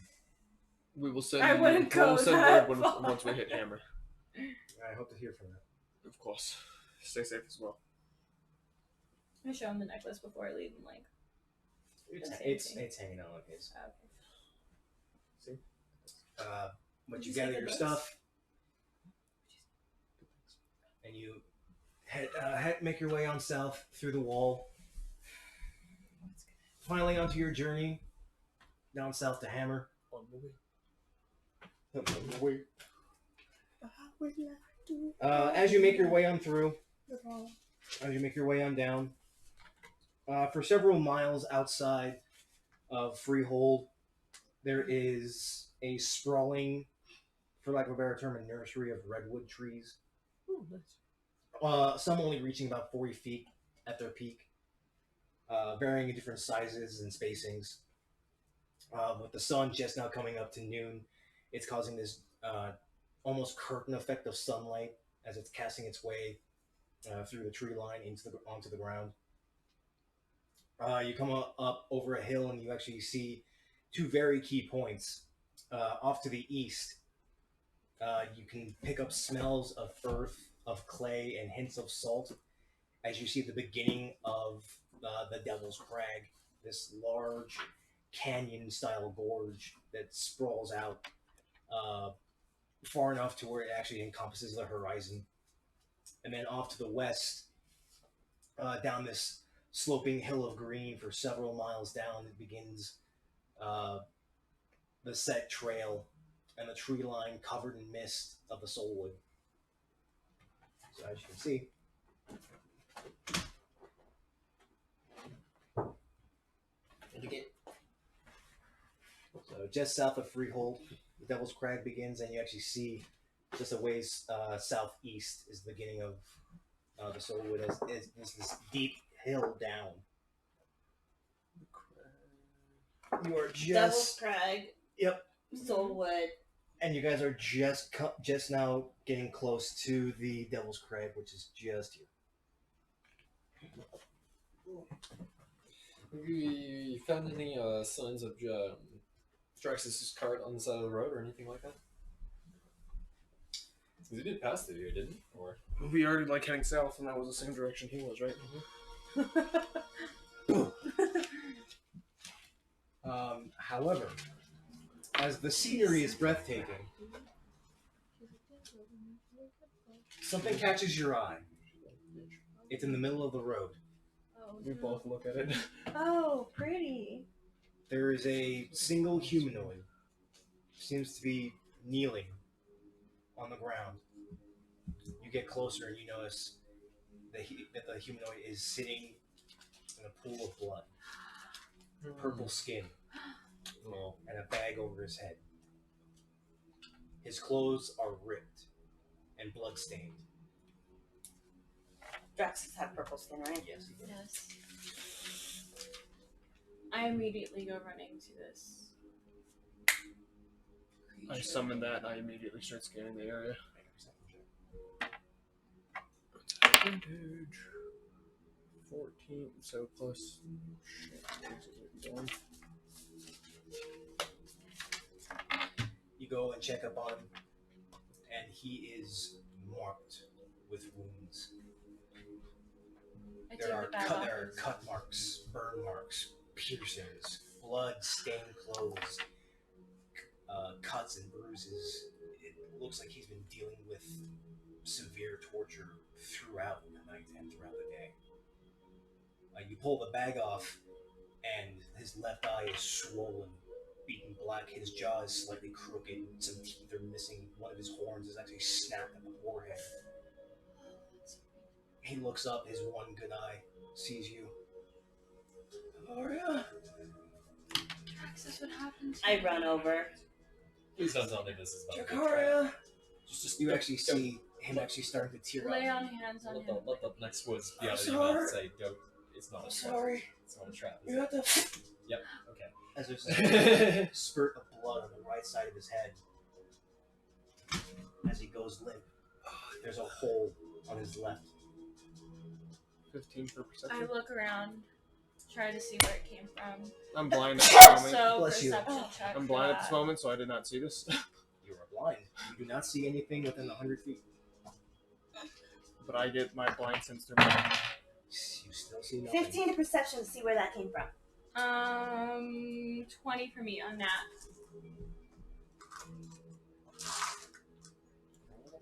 We will send. I wouldn't go We'll send that word far. once we hit Hammer. I hope to hear from them. Of course. Stay safe as well. I show him the necklace before I leave. I'm like, It's hanging on his. oh, okay. But Did you you say gather the your best? stuff, and you make your way on south through the wall. Finally, onto your journey down south to Hammer. On the way. As you make your way on through, as you make your way on down, for several miles outside of Freehold, there is a sprawling, for lack of a better term, a nursery of redwood trees. Oh, nice. Some only reaching about 40 feet at their peak, varying in different sizes and spacings. With the sun just now coming up to noon, it's causing this almost curtain effect of sunlight as it's casting its way through the tree line onto the ground. You come up over a hill and you actually see 2 very key points. Off to the east, you can pick up smells of earth of clay and hints of salt as you see the beginning of the Devil's Crag, this large canyon-style gorge that sprawls out far enough to where it actually encompasses the horizon. And then off to the west, down this sloping hill of green for several miles down, it begins the set trail and the tree line covered in mist of the Soulwood. So as you can see, so just south of Freehold, the Devil's Crag begins, and you actually see just a ways southeast is the beginning of the Soulwood. As this deep hill down. You are Devil's just Crag. Yep. Soulwood. And you guys are just now getting close to the Devil's Crag, which is just here. Have you found any signs of Straxus' cart on the side of the road or anything like that? Because he did pass through here, didn't he? Or We are like heading south, and that was the same direction he was, right? However, as the scenery is breathtaking, something catches your eye. It's in the middle of the road. We both look at it. Oh, pretty. There is a single humanoid. Seems to be kneeling on the ground. You get closer and you notice that the humanoid is sitting in a pool of blood. Purple skin. And a bag over his head. His clothes are ripped and bloodstained. Draxus have purple skin, right? Yes, he did. Yes. I immediately go running to this. I summon that, and I immediately start scanning the area. Advantage. 14, so plus. Shit, where's it going? You go and check up on him, and he is marked with wounds. I There take are the bag off. cut marks, burn marks, piercings, blood-stained clothes, cuts and bruises. It looks like he's been dealing with severe torture throughout the night and throughout the day. You pull the bag off, and his left eye is swollen, beaten black. His jaw is slightly crooked. Some teeth are missing. One of his horns is actually snapped at the forehead. He looks up, his one good eye sees you. Aria? Draxus, what happened to I you? run over. please don't tell me this is not Jakaria? Just You actually see him actually starting to tear Lay up. on hands on him. let the next words be I'm out of your mouth. sorry. Say, don't. It's not I'm a trap. sorry. It's not a trap. Is You it? have to... Yep. Okay. As there's a spurt of blood on the right side of his head. As he goes limp, there's a hole on his left. 15 for I perception. look around, try to see where it came from. I'm blind at this moment. So Bless you. perception check. I'm for blind at that. this moment, so I did not see this. You are blind. You do not see anything within 100 feet. But I get my blind sense through my. You still see nothing. 15 perception to see where that came from. 20 for me on that.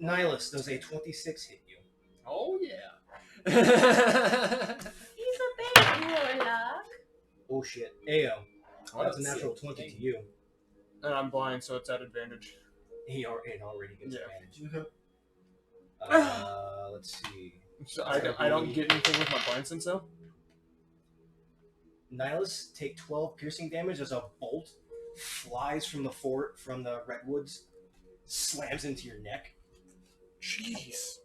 Nihilus, does a 26 hit you? Oh yeah. He's a baby warlock. Oh shit. Ayo. Oh, That's a that's natural it. 20 to you. And I'm blind, so it's at advantage. It already gets Yeah. advantage. Let's see. So I don't get anything with my blind sense, though? Nihilus, take 12 piercing damage as a bolt flies from the redwoods, slams into your neck. Jeez.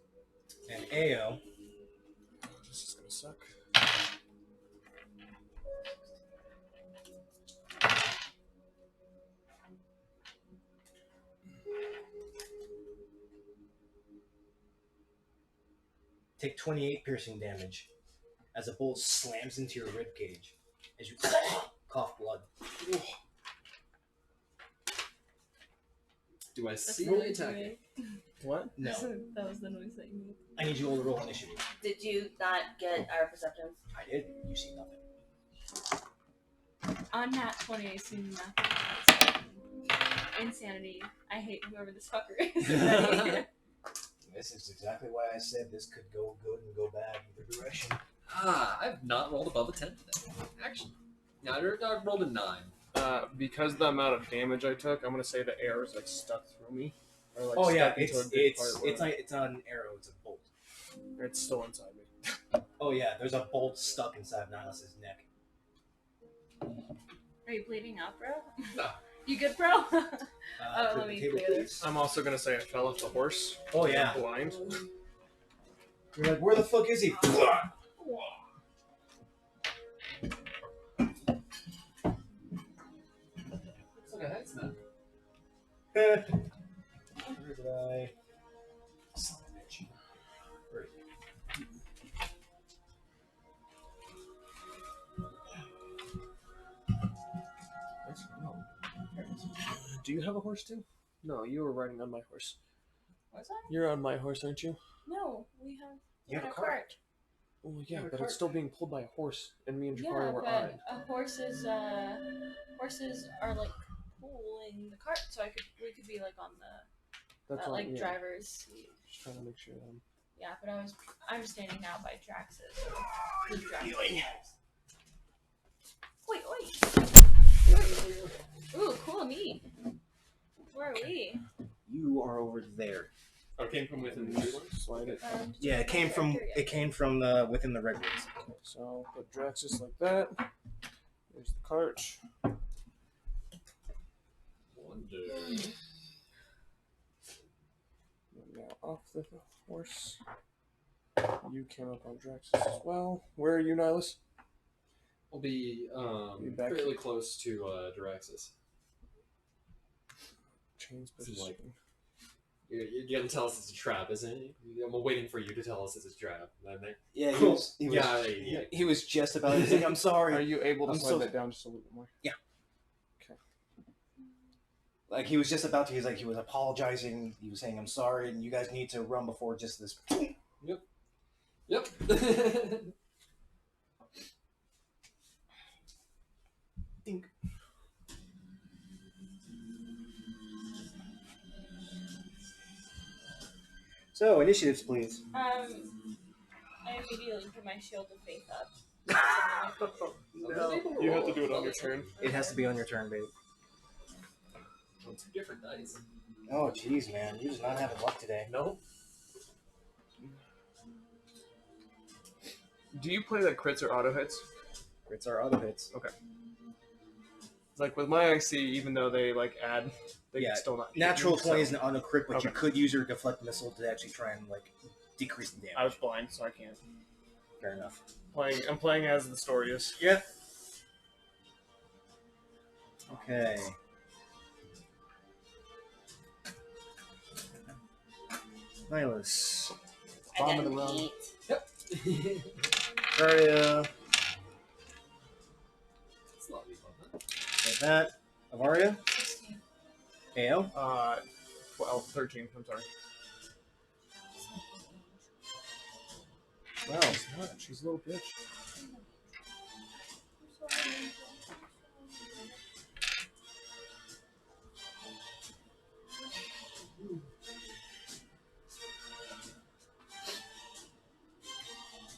And Ao, This is gonna suck. take 28 piercing damage as a bolt slams into your rib cage as you cough blood. Do I see really the attacking? What? No. That was the noise that you made. I need you all to roll initiative. Did you not get our perceptions? I did. You see nothing. On nat 20, I assume nothing. Insanity. I hate whoever this fucker is. Ready? This is exactly why I said this could go good and go bad either direction. I've not rolled above a 10 today. Actually. No, I rolled a 9. Because the amount of damage I took, I'm gonna say the air is like stuck through me. Or, like, Oh yeah, stuck into it's a good part where it's not an arrow, it's a bolt. it's still inside me. Oh yeah, there's a bolt stuck inside Niles' neck. Are you bleeding out, bro? No. You good, bro? Clear let the me table, clear please. I'm also gonna say I fell off the horse. Oh yeah. I'm blind. You're like, where the fuck is he? Looks like a head's not. Where did I? Son of a bitch. Where is he? No. There it is. Do you have a horse too? No, you were riding on my horse. What's that? You're on my horse, aren't you? No, we have. You have we're a in cart. Oh You yeah, have a but cart. it's still being pulled by a horse, and me and Yeah, Jakari were on but it. horses are like pulling the cart, so we could be like on the That's all, like yeah. driver's seat. Just trying to make sure. Yeah, but I'm standing now by Drax's. So who's Drax? Wait. Ooh, cool, neat. Where are we? You are over there. Oh, it came from within the tree line? Slide it. Yeah, it came from within the regulars. Okay, so I'll put Drax just like that. There's the cart. Wonder. Now off the horse. You came up on Drax as well. Where are you, Nihilus? We'll be Be back. fairly close to Duraxis. Chains This is position. like- You're gonna tell us it's a trap, isn't it? I'm waiting for you to tell us it's a trap. And then, Yeah, he was just about to say, I'm sorry. Are you able to I'm slide so- that down just a little bit more? Like he was just about to. He was apologizing. He was saying, "I'm sorry," and you guys need to run before just this. Yep. Dink. So initiatives, please. I immediately put my shield of faith up. No. You have to do it on your turn. It has to be on your turn, babe. Well, 2 different dice. Oh, jeez, man, you're just not having luck today. No. Do you play like crits or auto hits? Crits are auto hits. Like with my IC, even though they like add, they Yeah, can still not. hit Natural you, 20 so- is an auto crit, but you Okay. could use your deflect missile to actually try and like decrease the damage. I was blind, so I can't. Fair enough. I'm playing as the story is. Yeah. Okay. Nihilus. I Bottom got of the an round. 8. Varia. It's not me, huh? Like that. Avaria. AO. 12, 13. I'm sorry. Wow. She's not. She's a little bitch.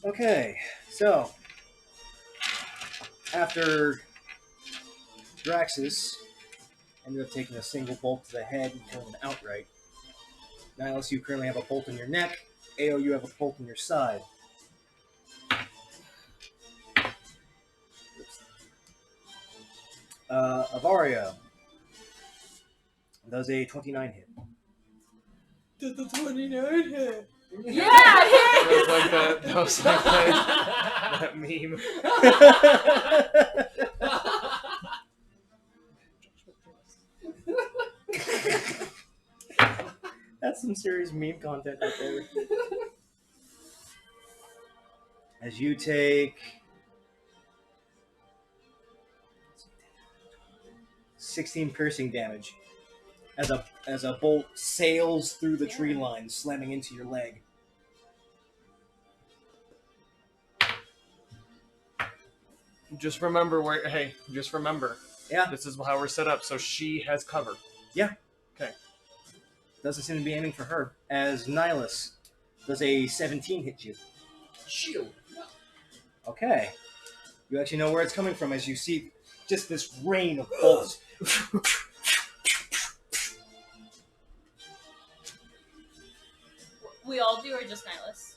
Okay, so after Draxus ended up taking a single bolt to the head and killing him outright, Nihilus, you currently have a bolt in your neck. AO, you have a bolt in your side. Avaria does a 29 hit. Did the 29 hit? Yeah, That was like that. That was like that meme. That's some serious meme content right there. As you take 16 piercing damage. as a bolt sails through the tree Yeah. line, slamming into your leg. Just remember just remember. Yeah. This is how we're set up, so she has cover. Doesn't seem to be aiming for her. As Nihilus, does a 17 hit you? Shield. Okay. You actually know where it's coming from as you see just this rain of bolts. We all do, or just Nihilus?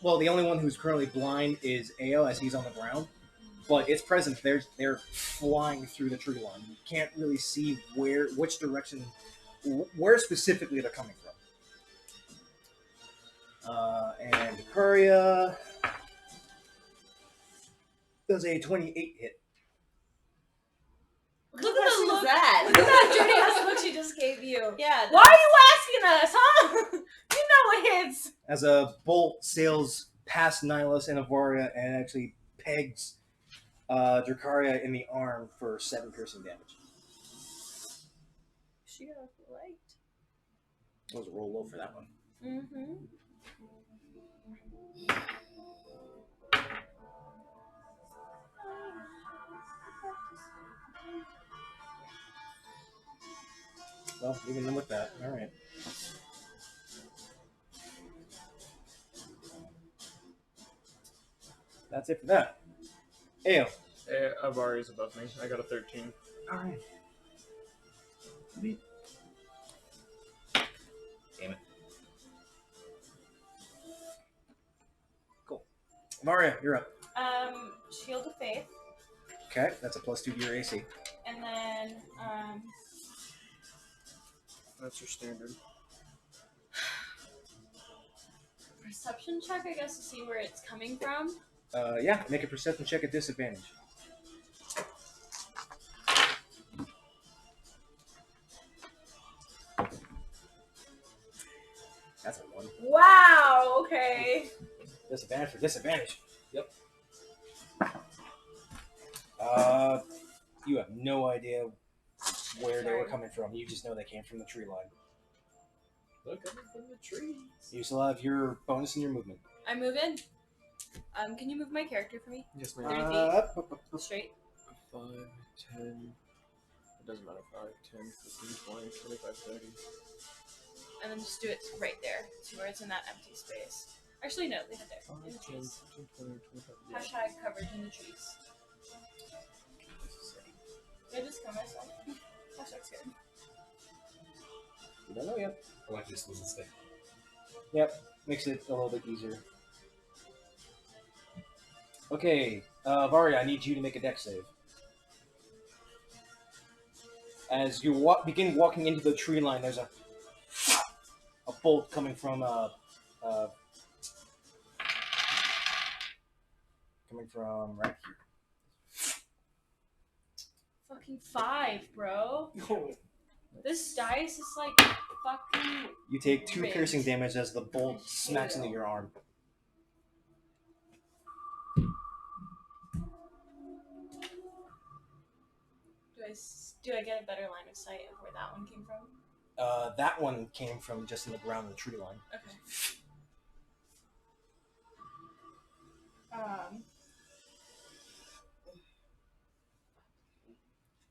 The only one who's currently blind is Ao as he's on the ground. But it's present. They're flying through the tree line. You can't really see which direction, where specifically they're coming from. And Kuria does a 28 hit. What question is that? Look at that dirty ass look she just gave you. Yeah. Why are you asking us, huh? You know it hits. As a bolt sails past Nihilus and Avaria and actually pegs Dracaria in the arm for 7 piercing damage. She got light. It was a roll low for that one. Mm-hmm. Well, even with that, all right. That's it for that. Ao. Avari's above me. I got a 13. All right. Damn it. Cool. Maria, you're up. Shield of Faith, Okay, that's a +2 to your AC. and then That's your standard. perception check, I guess, to see where it's coming from. Yeah, make a perception check at disadvantage. That's a 1. Wow. Okay. Disadvantage for disadvantage. Yep. You have no idea where they were Sorry. coming from. You just know they came from the tree line. Look coming from the trees. You still have your bonus in your movement. I move in. Can you move my character for me? Yes, 30 ma'am. feet. Straight. 5, 10. It doesn't matter. 5, 10, 15, 20, 25, 30. And then just do it right there, to where it's in that empty space. Actually, no, leave it there. 5, In the 10, trees. 15, 20, 25. Yeah. Hashtag covered in the trees. Did I just kill myself? Hashtag scared. You don't know yet. I like this little stick. Yep, makes it a little bit easier. Okay, Varia, I need you to make a dex save. As you begin walking into the tree line, there's a bolt coming from right here. Fucking 5, bro. This dice is like fucking. You take 2 Rigged. piercing damage as the bolt smacks into your arm. Do I get a better line of sight of where that one came from? That one came from just in the ground in the tree line. Okay.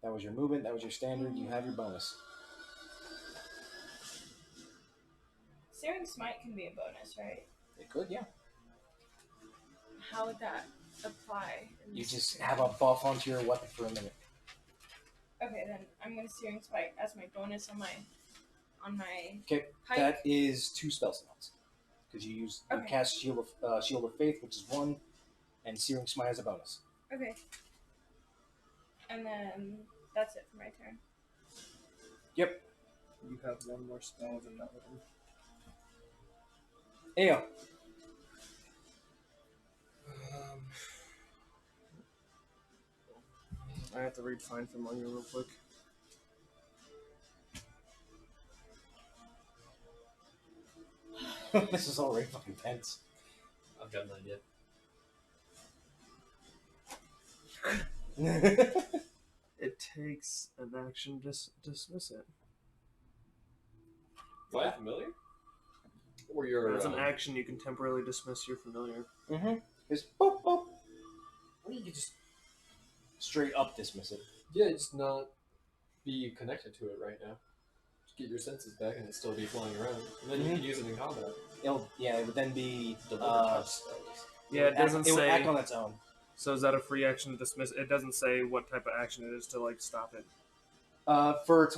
That was your movement, that was your standard, you have your bonus. Searing Smite can be a bonus, right? It could, yeah. How would that apply? in You this just situation? have a buff onto your weapon for a minute. Okay, then I'm gonna Searing Smite as my bonus on my Okay, hike. that is 2 spell slots. Because you Okay. cast Shield of Faith, which is 1, and Searing Smite as a bonus. Okay. And then that's it for my turn. Yep. You have one more spell than that one. Ayo. I have to read Find Familiar real quick. This is already fucking tense. I've got none yet. It takes an action to dismiss it. Fly familiar? Or your As an action, you can temporarily dismiss your familiar. Mm-hmm. Just boop boop. Or you can just straight up dismiss it. Yeah, just not be connected to it right now. Just get your senses back and it'll still be flying around. And then you can use it in combat. It would then be Deliver touch spells. Yeah, it doesn't It would say. act on its own. So is that a free action to dismiss? It doesn't say what type of action it is to like stop it. For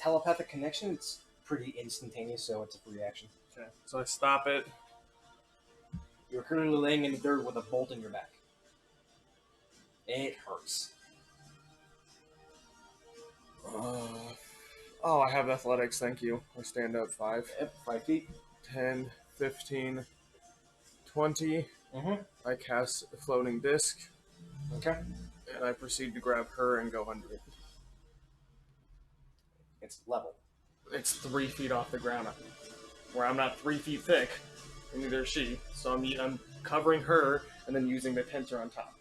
telepathic connection, it's pretty instantaneous, so it's a free action. Okay, so I stop it. You're currently laying in the dirt with a bolt in your back. It hurts. Oh, I have athletics. Thank you. I stand up 5, Yep, 5 feet. 10, 15, 20. Mm-hmm. I cast a floating disc, Okay. and I proceed to grab her and go under it. It's level. It's 3 feet off the ground, where I'm not 3 feet thick, and neither is she. So I'm covering her and then using the tensor on top.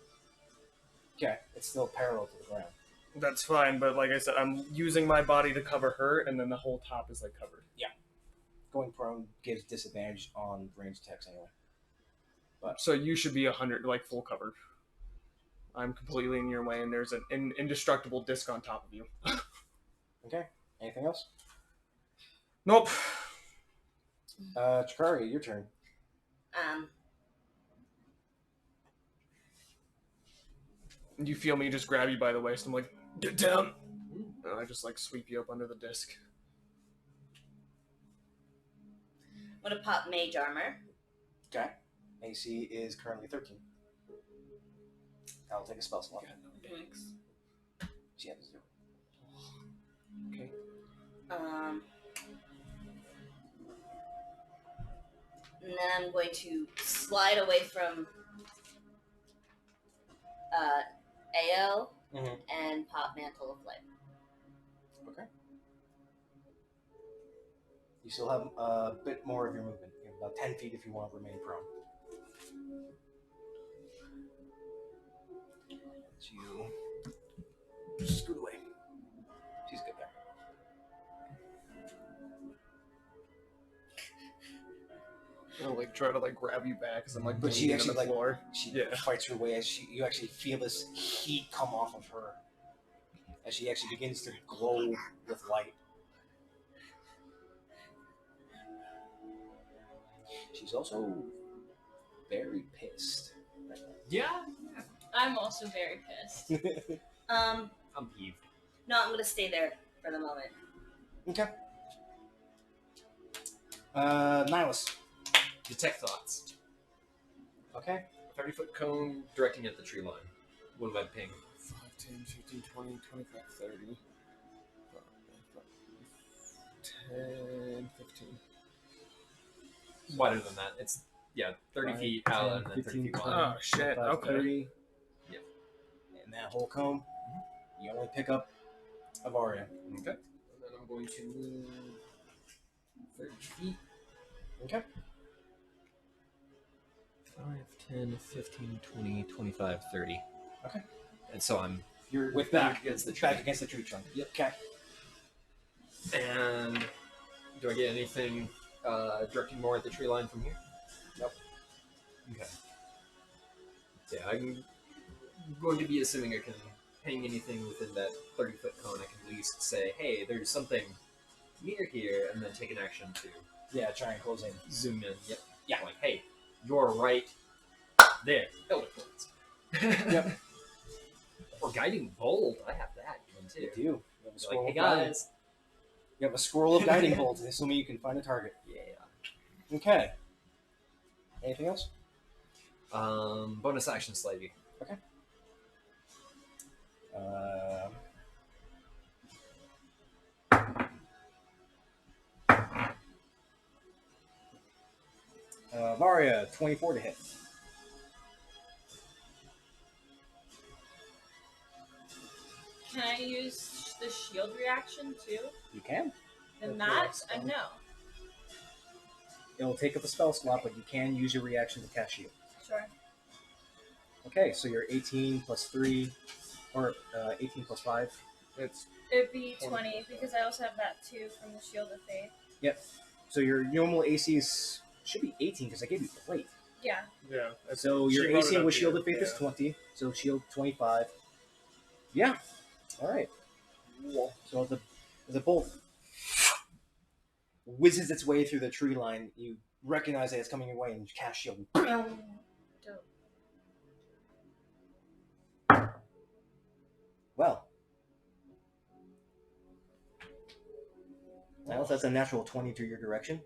Okay. It's still parallel to the ground. That's fine, but like I said, I'm using my body to cover her, and then the whole top is like covered. Going prone gives disadvantage on ranged attacks anyway. So you should be 100, like full covered. I'm completely in your way, and there's an indestructible disc on top of you. Okay. Anything else? Nope. Chikari, your turn. You feel me just grab you by the waist. I'm like, get down. And I just like sweep you up under the disc. I'm gonna pop mage armor. Okay. AC is currently 13. I'll take a spell slot. Thanks. She has 0. Okay. And then I'm going to slide away from AL Mhm. and pop Mantle of Light. Okay. You still have a bit more of your movement. You have about 10 feet if you want to remain prone. You scoot away. She's good there. I'll like try to like grab you back as I'm like But she bleeding on actually the like floor. she Yeah. fights her way as you actually feel this heat come off of her as she actually begins to glow with light. She's also very pissed. Yeah. I'm also very pissed. Um, I'm peeved. no, I'm gonna stay there for the moment. Okay. Nihilus. Detect thoughts. Okay. 30-foot cone directing at the tree line. What do I ping? 5, 10, 15, 20, 25, 30. 10, 15. Wider than that. It's 30 5, feet out 10, and then 30 15, feet 20. wide. Oh shit, 25, okay. 30. Yep. And that whole cone, you only pick up Avaria. Okay. And then I'm going to move 30 feet. Okay. 5, 10, 15, 20, 25, 30. Okay. And so I'm You're with back against the tree. back against the tree trunk. Yep. Okay. And do I get anything directing more at the tree line from here? Nope. Okay. Yeah, I'm going to be assuming I can ping anything within that 30-foot cone. I can at least say, hey, there's something near here, and then take an action to Yeah, try and close in. zoom in. Yep. Yeah. Like, hey, you're right there. Elder Clothes. Yep. Or Guiding Bolt. I have that one too. You do. You have a scroll Like, hey of guiding. guys. You have a scroll of guiding bolt, assuming you can find a target. Yeah. Okay. Anything else? Bonus action slightly. Varia, 24 to hit. Can I use the shield reaction too? You can. Then Okay, that, that's I fine. know. It'll take up a spell slot, but you can use your reaction to cast shield. Sure. Okay, so you're 18 plus 3, Or 18 plus 5. It's It'd be 20 because I also have that too from the Shield of Faith. Yep. So your normal AC should be 18 because I gave you plate. Yeah. yeah. So She your wrote AC it up with Shield here, of Faith is yeah. 20. So Shield 25. Yeah. All right. So as the bolt whizzes its way through the tree line, you recognize that it's coming your way and cast Shield. Dope. Well. Niles, that's a natural 20 to your direction.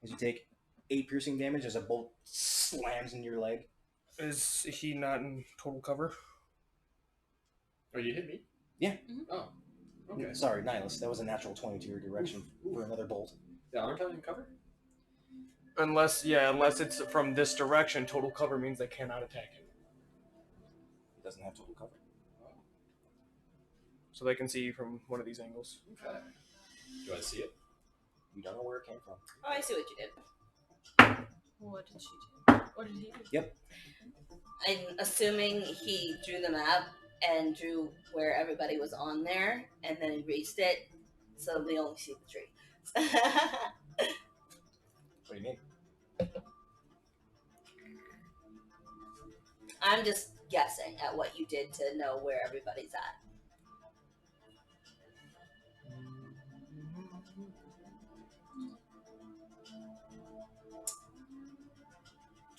As you take 8 piercing damage as a bolt slams in your leg. Is he not in total cover? Oh, you hit me? Yeah. Mhm. Oh. Okay. Sorry, Nihilus. That was a natural 20 to your direction for another bolt. Yeah, aren't I in cover? Unless it's from this direction, total cover means they cannot attack him. It doesn't have total cover. So they can see you from one of these angles. Okay. Do I see it? You don't know where it came from. Oh, I see what you did. What did she do? What did he do? Yep. I'm assuming he drew the map and drew where everybody was on there, and then erased it, so we only see the tree. What do you mean? I'm just guessing at what you did to know where everybody's at.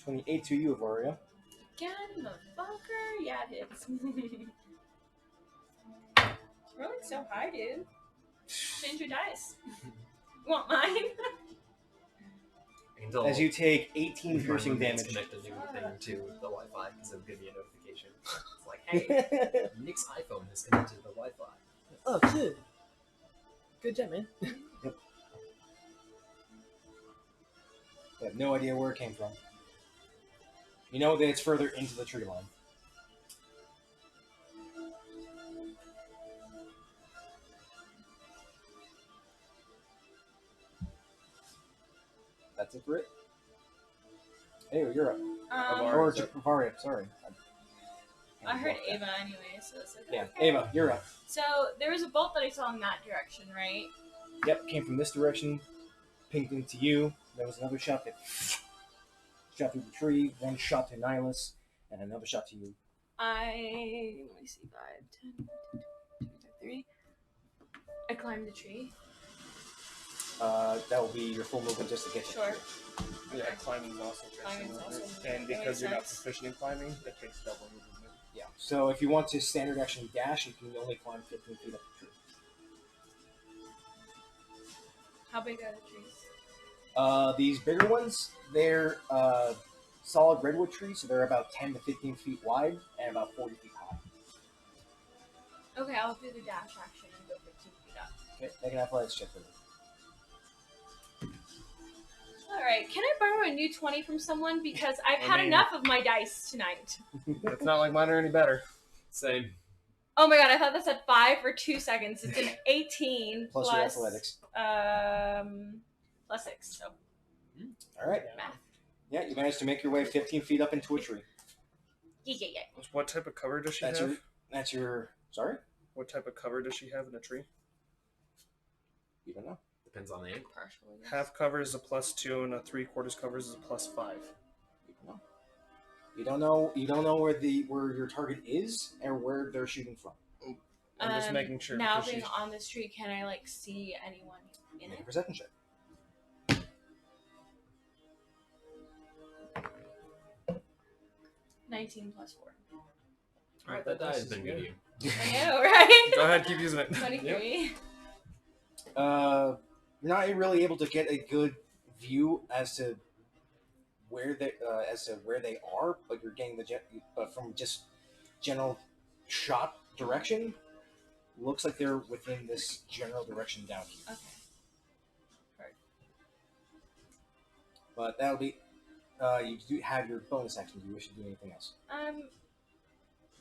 28 to you, Avaria. Again, motherfucker. Yeah, it hits. Rolling so high, dude. Change your dice. Want mine? I can tell As you take 18 my piercing roommate's damage. connect a new thing to the Wi-Fi because it'll give me a notification. It's like, hey, Nick's iPhone is connected to the Wi-Fi. Oh, shit. Good job, man. Yep. You have no idea where it came from. You know that it's further into the tree line. That's it for it. Hey, you're up. Or Avaria, sorry. I heard Ava anyway, so it's like, Yeah, okay. Ava, you're up. So there was a bolt that I saw in that direction, right? Yep, came from this direction, pinged into you. There was another shot that shot through the tree, one shot to Nihilus, and another shot to you. Let me see, 5, 10, 2, 3. I climbed the tree. That will be your full movement just to get to the Sure. tree. Yeah, climbing's also Climbing's also movement. and That because makes you're not sense. proficient in climbing, it takes double your movement. Yeah. So if you want to standard action dash, you can only climb 15 feet up the tree. How big are the trees? These bigger ones, they're solid redwood trees, so they're about 10 to 15 feet wide and about 40 feet high. Okay, I'll do the dash action and go 15 feet up. Okay, make an athletics check for me. Alright, can I borrow a new 20 from someone? Because I've I had mean- enough of my dice tonight. It's not like mine are any better. Same. Oh my god, I thought that said 5 for 2 seconds. It's an 18 Plus your athletics. plus 6, so All right. math. Yeah, you managed to make your way 15 feet up into a tree. Yeah. What type of cover does she That's have? your. Sorry, What type of cover does she have in a tree? you don't know. Depends on the angle. Partially. Half cover is a +2, and a 3/4 cover is a +5. You don't know. You don't know. You don't know where your target is or where they're shooting from. I'm just making sure. Now because being she's- on this tree, can I see anyone in Make a it? perception check. 19 plus 4. All right, that die has been good to you. I know, right? Go ahead, keep using it. 23. You're not really able to get a good view as to where they are, but you're getting but from just general shot direction, looks like they're within this general direction down here. Okay. But that'll be. You do have your bonus action. Do you wish to do anything else?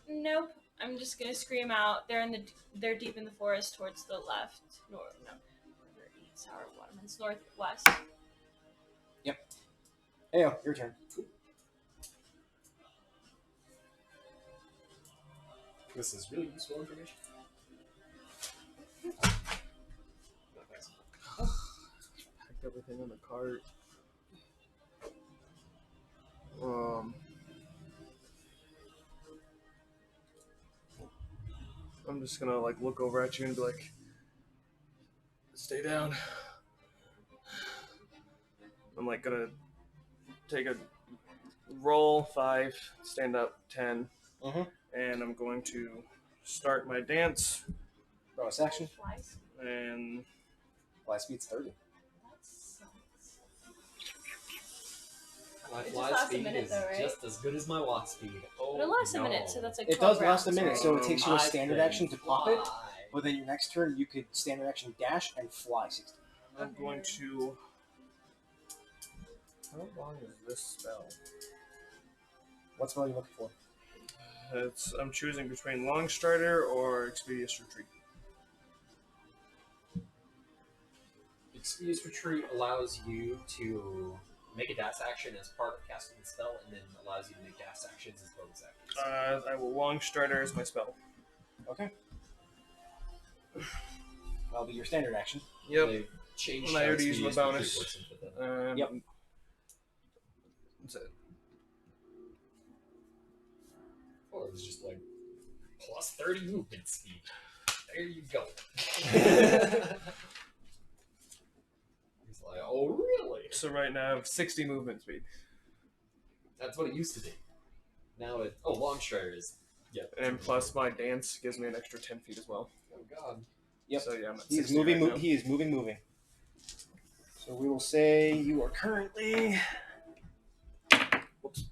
Nope. I'm just gonna scream out. They're deep in the forest towards the left. East, or what? It's northwest. Ayo, your turn. This is really useful information. Packed everything in the cart. I'm just gonna like look over at you and be like, stay down. I'm like gonna take a roll 5, stand up 10, and I'm going to start my dance Bonus action. Flies. and Fly speed's 30. That sucks. My It just fly lasts a speed minute is though, right? just as good as my walk speed. Oh, But it lasts no. a minute, so that's like It 12 does last a rounds, minute, right? so it takes you a I standard can action to pop it. fly. But then your next turn, you could standard action dash and fly 60. I'm going to. How long is this spell? What spell are you looking for? I'm choosing between Long Strider or Expeditious Retreat. Expeditious Retreat allows you to make a dash action as part of casting the spell, and then allows you to make dash actions as bonus actions. I will Long Strider as my spell. Okay. That'll be your standard action. Yep. They changed And I how already used my Expeditious bonus. Retreat works into that. Yep. That's it. Or it was just like plus 30 movement speed. There you go. He's like, oh really? So right now I have 60 movement speed. That's what it used to be. Now it Long Strider is And plus my dance gives me an extra 10 feet as well. Oh god. Yep. So yeah, I'm at He is 60 moving. right now. He is moving. So we will say you are currently. Whoops.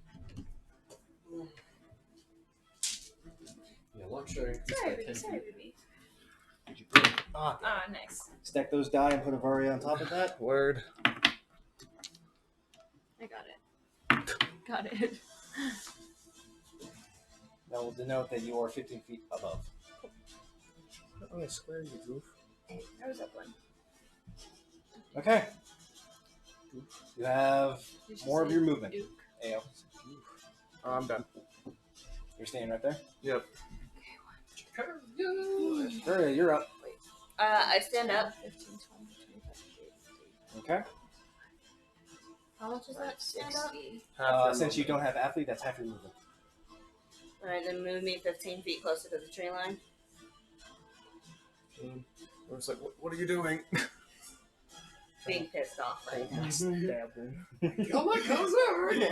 Yeah, Long Strider increased Sorry, by 10 sorry, feet. baby. Did you put it? Ah, Ah, nice. stack those die and put a Varia on top of that. Word. I got it. Got it. That will denote that you are 15 feet above. Oh, I swear you goof. I was up one. Okay. You have Did you more of say your movement. Duke? Ayo. Oh, I'm done. You're staying right there. Yep. Varia, you're up. I stand up. 15, 20, 25, 30. Okay. How much is that? Stand up. 60. Since you don't have athlete, that's half your movement. Alright, then move me 15 feet closer to the tree line. I was like, what are you doing? Being pissed off right now. Oh my god, I'm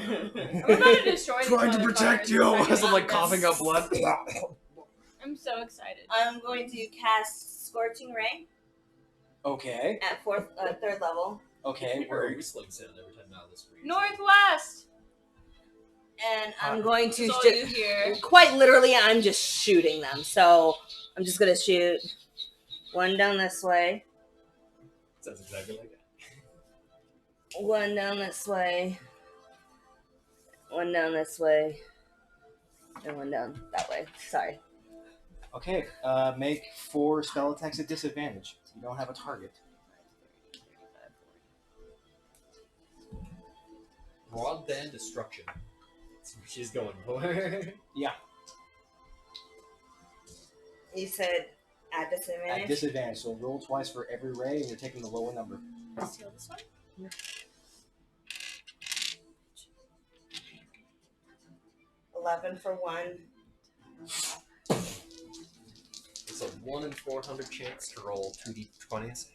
about to destroy these Trying to motherfuckers protect you if I as I'm do like this. coughing up blood. I'm so excited. I'm going to cast Scorching Ray Okay. at third level, Okay. Keep our Where? whistling sound every time out of this screen. Northwest! and I'm going to That's all just you hear. quite literally, I'm just shooting them. So I'm just gonna shoot one down this way, Sounds exactly like that. one down this way, one down this way, and one down that way. Sorry. Okay. Make 4 spell attacks at disadvantage. You don't have a target. Broadband destruction. That's what she's going for. Yeah. You said at disadvantage. At disadvantage. So roll twice for every ray, and you're taking the lower number. Steal this one? 11 for one. It's a 1 in 400 chance to roll 2d20s.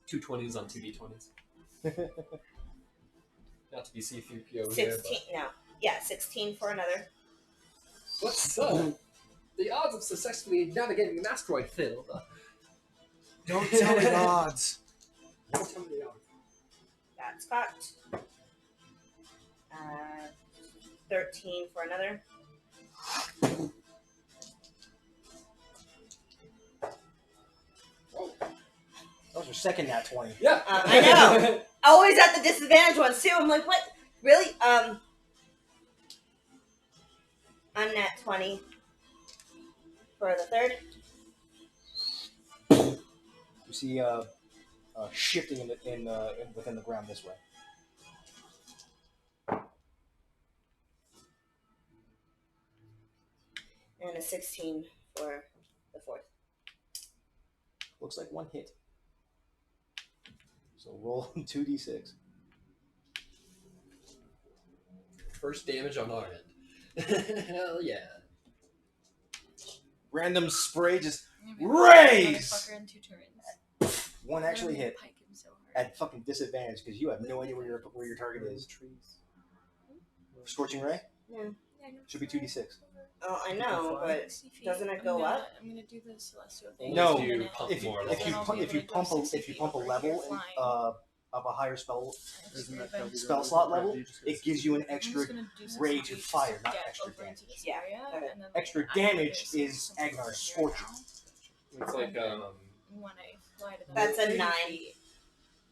2 20s on 2d20s. Not to be C3PO here, 16. No. Yeah, 16 for another. but what's up? The odds of successfully navigating an asteroid field. Don't tell me the odds. Don't tell me the odds. That's cocked. 13 for another. That was your second nat 20. Yeah, I know. Always at the disadvantage ones too. I'm like, what? Really? I'm nat 20 for the third. You see shifting in within the ground this way. And a 16 for the fourth. Looks like one hit. So roll 2d6. First damage on our end. Hell yeah. Random spray just Maybe raise! motherfucker in 2 turns. one actually I'm gonna hit pike him so hard. at fucking disadvantage because you have no idea where your target is. Scorching ray Yeah. should be 2d6. Oh, I know, but 60 feet. doesn't it go up? I'm gonna do the celestial thing. No, in a minute, pump If you more and if then you I'll pu- be if you able to pump go a 60 if you feet pump a over level here flying. of a higher spell Isn't that Advantage. spell slot level, it gives you an I'm extra just gonna do 60 ray feet to just fire, not get extra over into damage. this Yeah, area, okay. and then, Extra like, after damage this, is something Agnar over here scorching. now, It's like when I fly to them, That's a 30 9. feet,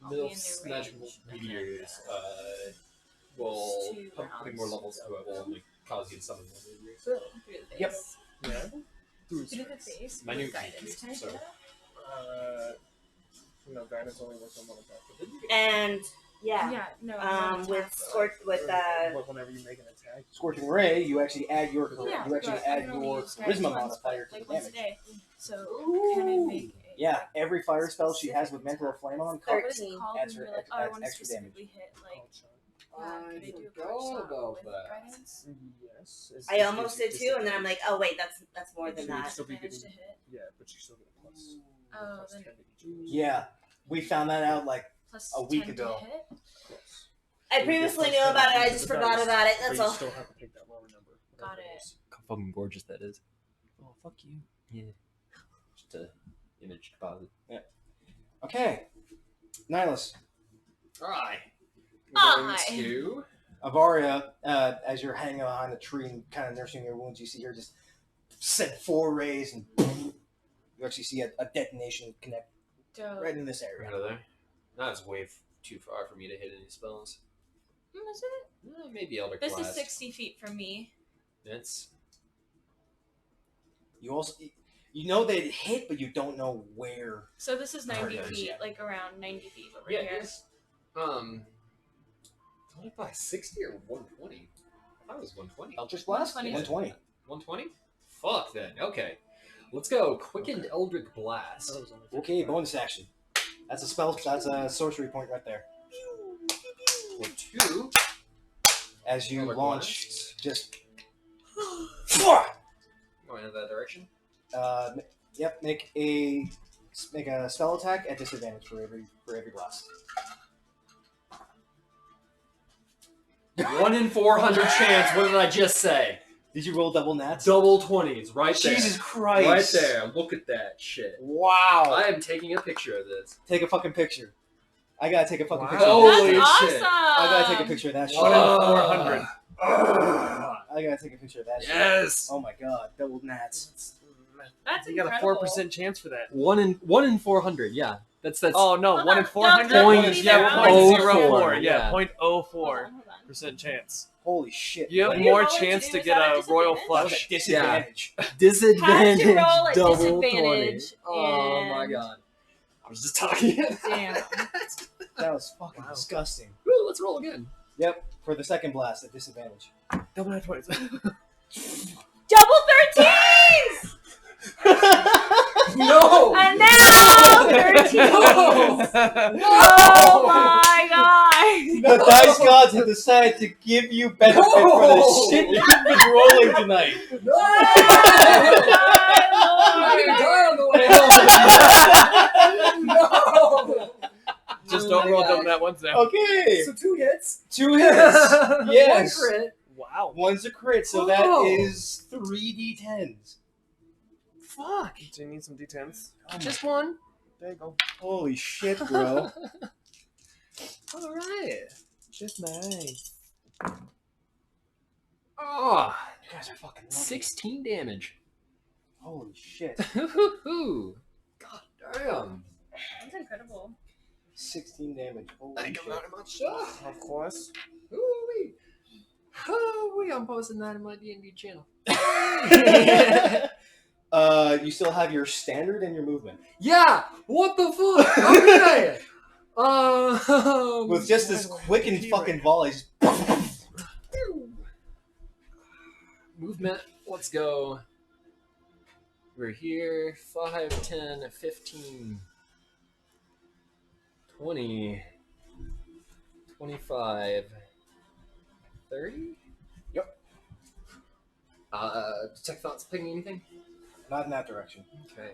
I'll be in Milf's their magical range, and then, meteors will two putting more rounds. levels to it will only cause you to summon more meteors. through the face. Yep. Yeah. Through the face. My with new guidance. Can I do so- that? No, guidance only works on one attack. And yeah, Yeah, no. I'm with gonna scorch with Whenever you make an attack. Scorching ray, you actually add your Yeah, you actually but add I'm gonna your use guidance charisma once, modifier but, to the like, once a damage. day. So can I make a Yeah, every fire spell she has with mental attack? flame on What is it 13 called adds when her you're like, ex- oh, I adds want to extra specifically hit like I can I do a forgot card about with that. guidance? Yes. I almost did too, and then I'm like, oh wait, that's more than So you that. still be Advantage getting- to hit. Yeah, but you still get a plus. Oh, plus then 10 to each. Yeah, we found that out like plus a week 10 ago. To hit. Yes. I previously knew about it. I just forgot about it. But That's you all. still have to take that lower number. Got it. How fucking gorgeous that is. Oh, fuck you. Yeah. Just a image composite. okay. Nihilus, Alright. Aye. To Avaria, as you're hanging behind the tree and kind of nursing your wounds, you see her just send 4 rays and you actually see a detonation connect Dope. right in this right area. over there. That's way too far for me to hit any spells. Is it? Maybe Elder This Class. is 60 feet from me. That's You also you know they hit, but you don't know where. So this is 90 Target, feet, yeah. like around 90 feet over yeah. here. Yes. Divided by 60 or 120? I thought it was 120. Eldritch Blast? 120. 120. 120? Fuck then. Okay. Let's go. Quickened Eldritch Blast. That was only Okay, 55. bonus action. That's a spell. That's a sorcery point right there. For 2. As you Eldritch launch, Blast. just Going in that direction. yep. Make a spell attack at disadvantage for every blast. 1 in 400 chance. What did I just say? Did you roll double nats? Double 20s. Right there. Jesus Christ! Right there. Look at that shit. Wow! I am taking a picture of this. Take a fucking picture. I gotta take a fucking Wow. picture. Holy That's shit. awesome! I gotta take a picture of that shit. 1 in Oh. 400. I gotta take a picture of that shit. Yes. Oh my god, double nats. That's You got a incredible. 4% chance for that. 1 in 400. Yeah. That's. Oh no, Hold 1 in on, 400. don't Point- be Yeah, there. oh, 0.04. four, Yeah, yeah. 0.04% Hold on. chance. Holy shit! You have What are you more rolling chance to to do? get Is that a a royal disadvantage? That was a flush. disadvantage. Disadvantage. Has to roll at double disadvantage, 20. Oh my and- god. I was just talking. Damn. That was fucking Wow. disgusting. Ooh, let's roll again. Yep, for the second blast at disadvantage. Double nat 20s. Double 13s! No. And now 13s! Oh my god! The dice gods have decided to give you benefit for the shit you've been rolling tonight. No. My I'm gonna lord. die on the way home. No. Just Oh don't my roll God. double nat ones now. Okay, So 2 hits. 2 hits. Yes. 1 crit. Wow. One's a crit, so that Oh. is 3d10s. Fuck. Do you need some d10s? Just 1. There you go. Holy shit, bro. All right. Just nice. Oh, You guys are fucking lucky. 16 damage. Holy shit. God damn. That's incredible. 16 damage. Holy Thank shit. you very much. Oh, Of course. ooh-wee. Oh, I'm posting that in my D&D channel. You still have your standard and your movement. Yeah. What the fuck? Okay. With just this quick and fucking volleys. Movement. Let's go. We're here 5, 10, 15, 20, 25, 30? Yep. Detect thoughts picking anything? Not in that direction. Okay.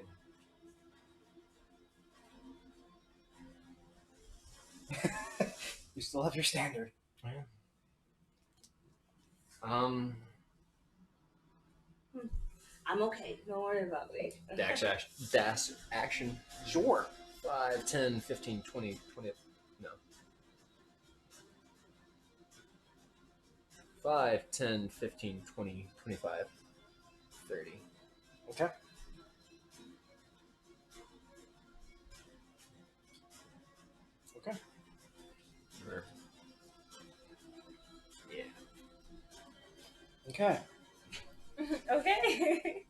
You still have your standard. Um, I'm okay. Don't worry about me. dash action. Sure. 5, 10, 15, 20, 20. No. 5, 10, 15, 20, 25, 30. Okay. Okay. Or- Yeah. Okay. Okay.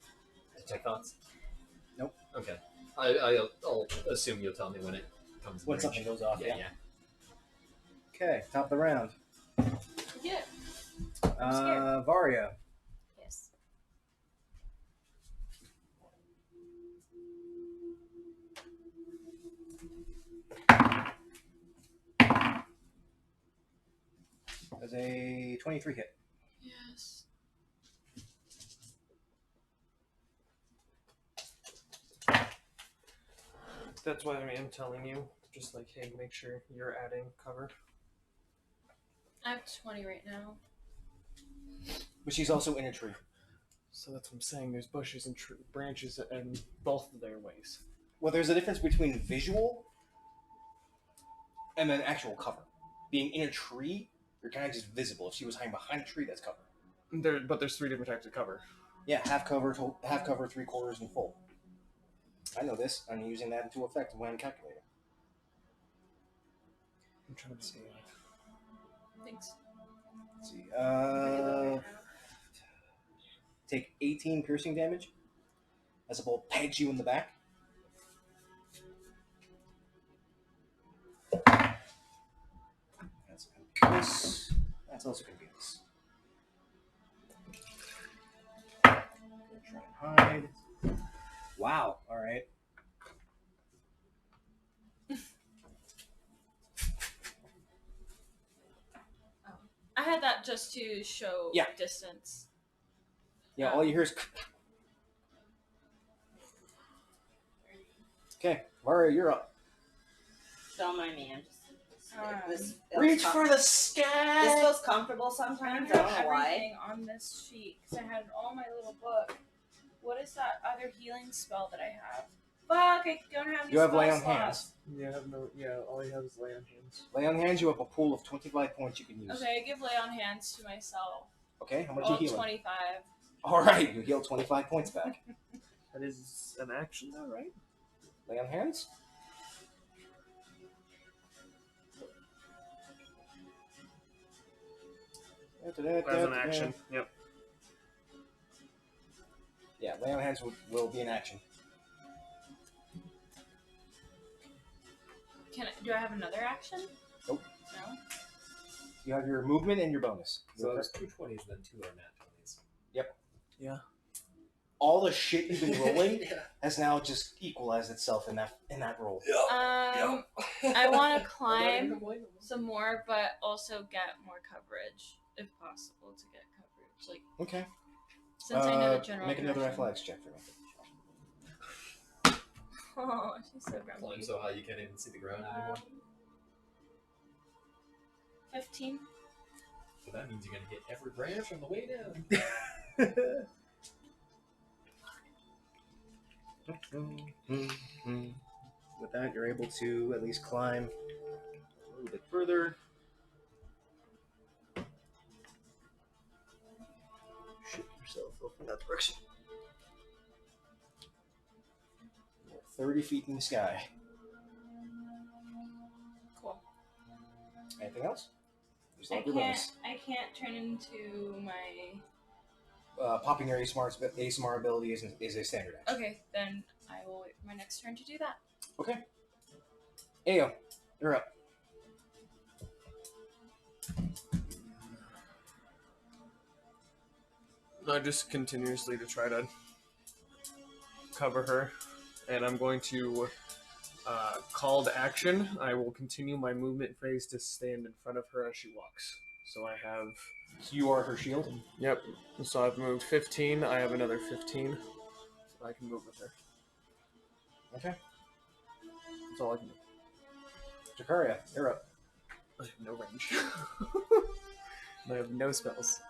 Detect thoughts? Nope. Okay. I'll assume you'll tell me when it comes. When in something range. goes off, Yeah, yeah. Okay, top of the round. Yeah. I'm scared. Varia. Yes. As a 23 hit. Yes. That's why I am telling you. Just like, hey, make sure you're adding cover. I have 20 right now. But she's also in a tree. So that's what I'm saying. There's bushes and branches and both of their ways. Well, there's a difference between visual and then actual cover. Being in a tree, you're kind of just visible. If she was hiding behind a tree, that's cover. But there's 3 different types of cover. Yeah, half cover, 3/4, and full. I know this. I'm using that into effect when I'm calculating. I'm trying to see. Thanks. Let's see. What are you looking at? Take 18 piercing damage as a bolt pegs you in the back. That's going to be this. That's also going to be this. Gonna try and hide. Wow. All right. I had that just to show Yeah. distance. Yeah. All you hear is. Okay, Varia, you're up. Don't mind me. I'm just. This feels Reach com- for the sky. This feels comfortable I sometimes. I have don't know why. everything on this sheet because I had all my little book. What is that other healing spell that I have? Fuck, I don't have any You have spell lay on slots. hands. All you have is lay on hands. Lay on hands. You have a pool of 25 points you can use. Okay, I give lay on hands to myself. Okay, how much Oh, you healing? 25. All right, you heal 25 points back. That is an action, though, right? Lay on hands. As an action. Yep. Yeah, lay on hands will be an action. Do I have another action? Nope. No? You have your movement and your bonus. So there's 2 20s, then 2 are nat 20s. Yep. Yeah. All the shit you've been rolling Yeah. has now just equalized itself in that roll. I want to climb some more, but also get more coverage, if possible, to get coverage. Like, Okay. since I know the general Make another direction. athletics check for me. Oh, she's so Climb grumpy. so high you can't even see the ground anymore. 15. So that means you're gonna hit every branch on the way down. With that, you're able to at least climb a little bit further. Shift yourself up in that direction. You're 30 feet in the sky. Cool. Anything else? You still I have your can't turn into my... bonus. Popping your ASMR ability is a standard action. Okay, then I will wait for my next turn to do that. Okay. Ayo, you're up. I just continuously to try to cover her, and I'm going to call to action. I will continue my movement phase to stand in front of her as she walks. So I have. So you are her shield. Yep. So I've moved 15. I have another 15. So I can move with her. Okay. That's all I can do. Jakaria, you're up. I have no range. I have no spells.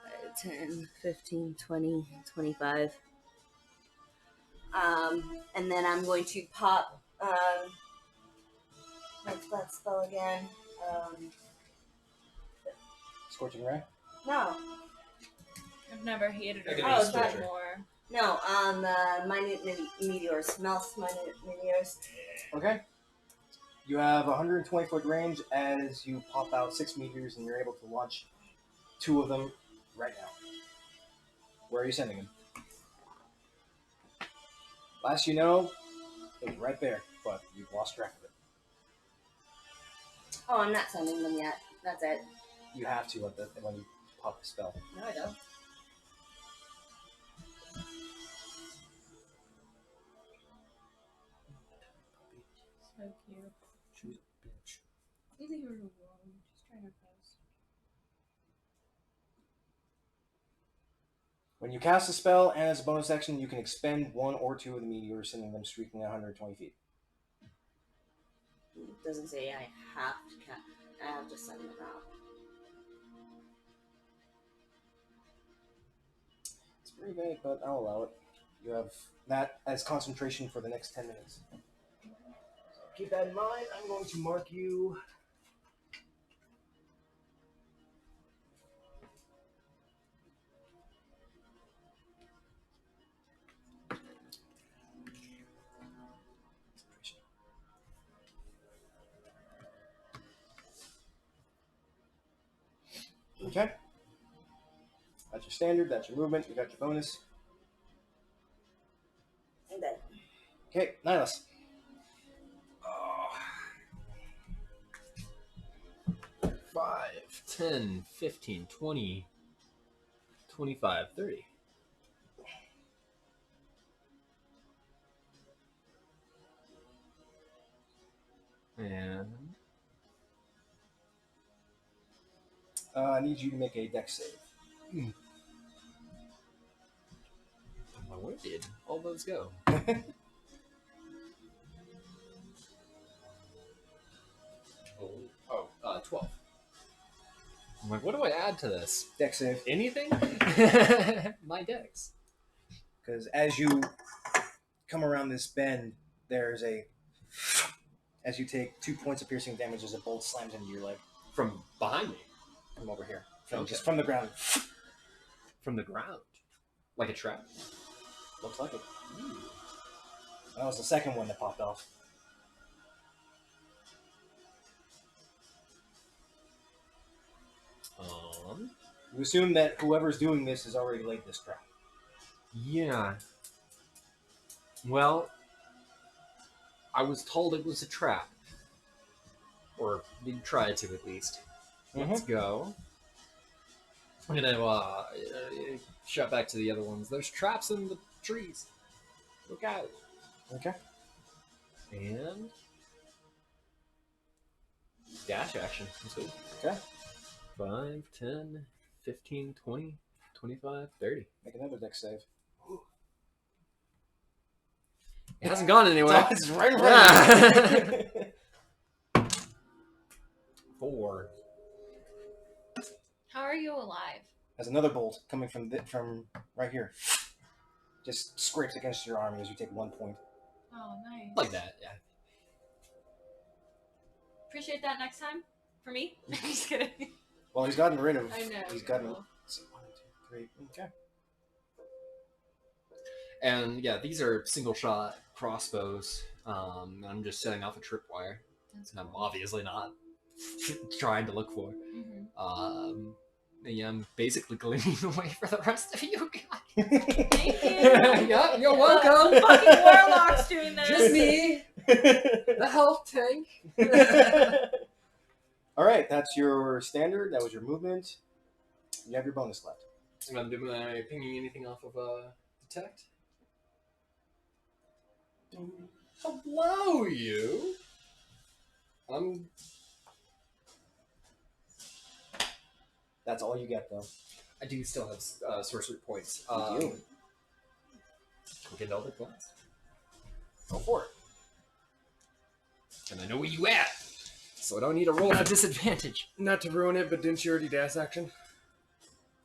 10, 15, 20, 25. And then I'm going to pop, what's that spell again? Scorching Ray. No. I've never hated her. Like an Oh, ace it's not switcher. more. No, minute meteors. Mouse minute meteors. Okay. You have 120-foot range as you pop out 6 meteors, and you're able to launch 2 of them right now. Where are you sending them? Last you know, it was right there, but you've lost track of it. Oh, I'm not sending them yet. That's it. You have to when you pop the spell. No, I don't. So cute. She's a bitch. Leave her alone. She's trying her best. When you cast a spell and as a bonus action, you can expend 1 or 2 of the meteors, sending them streaking at 120 feet. It doesn't say I have to I have to send them out. It's pretty vague, but I'll allow it. You have that as concentration for the next 10 minutes. So keep that in mind. I'm going to mark you. Okay. That's your standard, that's your movement, you got your bonus. And then Okay, Nihilus. 5, 10, 15, 20, 25, 30. And I need you to make a dex save. where did all those go? Oh, 12. I'm like, what do I add to this? Dex save. Anything? My dex. Because as you come around this bend, there's a. As you take 2 points of piercing damage as a bolt slams into your leg From behind me. from over here. From, Okay. Just from the ground. From the ground. Like a trap. Looks like it. That was the second one that popped off. You assume that whoever's doing this has already laid this trap. Yeah. Well, I was told it was a trap. Or did try to, at least. Let's go. I'm gonna shout back to the other ones. There's traps in the trees. Look out. Okay. And dash action. Let's go. Okay. 5, 10, 15, 20, 25, 30. Make another dex save. It hasn't gone anywhere. It's right. 4. How are you alive? There's another bolt coming from right here. Just scrapes against your arm as you take 1 point. Oh, nice. Like that, yeah. Appreciate that next time. For me? Just kidding. Well, he's gotten rid of. I know. He's gotten. Cool. 1, 2, 3. Okay. And yeah, these are single shot crossbows. I'm just setting off a tripwire. That's I'm cool. obviously not trying to look for. Mhm. Yeah, I'm basically gleaming the way for the rest of you guys. Thank you. Yeah, you're welcome. Fucking warlock's doing this. Just me, the health tank. All right, that's your standard. That was your movement. You have your bonus left. And I'm doing my pinging anything off of detect. Hello, you. That's all you get, though. I do still have sorcery points. You do. We'll get another class. Go for it. And I know where you at, so I don't need to roll for disadvantage. Not to ruin it, but didn't you already dash action?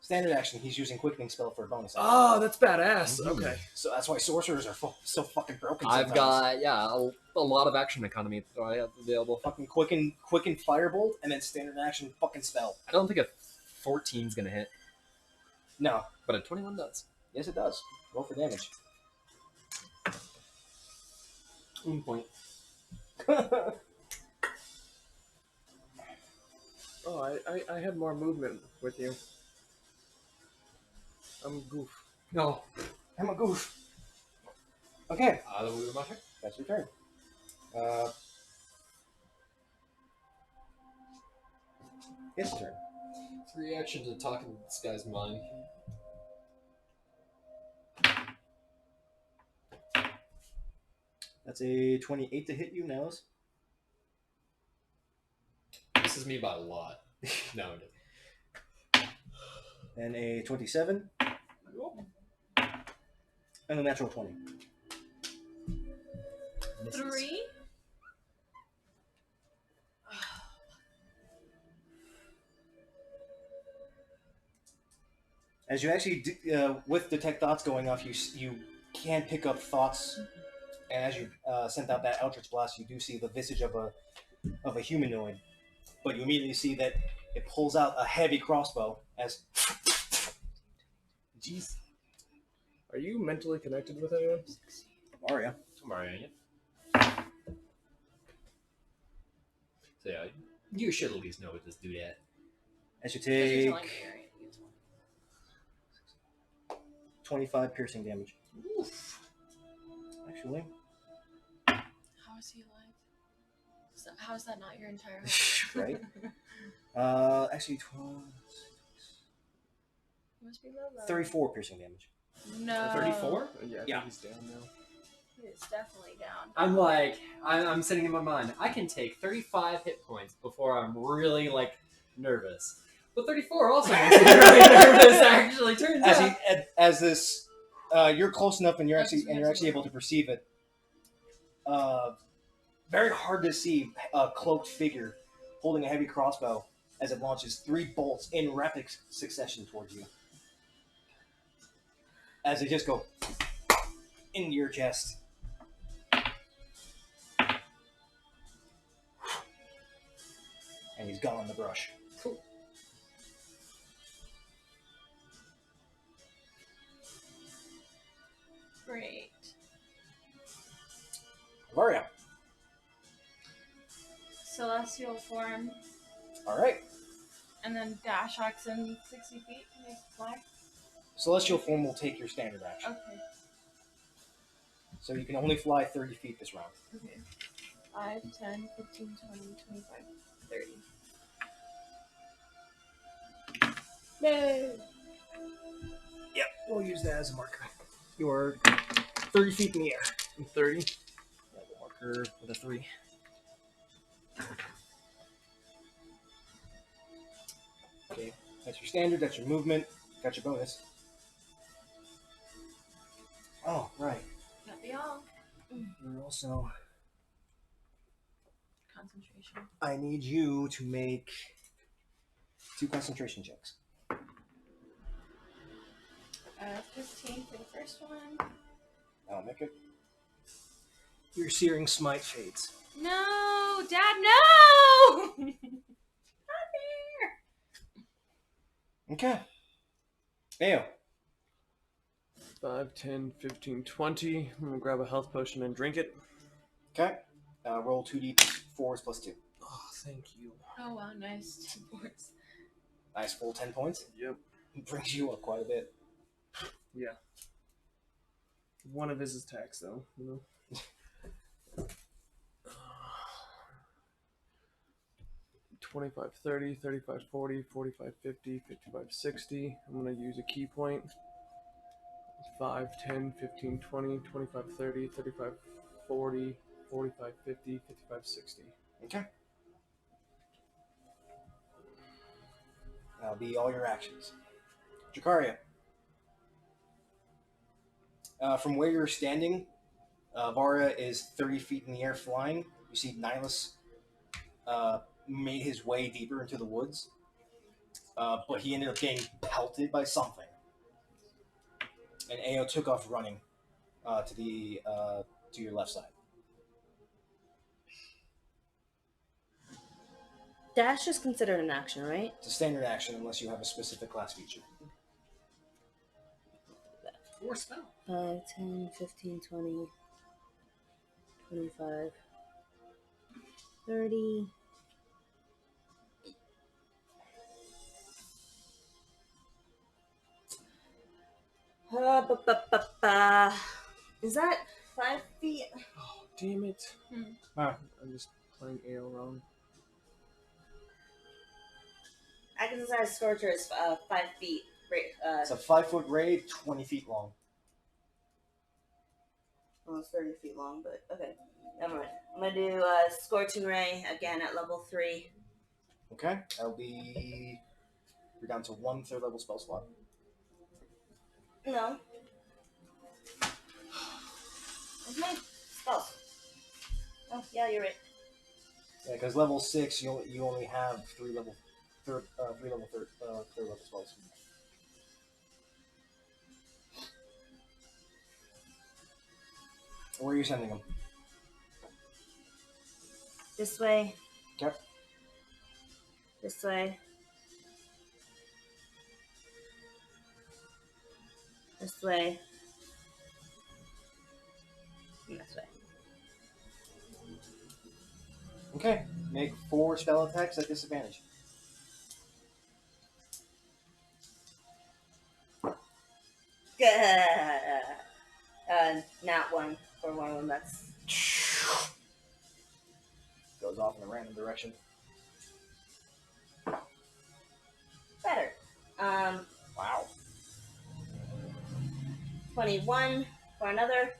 Standard action, he's using Quickening Spell for a bonus action. Oh, that's badass. Mhm. Okay. So that's why sorcerers are so fucking broken I've sometimes. got, a lot of action economy that I have available. Fucking quicken Firebolt, and then standard action fucking spell. I don't think a 14's gonna hit, No. but a 21 does. Yes, it does. Roll for damage. 1 point. Oh, I had more movement with you. I'm goof. No. I'm a goof. Okay, That will be my turn. that's your turn. His turn. 3 actions to talk in this guy's mind. That's a 28 to hit you, Nels. This is me by a lot. No, it doesn't. And a 27. And a natural 20. Misses. 3. As you actually, with Detect Thoughts going off, you can pick up thoughts. And as you sent out that Eldritch Blast, you do see the visage of a humanoid. But you immediately see that it pulls out a heavy crossbow as... Jeez. Are you mentally connected with anyone? Mario. I'm alright. So yeah, you should at least know what this dude at. As you Because you're take telling me, right? 25 piercing damage. Oof. Actually. How is he alive? How is that not your entire health? Right? Actually, 12... He must be low, low. 34 piercing damage. No. 34? Yeah, I Yeah. think he's down now. He is definitely down. I'm like, I'm sitting in my mind, I can take 35 hit points before I'm really, like, nervous. But 34 also makes me really nervous, actually, turns out. As this, you're close enough and you're actually able to perceive it. Very hard to see a cloaked figure holding a heavy crossbow as it launches 3 bolts in rapid succession towards you. As they just go into your chest. And he's gone in the brush. Great. Varia. Celestial form, Alright. and then dash action 60 feet to make a fly. Celestial form will take your standard action. Okay. So you can only fly 30 feet this round. Okay. 5, 10, 15, 20, 25, 30. Yay! Yep, we'll use that as a marker. You are 30 feet in the air. I'm 30. Yeah, the marker with a 3. Okay, that's your standard, that's your movement, got your bonus. Oh, right. Not be all. You're also... Concentration. I need you to make 2 concentration checks. 15 for the first one. I'll make it. Your Searing Smite fades. No! Dad, no! Not there! Okay. Ayo. 5, 10, 15, 20. I'm gonna grab a health potion and drink it. Okay. Roll 2d4s plus 2. Oh, thank you. Oh wow, nice. 2 points. Nice full 10 points. Yep. Brings you up quite a bit. Yeah. One of his attacks, though, you know. 25, 30, 35, 40, 45, 50, 55, 60. I'm going to use a key point. 5, 10, 15, 20, 25, 30, 35, 40, 45, 50, 55, 60. Okay. That'll be all your actions. Jakaria. From where you're standing, Vara is 30 feet in the air flying. You see Nihilus made his way deeper into the woods, but he ended up getting pelted by something. And Ao took off running to your left side. Dash is considered an action, right? It's a standard action unless you have a specific class feature. 4 spell. 5, 10, 15, 20, 25, 30. Is that 5 feet? Oh, damn it. Ah. I'm just playing AO wrong. I can decide Scorcher is 5 feet. It's a 5-foot raid, 20 feet long. Well, it's 30 feet long, but okay. Never mind. I'm gonna do Scorching Ray again at level 3. Okay, that'll be. You're down to 1 third level spell slot. No. Where's my spells? Oh, yeah, you're right. Yeah, because level 6, you only have 3 level third level spells. Where are you sending them? This way. Okay. This way. This way. And this way. Okay, make 4 spell attacks at disadvantage. Not one for one of them. That's Goes off in a random direction. better. Wow. 21 for another.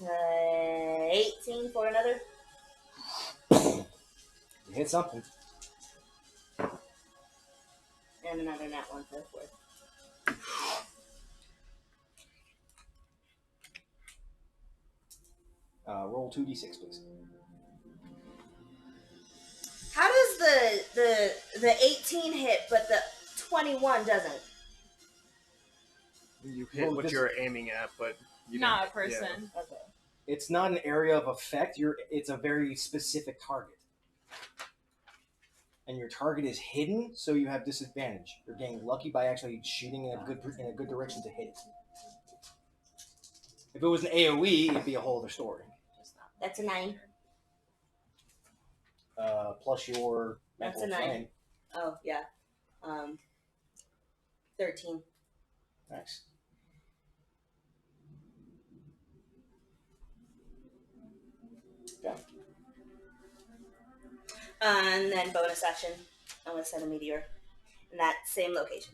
Uh, 18 for another. You hit something. And another nat 1 for the 4th. Roll 2d6, please. How does the 18 hit, but the 21 doesn't? You hit Well, what this- you're aiming at, but you Not a don't- person. Okay. It's not an area of effect. It's a very specific target. And your target is hidden, so you have disadvantage. You're getting lucky by actually shooting in a good direction to hit it. If it was an AoE, it'd be a whole other story. That's a 9. Plus your That's mental a 9. flame. Oh, yeah. 13. Nice. Yeah. And then bonus action, I'm going to send a meteor in that same location.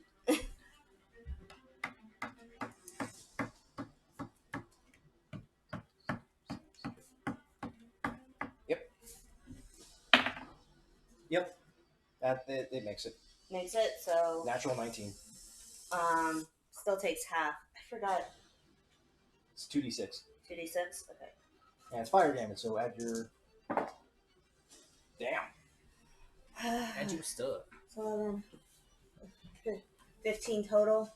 Yep. It makes it. Makes it, so Natural 19. still takes half. I forgot. It's 2d6. 2d6? Okay. And it's fire damage, so add your. Damn. And you stuff. So 15 total.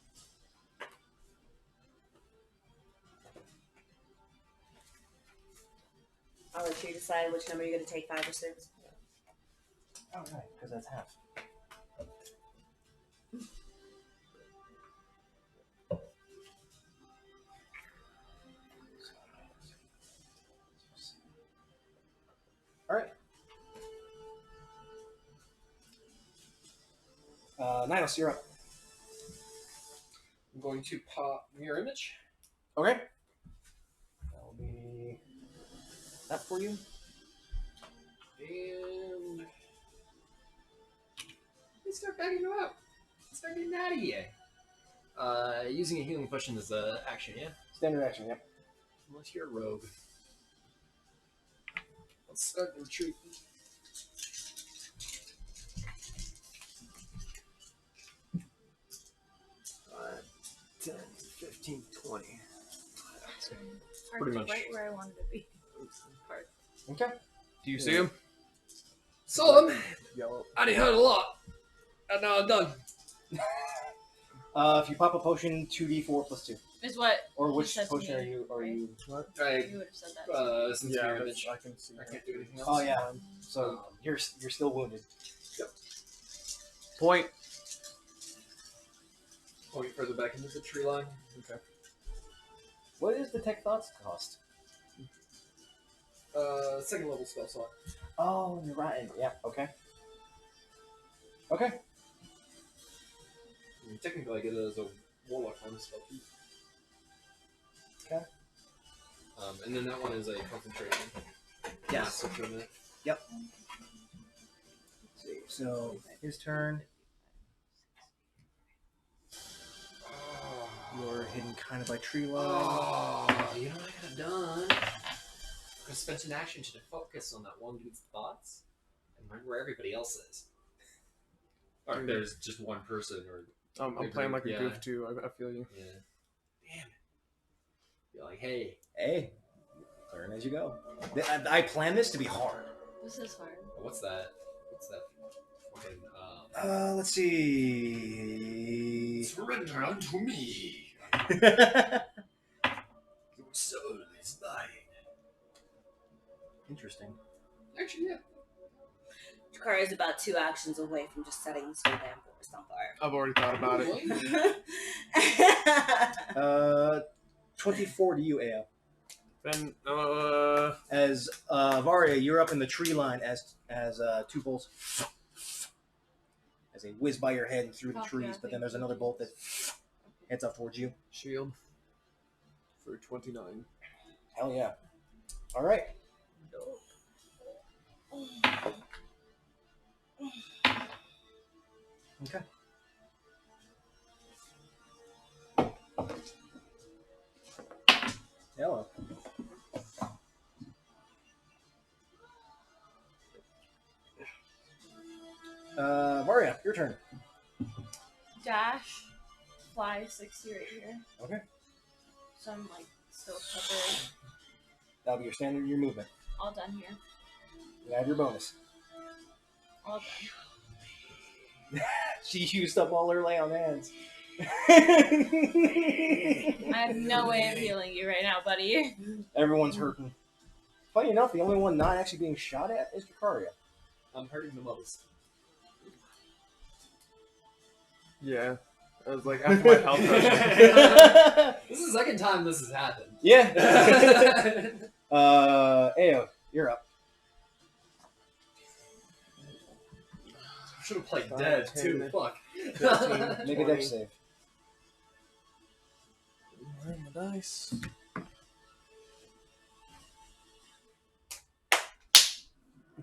I'll let you decide which number you're going to take, 5 or 6. Oh, right, because that's half. All right. Nihilus, you're up. I'm going to pop mirror image. Okay. That'll be that for you. And let's start backing you out. expecting that yet. Using a healing potion is an action, yeah? Standard action, yep. Unless you're a rogue. Let's start the retreat. 10, 15, 20. Pretty much. Right where I wanted to be. Park. Okay. Do you see him? Saw them. Yellow. I didn't hurt a lot. And now I'm done. If you pop a potion, 2d4 plus 2. Is what Or you which said to potion me, are right? you? What? Right. you would have said that. Since Yeah, you're that's- image, I can see. I that. can't do anything else. Oh yeah. So you're still wounded. Point. Point further back into the tree line. Okay. What is Detect Thoughts cost? Second level spell slot. Oh, you're right. Yeah. Okay. Okay. I mean, technically, I get it as a warlock on spell too. Okay. And then that one is a concentration. Yeah. So for a minute. Let's see. So his turn. You're hidden kind of by tree line. Oh, you know what I could have done? I could have spent an action to focus on that one dude's thoughts and learn where everybody else is. Or if there's just one person, or I'm playing like a goof too. I feel you. yeah. Damn it. You're like, hey, Hey, learn as you go. I planned this to be hard. This is hard. what's that? What's that? Fucking, Let's see. surrender unto me. Your soul is mine. Interesting. Actually, yeah. Jakari is about 2 actions away from just setting this whole damn forest on I've already thought about it. fire. 24 to you, Ao. Then, As Varia, you're up in the tree line as 2 bolts as they whiz by your head and through the Oh, trees, yeah, but then there's another bolt that heads up towards you. shield for 29. Hell yeah. All right. Okay. Hello. Varia, your turn. Dash, fly 60 right here. Okay. So I'm like still covered. That'll be your standard, your movement. All done here. You have your bonus. All done. She used up all her lay on hands. I have no way of healing you right now, buddy. Everyone's hurting. Funny enough, the only one not actually being shot at is Dracaria. I'm hurting the most. Yeah. I was like, after my health rush. This is the second time this has happened. Yeah. Ao, you're up. I should have played 5, dead 10, too. Fuck. 15, Make a 20. dex save. Where are my dice?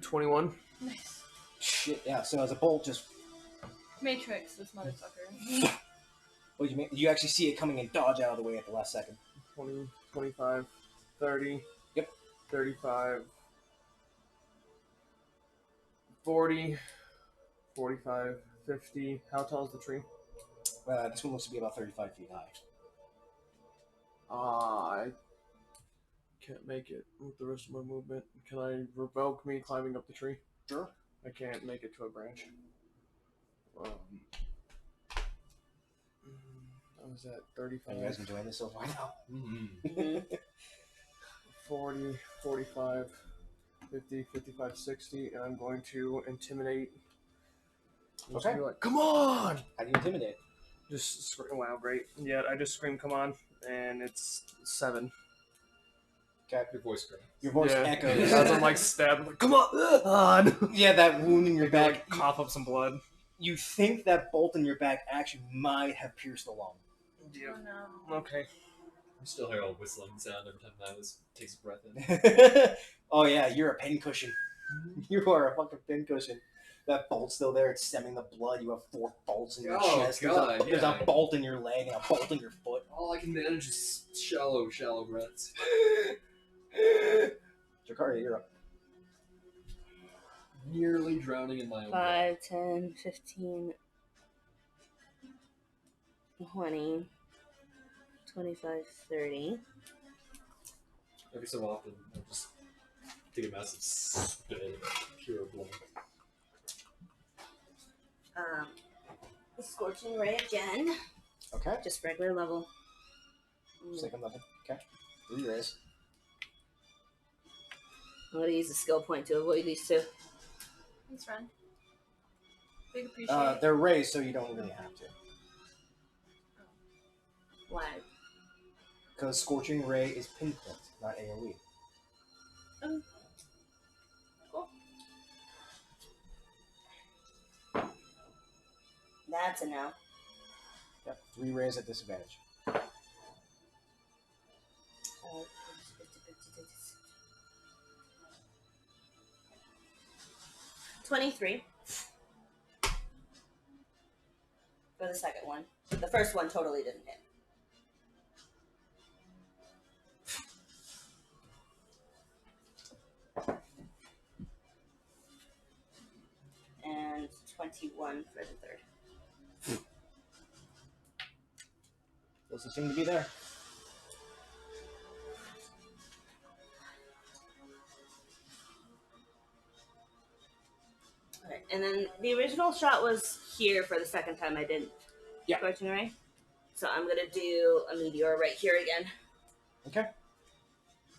21. Nice. Shit, yeah. So as a bolt just, Matrix, this motherfucker. what you make? You actually see it coming and dodge out of the way at the last second. 20, 25, 30. Yep. 35. 40. 45. 50. How tall is the tree? This one looks to be about 35 feet high. I can't make it with the rest of my movement. Can I revoke me climbing up the tree? Sure. I can't make it to a branch. I was at Are you guys 35, enjoying this so far now? Mhm. 40, 45, 50, 55, 60, and I'm going to intimidate. I'm just Okay. gonna be like, come on! How do you intimidate? Just scream. Wow, great. Yeah, I just scream, come on, and it's 7. Your voice cracked. Your voice Yeah. echoes. As I'm like stabbed, I'm like, come on! Yeah, that wound in your Maybe, back. like, cough up some blood. You think that bolt in your back actually might have pierced the lung. Oh no. Okay. I still hear a whistling sound every time Nihilus takes a breath in. Oh yeah, you're a pincushion. You are a fucking pincushion. that bolt's still there. It's stemming the blood. You have 4 bolts in your Oh, chest. God, There's a yeah. bolt in your leg and a bolt in your foot. All I can manage is shallow breaths. Jakaria, you're up. Nearly drowning in my own blood. 5, 10, 15, 20, 25, 30. Every so often, I'll just take a massive spit of pure blood. Scorching Ray again. Okay. Just regular level. Second level. Okay. 3 rays. I'm going to use a skill point to avoid these two. Thanks, friend. Big appreciate. They're rays, so you don't really have to. Why? Because Scorching Ray is pinpoint, not AoE. Cool. That's a no. Yep. 3 rays at disadvantage. 23 for the second one. The first one totally didn't hit. And 21 for the third. Doesn't seem to be there. Okay, and then the original shot was here for the second time I did Yeah. Scorching Ray. So I'm gonna do a meteor right here again. Okay.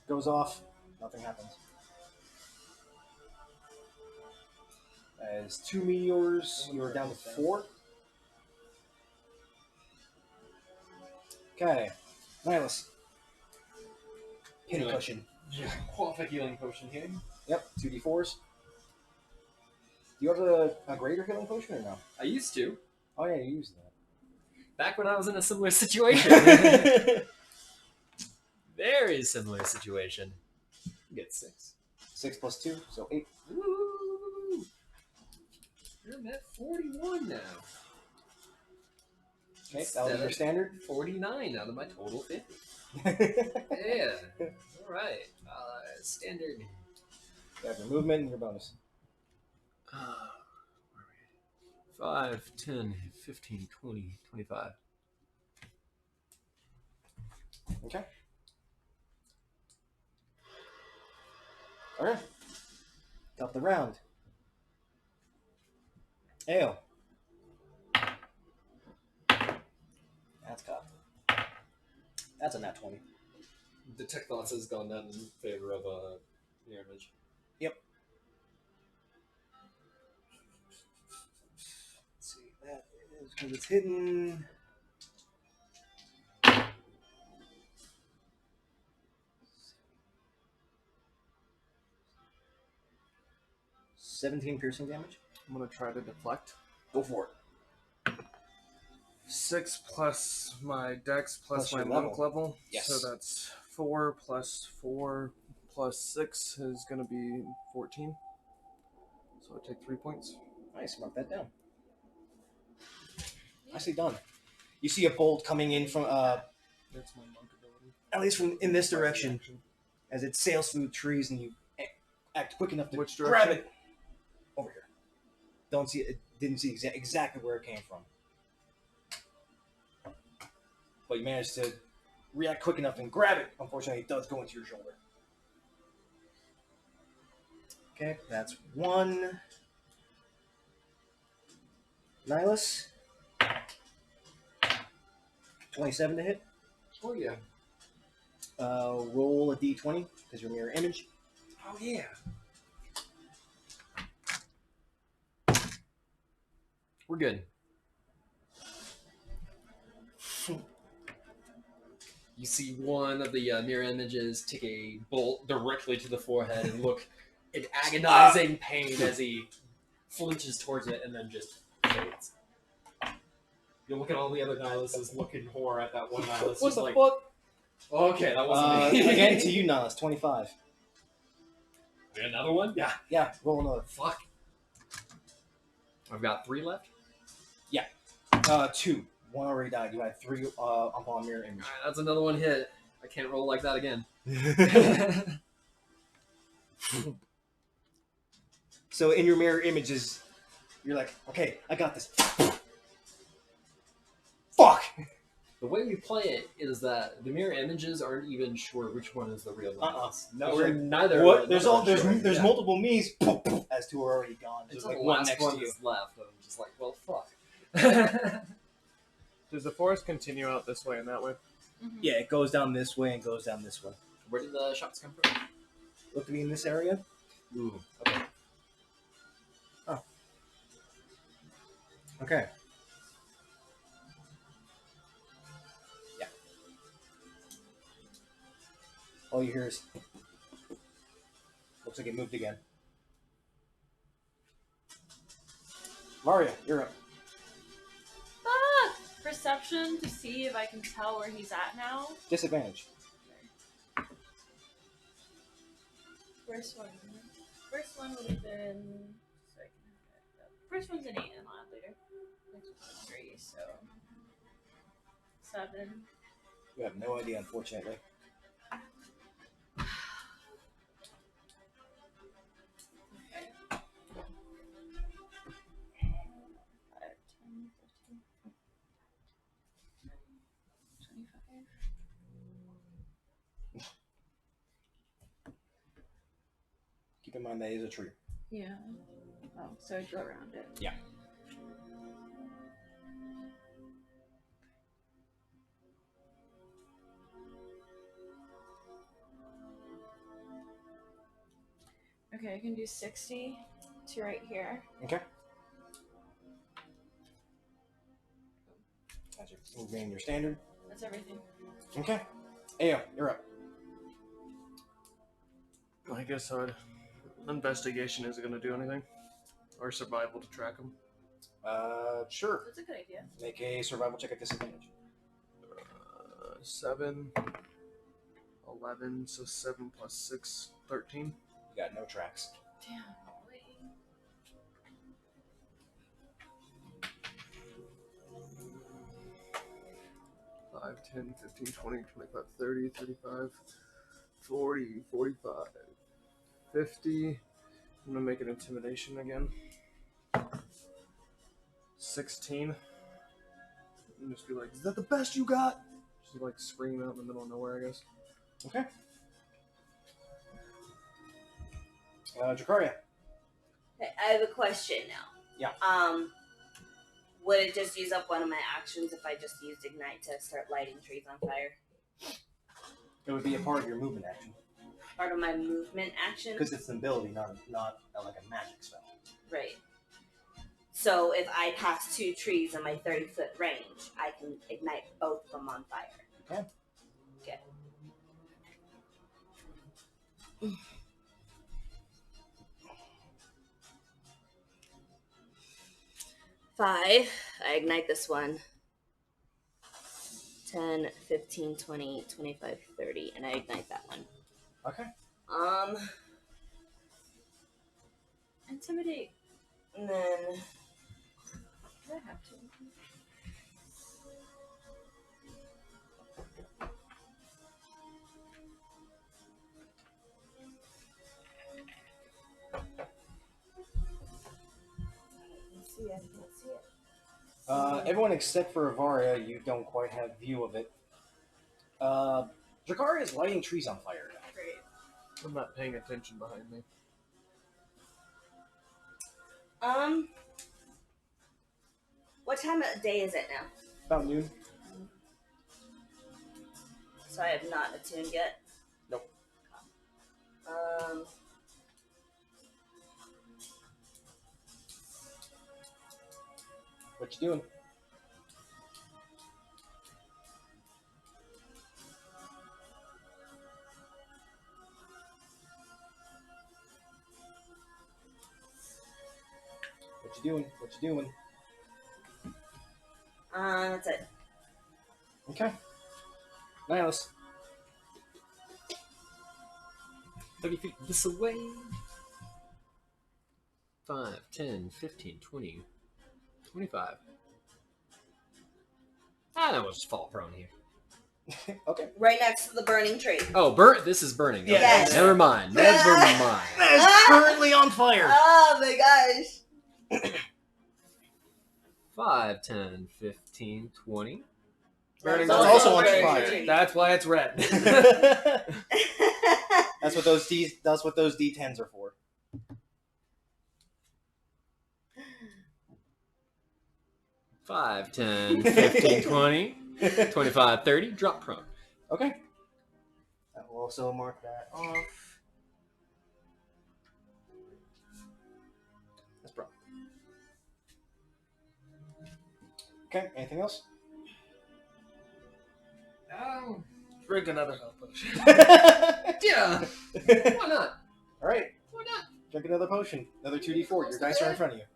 Goes off. Nothing happens. That is 2 meteors. You're down to 4. Okay. Nihilus. Pincushion. Yeah, qualified healing potion here. Yep. 2d4s. Do you have a greater healing potion or no? I used to, Oh yeah, you used back when I was in a similar situation. that. Very similar situation. You get 6. 6 plus 2, so 8. Woo! You're at 41 now. Okay, that was your standard. 49 out of my total 50. You Yeah. Alright. Standard. have your movement and your bonus. 5, 10, 15, 20, 25. Okay. Alright. Top the round. Ale. That's cocked. That's a nat 20. Detect Thoughts has gone down in favor of mirror image. Let's see, that is because it's hidden. $17 piercing damage. I'm gonna try to deflect. Go for it. 6 plus my dex plus Plus my your level. monk level. Yes. So that's 4 plus 4 plus 6 is gonna be 14. So I take 3 points. Nice, mark that down. Nicely done. You see a bolt coming in from, That's my monk ability. at least from in this direction, as it sails through the trees, and you act quick enough to Which grab direction? it. Over here. Don't see it. Didn't see exactly where it came from, but you managed to react quick enough and grab it. Unfortunately, it does go into your shoulder. Okay, that's 1. Nihilus. 27 to hit. Oh, yeah. Roll a d20 because you're mirror image. Oh, yeah. We're good. You see one of the mirror images take a bolt directly to the forehead and look in agonizing pain as he flinches towards it and then just fades. You look at all the other Nihiluses looking horror at that one Nihilus. What the like, fuck? Okay, that wasn't me. Again to you, Nihilus. 25. Another one? Yeah. Yeah, roll another. Fuck. I've got 3 left. 2. One already died. You had 3 upon mirror image. Alright, that's another one hit. I can't roll like that again. So in your mirror images, you're like, okay, I got this. Fuck! The way we play it is that the mirror images aren't even sure which one is the real one. No, We're neither. What? There's neither all are there's sure. there's Yeah. multiple me's as 2 are already gone. There's Until like the one last next one to you. is left, and I'm just like, well, fuck. Does the forest continue out this way and that way? Yeah, it goes down this way and goes down this way. Where did the shots come from? Look to be in this area. Ooh, okay. Okay. Yeah. All you hear is. Looks like it moved again. Maria, you're up. Perception to see if I can tell where he's at now. Disadvantage. First one would have been. So I can have it. First one's an 8 and I'll add later. Next one's a 3, so 7. You have no idea, unfortunately. Okay. 5, 10, 15, 25. Keep in mind that is a tree. Yeah. Oh, so I'd go around it. Yeah. Okay, I can do 60 to right here. Okay. That's your moving your standard. That's everything. Okay. Ayo, you're up. I guess investigation isn't going to do anything. Or survival to track them. Sure. That's a good idea. Make a survival check at disadvantage. 7, 11, so 7 plus 6, 13. You got no tracks. Damn. 5, 10, 15, 20, 25, 30, 35, 40, 45, 50. I'm going to make an intimidation again. 16. And just be like, is that the best you got? Just like scream out in the middle of nowhere, I guess. Okay. Dracaria. Okay, I have a question now. Yeah. Would it just use up one of my actions if I just used Ignite to start lighting trees on fire? It would be a part of your movement action. Part of my movement action? Because it's an ability, not like a magic spell. Right. So if I pass 2 trees in my 30-foot range, I can ignite both of them on fire. Okay. Okay. 5. I ignite this one. 10, 15, 20, 25, 30, and I ignite that one. Okay. Intimidate. And then Do I have to? I can't see it. Everyone except for Avaria, you don't quite have view of it. Dracaria is lighting trees on fire now. Great. I'm not paying attention behind me. What time of day is it now? About noon. So I have not attuned yet. Nope. What you doing? What you doing? What you doing? That's it. Okay. Nihilus. 30 feet this away. 5, 10, 15, 20, 25. Ah, then we'll just fall prone here. Okay. Right next to the burning tree. Oh, this is burning. Okay. Yes. Never mind. Never mind. That is currently on fire. Oh my gosh. 5, 10, 15, 20. Burning That's It's also on burning fire. tree. That's why it's red. That's what those D10s are for. Five, 10, 15, 20, 25, 30. Drop prone. Okay. I will also mark that off. That's prone. Okay. Anything else? Drink another health potion. Yeah. Why not? All right. Why not? Drink another potion. Another 2d4. Your dice are in front of you. I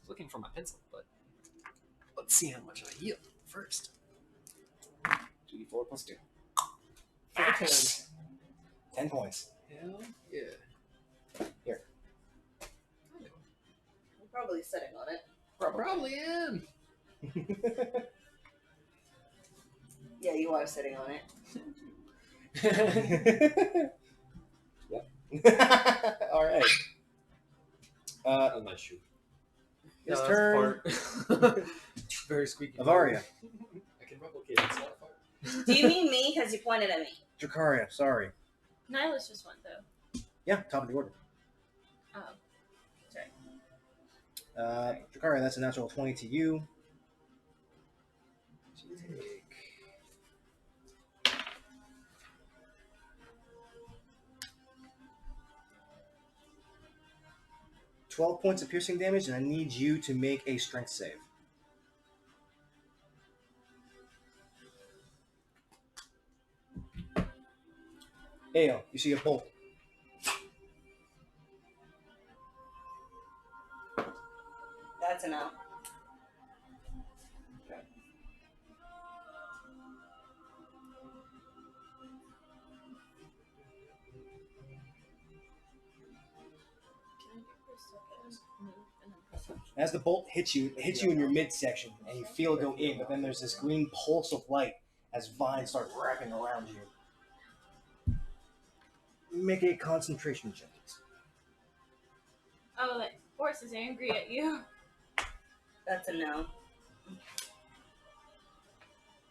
was looking for my pencil, but let's see how much I heal first. 2d4 plus 2. Max. 10 points. Hell yeah. Here. I'm probably sitting on it. Probably am. Yeah, you are sitting on it. Yep. All right. On my shoe. His No, turn. Very squeaky. Avaria. I can replicate it. It's not fire. Do you mean me? Because you pointed at me. Drakaria, sorry. Nihilus just went though. Yeah, top of the order. Oh, sorry. Drakaria, that's a natural 20 to you. So you take 12 points of piercing damage, and I need you to make a strength save. Ayo, you see a bolt. That's a no. As the bolt hits you, it hits you in your midsection, and you feel it go in, but then there's this green pulse of light as vines start wrapping around you. Make a concentration check. Oh, that horse is angry at you. That's a no.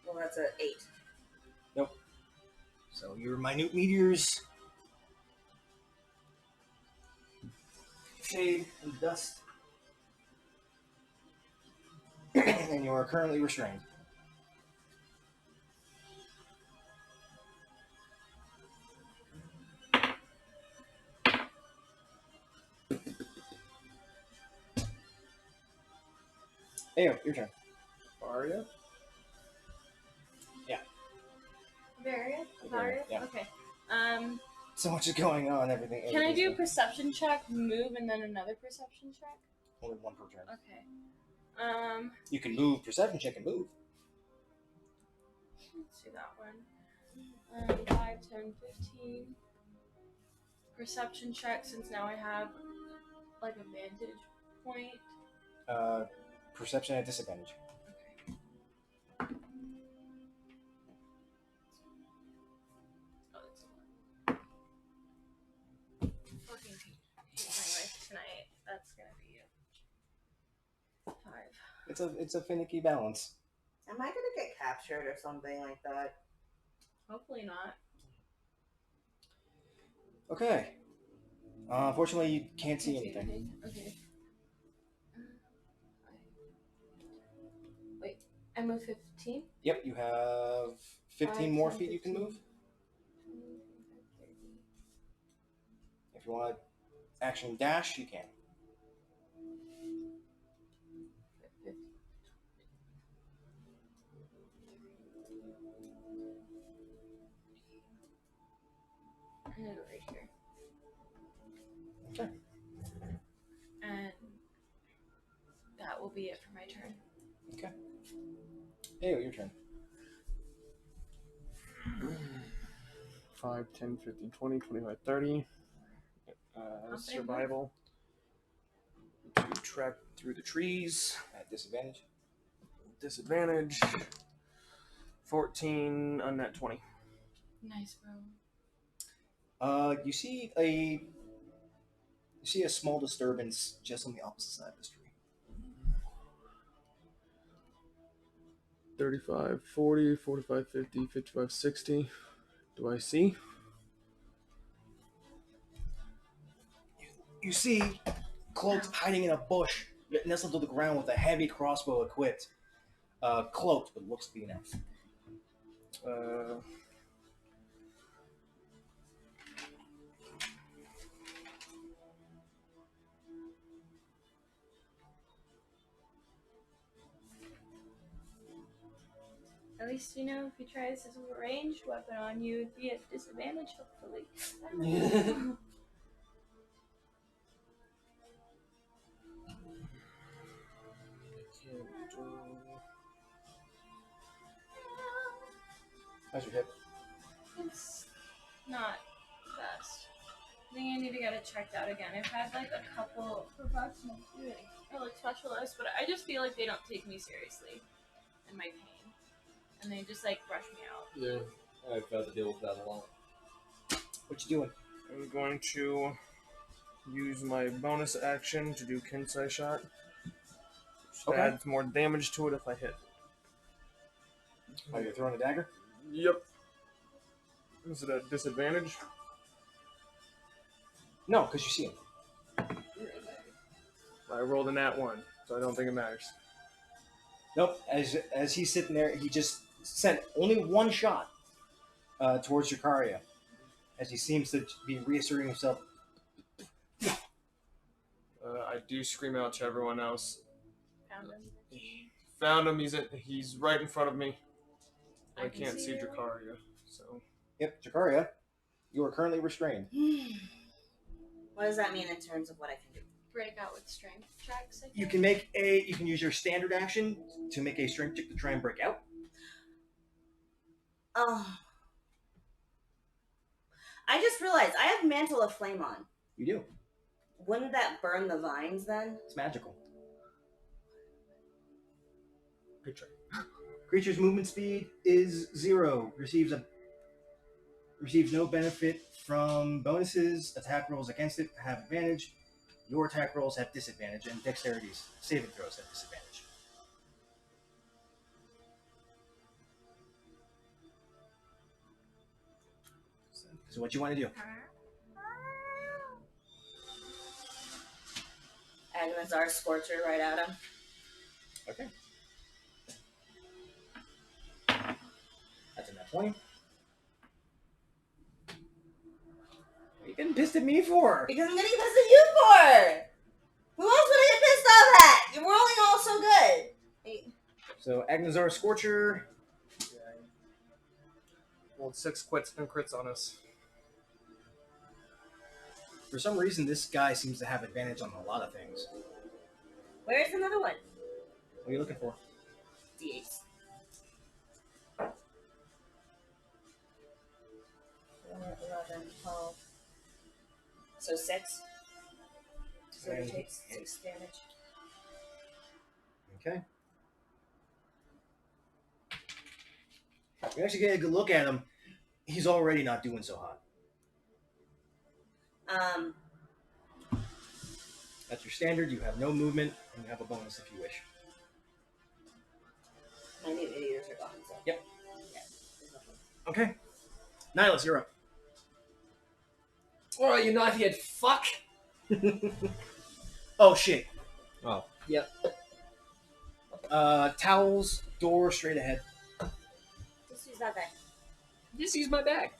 Well, that's a 8. So your minute meteors fade in dust, and you are currently restrained. Ayo, your turn. Aria? Varia? Varia, yeah. Okay. So much is going on, everything. Can I do a perception check, move, and then another perception check? Only one per turn. Okay. You can move, perception check, and move. Let's do that one. 5, 10, 15. Perception check, since now I have, like, a vantage point. Perception at disadvantage. Okay. Oh, that's fucking hate my life tonight. That's gonna be 5. It's a finicky balance. Am I gonna get captured or something like that? Hopefully not. Okay. Unfortunately, you can't see anything. Okay. Wait, I move 15? Yep, you have 15 5, more 10, feet you can 15. move. If you want to action dash, you can. I'm gonna go right here. Okay. And that will be it for my turn. Ayo, your turn. 5, 10, 15, 20, 25, 30. Okay, Survival. track through the trees. At disadvantage. Disadvantage. 14 on that 20. Nice, bro. You see a small disturbance just on the opposite side of the street. 35, 40, 45, 50, 55, 60. Do I see? You see cloaked hiding in a bush, nestled to the ground with a heavy crossbow equipped. Cloaked, but looks to be an elf. At least, you know, if he tries his ranged weapon on you, it'd be at disadvantage, hopefully. How's your hip? It's not the best. I think I need to get it checked out again. I've had like a couple professionals do it, or like specialists, but I just feel like they don't take me seriously in my pain, and they just like brush me out. Yeah, I've had to deal with that a lot. What you doing? I'm going to use my bonus action to do Kinsei shot. Which Okay. adds more damage to it if I hit. Are you throwing a dagger? Yep. Is it a disadvantage? No, because you see him. I rolled a nat 1, so I don't think it matters. Nope. As he's sitting there, he just sent only one shot towards Jakaria, as he seems to be reasserting himself. I do scream out to everyone else. Found him. Found him. He's right in front of me. I can can't see him. Dracaria, so Yep, Jakaria, you are currently restrained. What does that mean in terms of what I can do? Break out with strength checks. I think. You can use your standard action to make a strength check to try and break out. Oh. I just realized I have Mantle of Flame on. You do. Wouldn't that burn the vines then? It's magical. good try. Creature's movement speed is 0. Receives no benefit from bonuses. Attack rolls against it have advantage. Your attack rolls have disadvantage, and dexterity's saving throws have disadvantage. So what you want to do? Agnesar Scorcher right at him. Okay. That's a nat 20. What are you getting pissed at me for? Because I'm getting pissed at you for! Who else would I get pissed off at? You're rolling all so good. So Agnazar Scorcher. Rolled 6 crits on us. For some reason, this guy seems to have advantage on a lot of things. Where's another one? What are you looking for? D8s. 11, 12. So 6. So he takes 6 damage. Okay. You actually get a good look at him. He's already not doing so hot. That's your standard. You have no movement, and you have a bonus if you wish. My new idiots are gone, so. Yep. Yeah, there's nothing. Okay. Nihilus, you're up. Alright, you knife-head fuck! Oh, shit. Oh, yep. Towels, door straight ahead. Just use that guy. Just use my bag.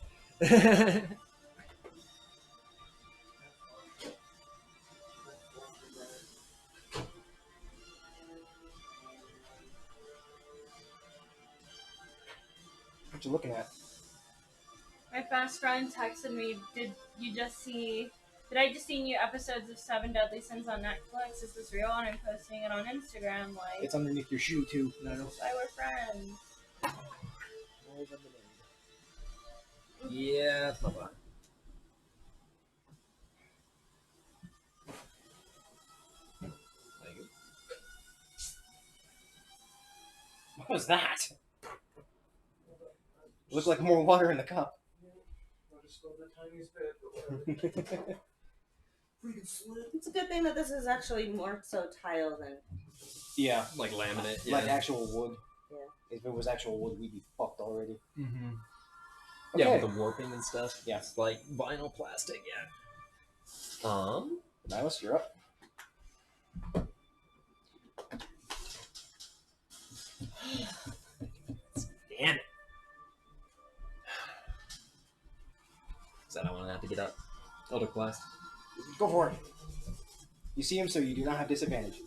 What you looking at? My best friend texted me, did I just see new episodes of 7 Deadly Sins on Netflix? Is this real? And I'm posting it on Instagram, like, It's underneath your shoe, too. No. this is why we're friends. Yeah, that's my bad. What was that? It looked like more water in the cup. I just spilled the tiniest bit, but whatever. It's a good thing that this is actually more so tile than. Yeah, Like laminate. Yeah. like actual wood. Yeah. If it was actual wood, we'd be fucked already. Mm-hmm. Okay. Yeah, with the warping and stuff. Yeah. It's like vinyl plastic. Yeah. Nihilus, you're up. Damn it. So I don't want to have to get up. Elder Blast. Go for it. You see him, so you do not have disadvantage.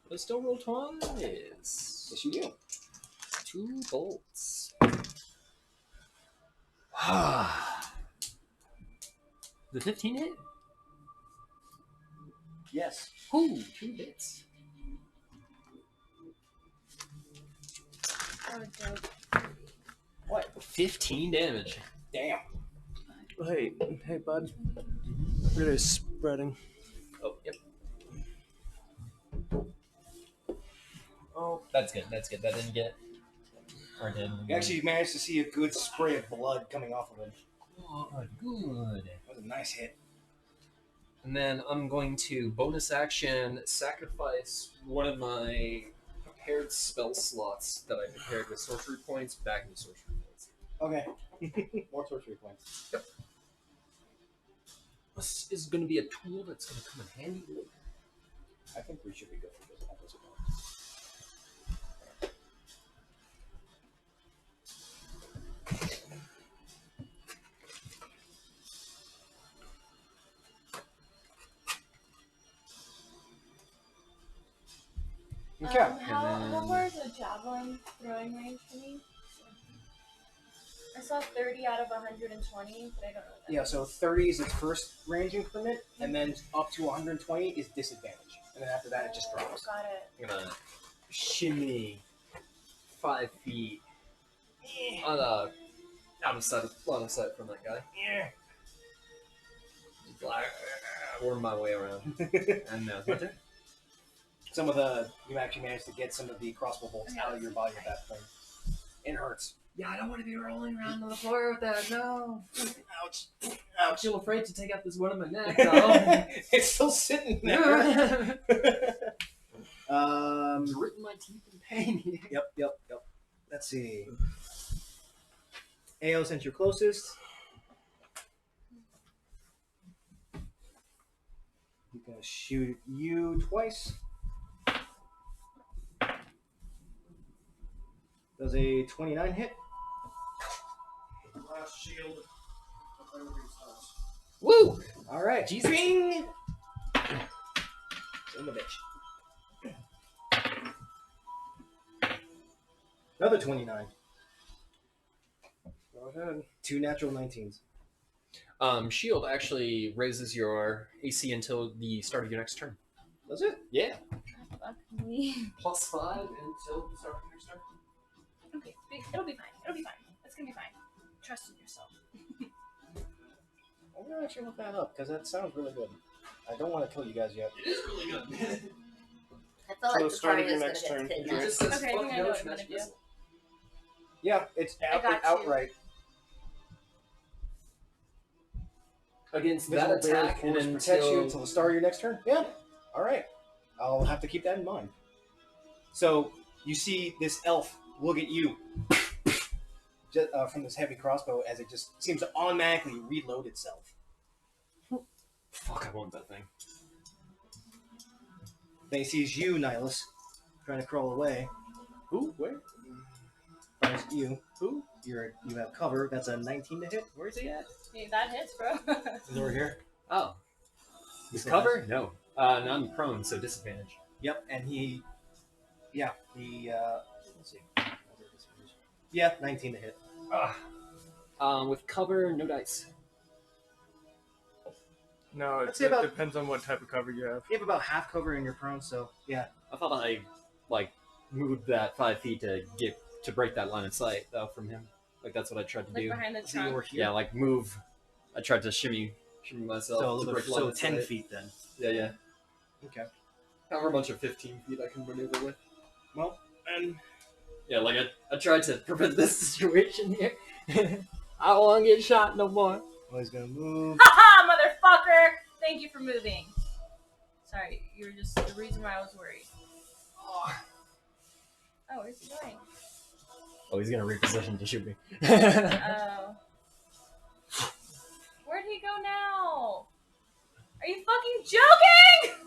But still roll twice. Yes, you do. 2 bolts. The 15 hit? Yes. Ooh, 2 hits. That was dope. What? 15 damage. Damn. Hey, bud. It is spreading. Oh, yep. Oh, That's good. That didn't get. Or did. You actually managed to see a good spray of blood coming off of him. Oh, good. That was a nice hit. And then I'm going to bonus action sacrifice one of my prepared spell slots that I prepared with sorcery points back into sorcery points. Okay. More sorcery points. This is going to be a tool that's going to come in handy later. I think we should be good for this episode. Okay. How far is the javelin throwing range for me? I saw 30 out of 120, but I don't know. What that Yeah, so 30 is its first range increment, and then up to 120 is disadvantage. And then after that, it just drops. Got it. I'm going to shimmy 5 feet on a out of sight from that guy. Yeah. Just like, worm my way around. And now it's my turn. You actually managed to get some of the crossbow bolts out of your body at that point. It hurts. Yeah, I don't want to be rolling around on the floor with that. No. Ouch. I'm still afraid to take out this one on my neck, though. It's still sitting there. Gritting my teeth in pain. Yep. Let's see. AO, since you're closest. He's gonna shoot you twice. Does a 29 hit? last shield. Woo! Alright. Jesus. Bing! Son of a bitch. Another 29. Go ahead. 2 natural 19s. Shield actually raises your AC until the start of your next turn. Does it? Yeah. Fuck me. +5 until the start of your next turn. Okay, it'll be fine. It'll be fine. It's gonna be fine. Trust in yourself. I'm gonna actually look that up because that sounds really good. I don't want to kill you guys yet. It is really good. I feel So like start of Victoria's your gonna next get turn. kidnapped. It just says Okay, I fuck think I no know what I'm magic gonna do. missile. Yeah, it's I got you. outright. Against Visible that barrier attack, and force then protects you until the start of your next turn. Yeah. All right. I'll have to keep that in mind. So you see this elf look at you just, from this heavy crossbow as it just seems to automatically reload itself. Fuck, I want that thing. Then he sees you, Nihilus, trying to crawl away. Who? Where? Finds you. Who? You have cover. That's a 19 to hit. Where's he at? Hey, that hits, bro. He's over here. Oh. He's He's cover? No. No, I'm prone, so disadvantage. Yep, and he. Yeah, let's see. Yeah, 19 to hit. With cover, no dice. No, I'd it say about- depends on what type of cover you have. You have about half cover in your prone, so yeah. I thought I moved that 5 feet to break that line of sight though from him. Like that's what I tried to Like do. behind the So you were trunk. here. Yeah, like move. I tried to shimmy myself. So a to little break bit, line so of 10 sight. feet then. Yeah. Okay. However much of 15 feet I can maneuver with. Well, man. Yeah, like I tried to prevent this situation here. I don't want to get shot no more. Oh, he's gonna move. Haha, motherfucker! Thank you for moving. Sorry, you were just the reason why I was worried. Oh, where's he going? Oh, he's gonna reposition to shoot me. Oh. Where'd he go now? Are you fucking joking?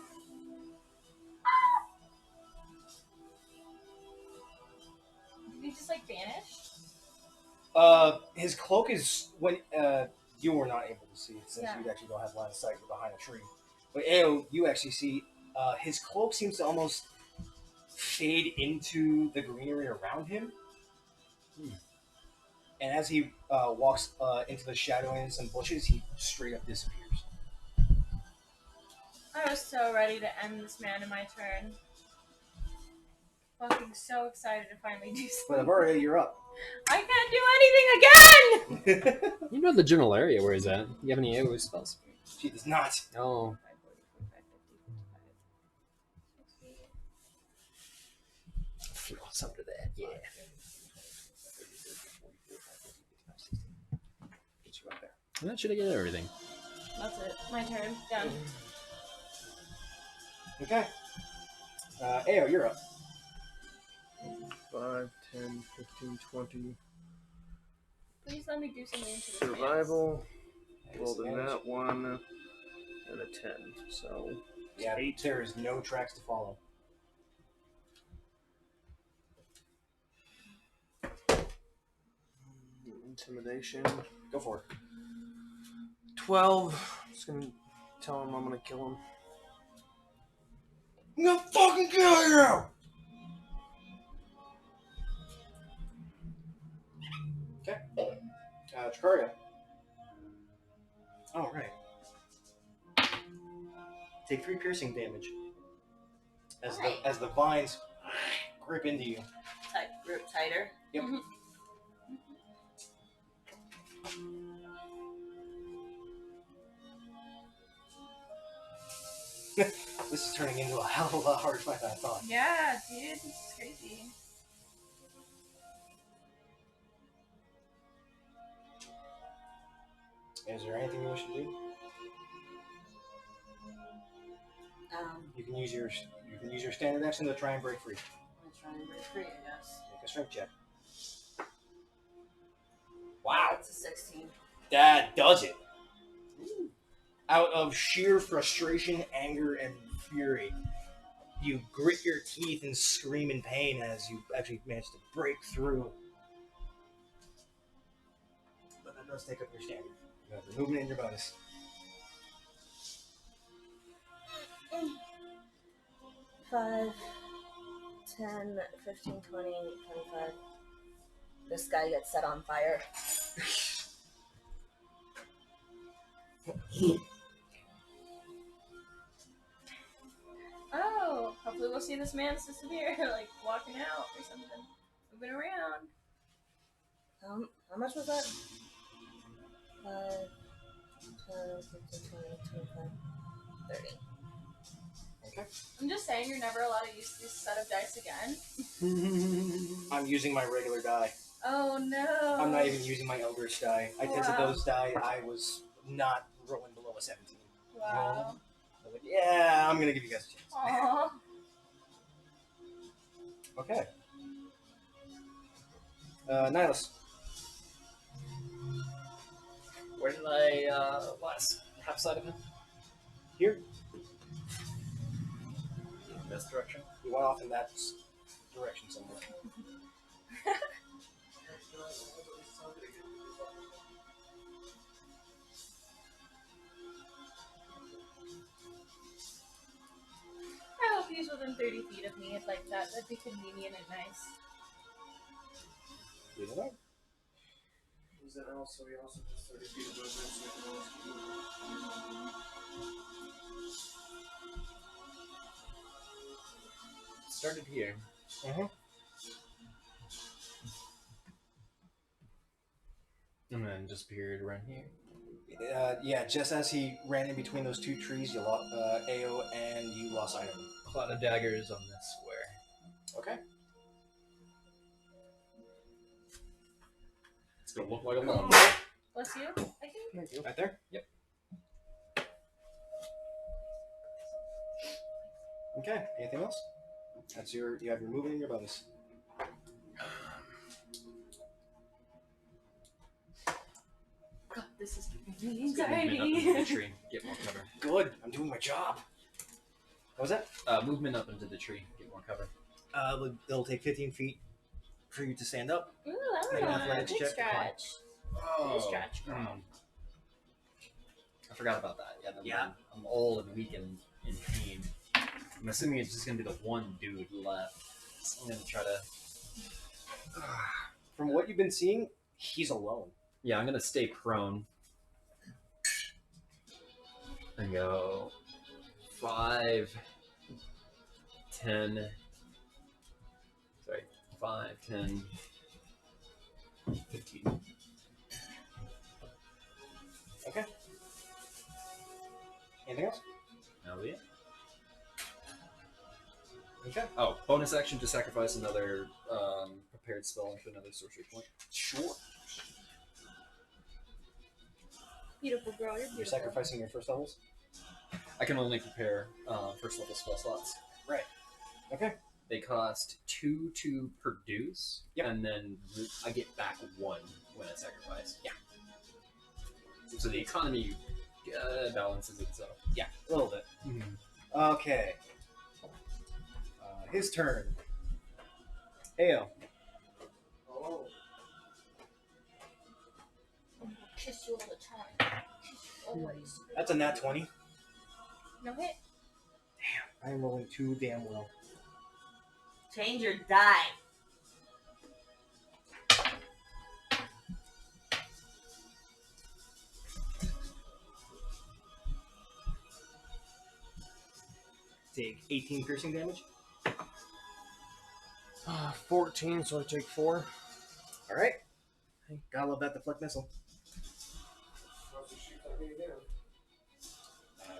Did he just like vanish? His cloak is when you were not able to see it since Yeah. you actually don't have line of sight behind a tree. But Ao, you actually see his cloak seems to almost fade into the greenery around him. And as he walks into the shadow and some bushes, he straight up disappears. I was so ready to end this man in my turn. Fucking so excited to finally do But something. Avaria, you're up. I can't do anything again! You know the general area where he's at. You have any AoE spells? She does not. No. Some to that, yeah. Get you up there. That should I get everything. That's it. My turn. Done. Okay. Ao, you're up. 5, 10, 15, 20. Please let me do something to this Survival. Rolled a Advantage. nat 1 and a 10. So, Yeah, 8. there is no tracks to follow. Intimidation. Go for it. 12. Just gonna tell him I'm gonna kill him. I'm gonna fucking kill you! Okay. Chikaria. Alright. Take 3 piercing damage. As the vines grip into you. Grip tighter. Yep. Mhm. This is turning into a hell of a lot harder fight than I thought. Yeah, dude. This is crazy. Is there anything you wish to do? You can use your standard action to try and break free. I'm trying to break free, I guess. Make a strength check. Wow, It's a 16. that does it. Out of sheer frustration, anger, and fury, you grit your teeth and scream in pain as you actually manage to break through. But that does take up your standard. You have your movement and your bonus. Five, 10, 15, 20, 25. This guy gets set on fire. Oh, hopefully we'll see this man disappear, like walking out or something, moving around. How much was that? 5, 10, 15, 20, 25, 30. Okay. I'm just saying, you're never allowed to use this set of dice again. I'm using my regular die. Oh no. I'm not even using my Eldritch die. I tested Wow. those die. I was not rolling below a 17. Wow. I went, yeah, I'm gonna give you guys a chance. Aww. Okay. Nihilus. Where did I last have sight of him? Here. In this direction. You went off in that direction somewhere. I hope he's within 30 feet of me. It's like that. That'd be convenient and nice. You don't know. Is that also, he also just 30 feet above him, so he can always keep Started here. Mm-hmm. And then disappeared around here. Yeah, just as he ran in between those two trees, you lost Ao, and you lost sight of him. Cloud of daggers on this square. Okay. gonna look like a lawn. Bless you. I think. Right there? Yep. Okay, anything else? That's you have your movement and your bonus. God, this is giving me Let's go movement up anxiety. into the tree. Get more cover. Good, I'm doing my job. What was that? Movement up into the tree. Get more cover. It'll take 15 feet for you to stand up. Ooh, Make an that's a athletics good check to climb. stretch. Good stretch, girl. I forgot about that. Yeah, Yeah. I'm old and weak and in pain. I'm assuming it's just gonna be the one dude left. So I'm gonna try to. From what you've been seeing, he's alone. Yeah, I'm gonna stay prone. And go 5, 10. Sorry, 5, 10, 15. Okay. Anything else? That'll be it. Okay. Oh, bonus action to sacrifice another prepared spell into another sorcery point. Sure. Beautiful girl, you're beautiful. You're sacrificing your first levels? I can only prepare first level spell slots. Right. Okay. They cost 2 to produce, Yep. and then I get back 1 when I sacrifice. Yeah. So the economy balances itself. Yeah, a little bit. Okay. His turn. Heyo. Oh. Kiss you all the time. Always. That's a nat 20. No hit. I am rolling too damn well. Change your die. Take 18 piercing damage. 14, so I take 4. Alright. Gotta love that deflect missile.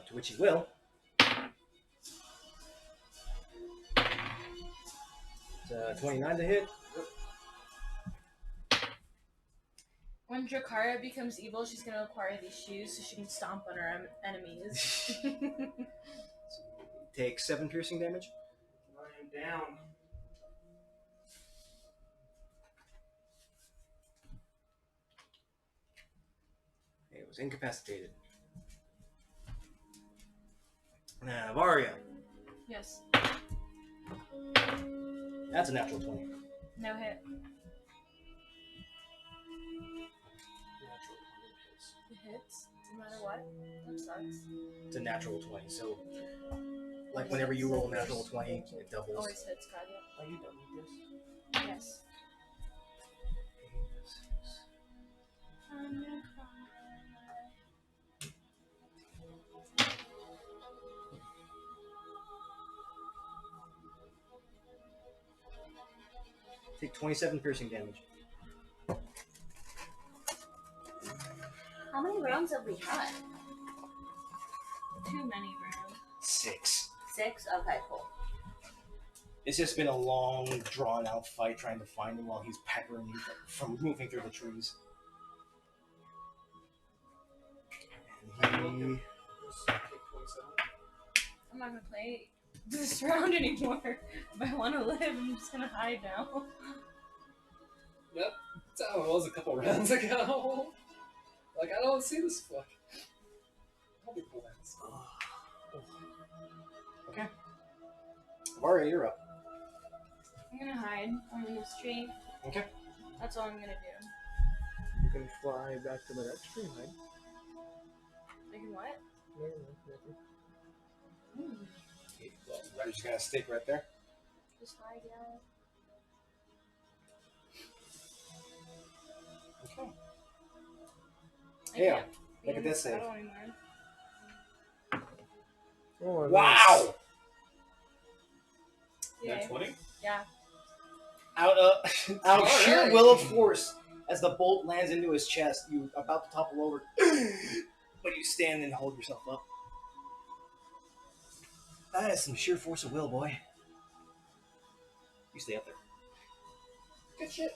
To which he will. It's 29 to hit. When Drakara becomes evil, she's gonna acquire these shoes so she can stomp on her enemies. Take 7 piercing damage. I am down. It was incapacitated. Now, Varia. Yes. That's a natural 20. No hit. It hits, no matter what. That sucks. It's a natural 20. So, like whenever you roll a natural 20, it doubles. Always hits, God, Are you done with this? yeah. Yes. I'm gonna cry. Take 27 piercing damage. How many rounds have we had? Too many rounds. 6. 6? Okay, cool. It's just been a long, drawn-out fight trying to find him while he's peppering you from moving through the trees. And he... I'm not gonna play this round anymore. If I want to live, I'm just gonna hide now. Yep, that's how it was a couple rounds ago. Like, I don't see this fuck. I'll be cool. Okay. Varia, you're up. I'm gonna hide on this tree. Okay. That's all I'm gonna do. You can fly back to the next tree, right? I can what? Never mind, nothing. Well, I'm just gonna stick right there. Just hide, yeah. Okay. I Yeah, can't be look at in this the save. battle anymore. Oh, nice. Wow! Yeah. 20? Yeah. Out of All sheer right. will of force, as the bolt lands into his chest, you about to topple over, but you stand and hold yourself up. That is some sheer force of will, boy. You stay up there. Good shit.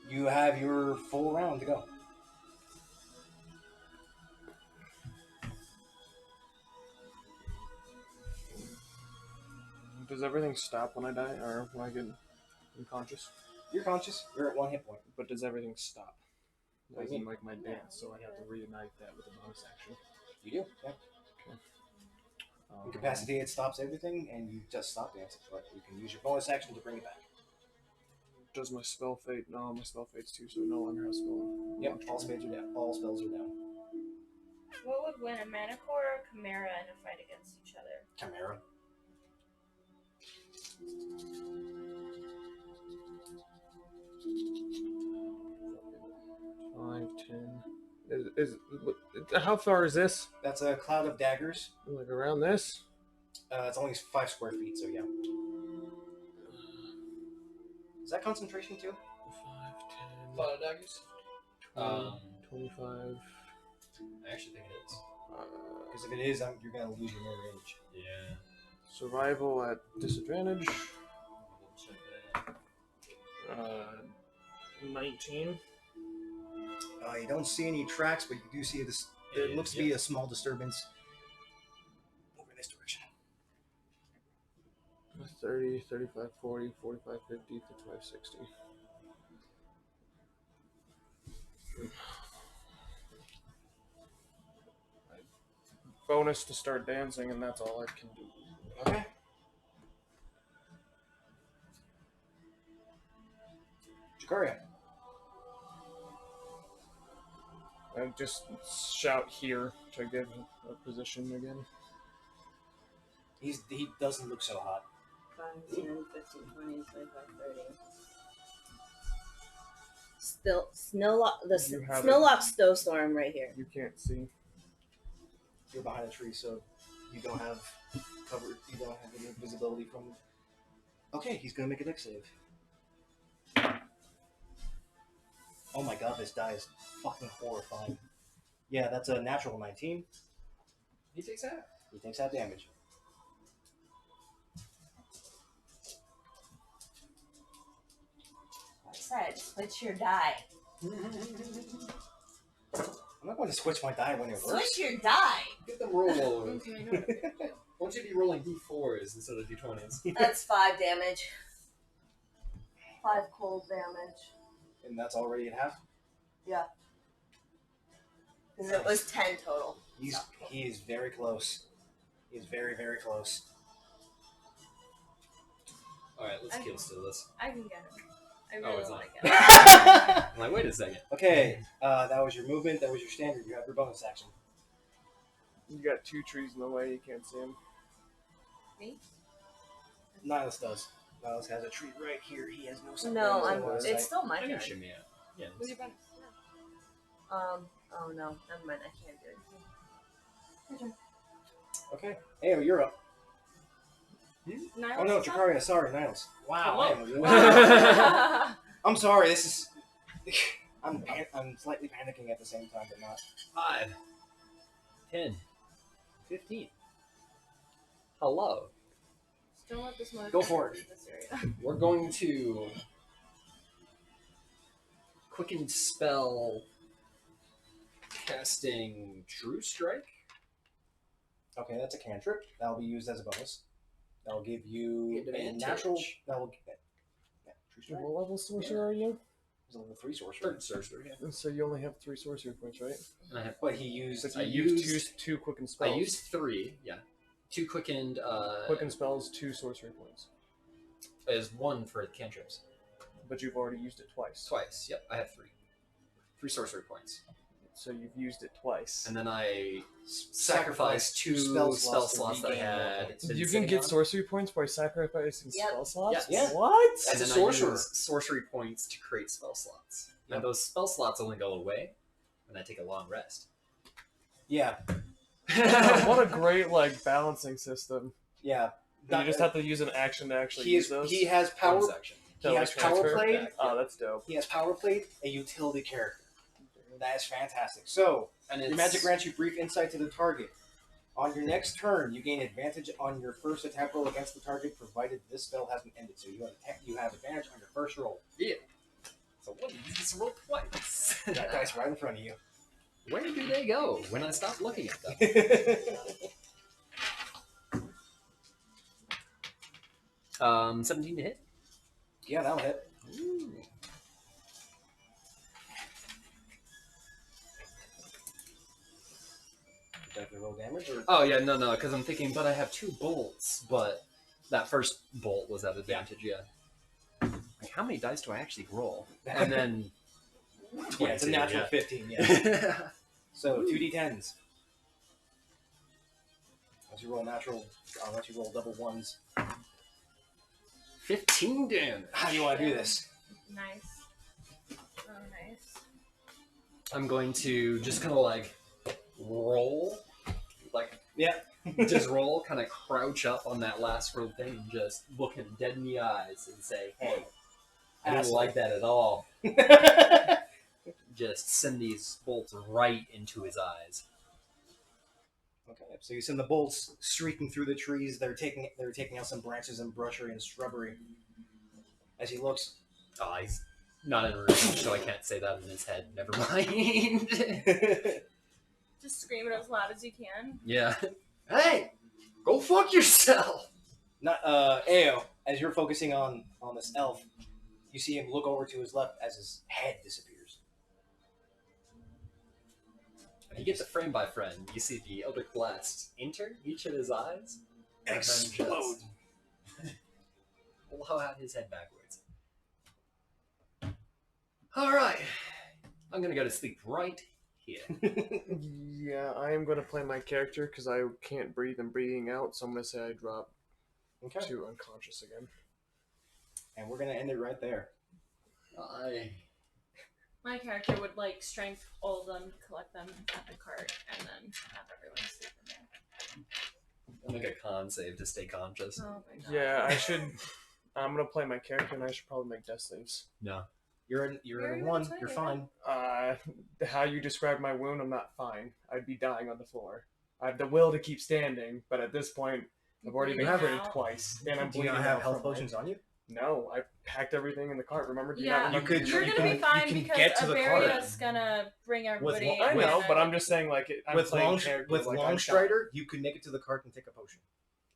You have your full round to go. Does everything stop when I die, or when I get unconscious? You're conscious. You're at 1 hit point. But does everything stop? What As do you in, mean? like, my dance, so I have to reunite that with a bonus action. You do. Yeah. Incapacitate stops everything, and you just stop dancing. But you can use your bonus action to bring it back. Does my spell fade? No, my spell fades too, so it no longer has spell. Yep. All spells are down. All spells are down. What would win, a Manticore or a Chimera in a fight against each other? Chimera. Five, 10. Is how far is this? That's a cloud of daggers. Like around this? It's only 5 square feet, so yeah. Is that concentration too? 5, 10, Cloud of daggers. 25. I actually think it is. Because if it is, you're gonna lose your mirror image. Yeah. Survival at disadvantage. Check that. 19. You don't see any tracks, but you do see this. There looks to be a small disturbance over in this direction. 30, 35, 40, 45, 50, 55, 60. Bonus to start dancing, and that's all I can do. Okay. Jakaria. And just shout here to give a position again. He doesn't look so hot. 5, 10, 15, 20, 25, 30. Still, Snowlock snowstorm right here. You can't see. You're behind a tree, so you don't have cover. You don't have any visibility from. Okay, he's gonna make a dex save. Oh my god, this die is fucking horrifying. Yeah, that's a natural 19. He takes that. He takes that damage. I said, switch your die. I'm not going to switch my die when it works. Switch your die. Get them roll. Okay, no. Why don't you be rolling d4s instead of d20s? That's 5 damage. 5 cold damage. And that's already at half. Yeah. Because it was 10 total. He is very close. He is very, very close. Alright, let's kill Stillus. I can get him. I Oh, really it's want not. to get him. I'm like, wait a second. Okay, that was your movement. That was your standard. You have your bonus action. You got 2 trees in the way, you can't see them. Me? Nihilus does. Nihilus has a tree right here. He has no sight. No, He has no sight. it's still my I turn. can shimmy out. Yeah. Who's your bonus? Oh no, never mind. I can't do anything. Okay. Ayo, you're up. Nihilus Oh no, is up? Jakaria. Sorry, Nihilus. Wow. Hello. I'm sorry. This is. I'm slightly panicking at the same time, but not. 5, 10, 15. Hello. Don't let this motherfucker Go for it. leave this area. We're going to quicken spell casting True Strike. Okay, that's a cantrip. That'll be used as a bonus. That'll give you a Advantage. natural. That'll. Yeah, true strike. What level sorcerer are you? He's a level 3 sorcerer. Third sorcerer. Yeah. And so you only have 3 sorcery points, right? And I have. But he used. But He you used. used 2 quicken I spells. used 3. Yeah. 2 quickened. Quicken spells, 2 sorcery points. Is 1 for cantrips. But you've already used it twice. Twice. Yep. I have 3. 3 sorcery points. So you've used it twice. And then I sacrificed 2 spell slots that I regain more had. points. been You can sitting get on. sorcery points by sacrificing Yep. spell slots? Yes. Yeah. What? And That's then a I sorcerer. use sorcery points to create spell slots. Yep. And those spell slots only go away when I take a long rest. Yeah. What a great balancing system. Yeah. You just have to use an action to actually He use is. those. He has power. Bonus action. to, He like, has power transfer? played. Oh, that's dope. He has power played a utility character. That is fantastic. So And your it's magic grants you brief insight to the target. On your next turn, you gain advantage on your first attack roll against the target, provided this spell hasn't ended. So you have advantage on your first roll. Yeah. So what did you just roll twice? That dice right in front of you. Where do they go when I stop looking at them? 17 to hit. Yeah, that'll hit. Ooh. Do I have to roll damage or? Oh yeah, no, because I'm thinking, but I have 2 bolts, but that first bolt was at advantage, yeah. Like, how many dice do I actually roll? And then... Yeah, it's a 22, natural yeah. 15, yeah. So, 2d10s. Unless you roll natural, unless you roll double ones. 15 damage. How do you want to do this? Nice. Oh, nice. I'm going to just kind of like roll, like Yeah. just roll, kind of crouch up on that last row thing, and just look him dead in the eyes and say, "Hey, I don't Asshole." like that at all." Just send these bolts right into his eyes. Okay, so you send the bolts streaking through the trees. They're taking out some branches and brushry and shrubbery. As he looks, Oh, he's not in range, so I can't say that in his head. Never mind. Just scream it as loud as you can. Yeah. Hey, go fuck yourself. not Ao. As you're focusing on this elf, you see him look over to his left as his head disappears. You get the frame by frame. You see the Eldritch Blast enter each of his eyes And explode. Blow out his head backwards. All right, I'm gonna go to sleep right here. Yeah, I am going to play my character because I can't breathe and breathing out, so I'm going to say I drop Okay. to unconscious again. And we're gonna end it right there. My character would like strength all of them, collect them at the cart, and then have everyone sleep in there. I'll make a con save to stay conscious. Oh my god. Yeah, I should. I'm going to play my character and I should probably make death saves. No. You're in You're one. in You're 20, fine. How you described my wound, I'm not fine. I'd be dying on the floor. I have the will to keep standing, but at this point, I've already been Bleeding critted out. twice, and I'm Do you bleeding not have out health from my- potions on you? No, I packed everything in the cart. Remember? Do you Yeah, not remember? You could- you're you gonna can- be fine you can because get to the cart. Avaria's gonna bring everybody. With I in know, and but then- I'm just saying, like, I'm With playing character. with like, Longstrider, you could make it to the cart and take a potion.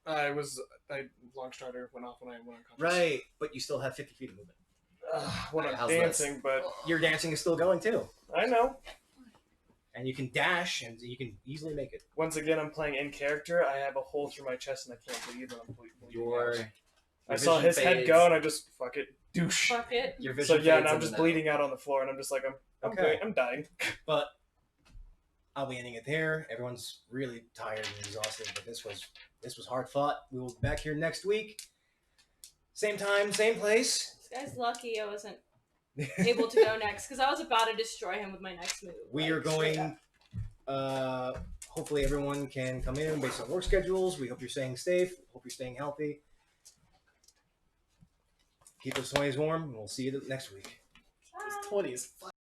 Longstrider went off when I went unconscious. Right, but you still have 50 feet of movement. When I'm How's dancing, but Your dancing is still going too, I know. and you can dash, and you can easily make it. Once again, I'm playing in character. I have a hole through my chest and I can't breathe, and I'm bleeding Your out. I saw vision his head fades. go, and I just fuck it, douche. Fuck it. Your vision So yeah, and fades I'm in just and out. bleeding out on the floor, and I'm just like, I'm Okay. okay, I'm dying. But I'll be ending it there. Everyone's really tired and exhausted, but this was hard fought. We will be back here next week. Same time, same place. This guy's lucky I wasn't able to go next because I was about to destroy him with my next move. We like, are straight going. up. Hopefully, everyone can come in based on work schedules. We hope you're staying safe. Hope you're staying healthy. Keep those 20s warm, and we'll see you next week. Bye. 20s.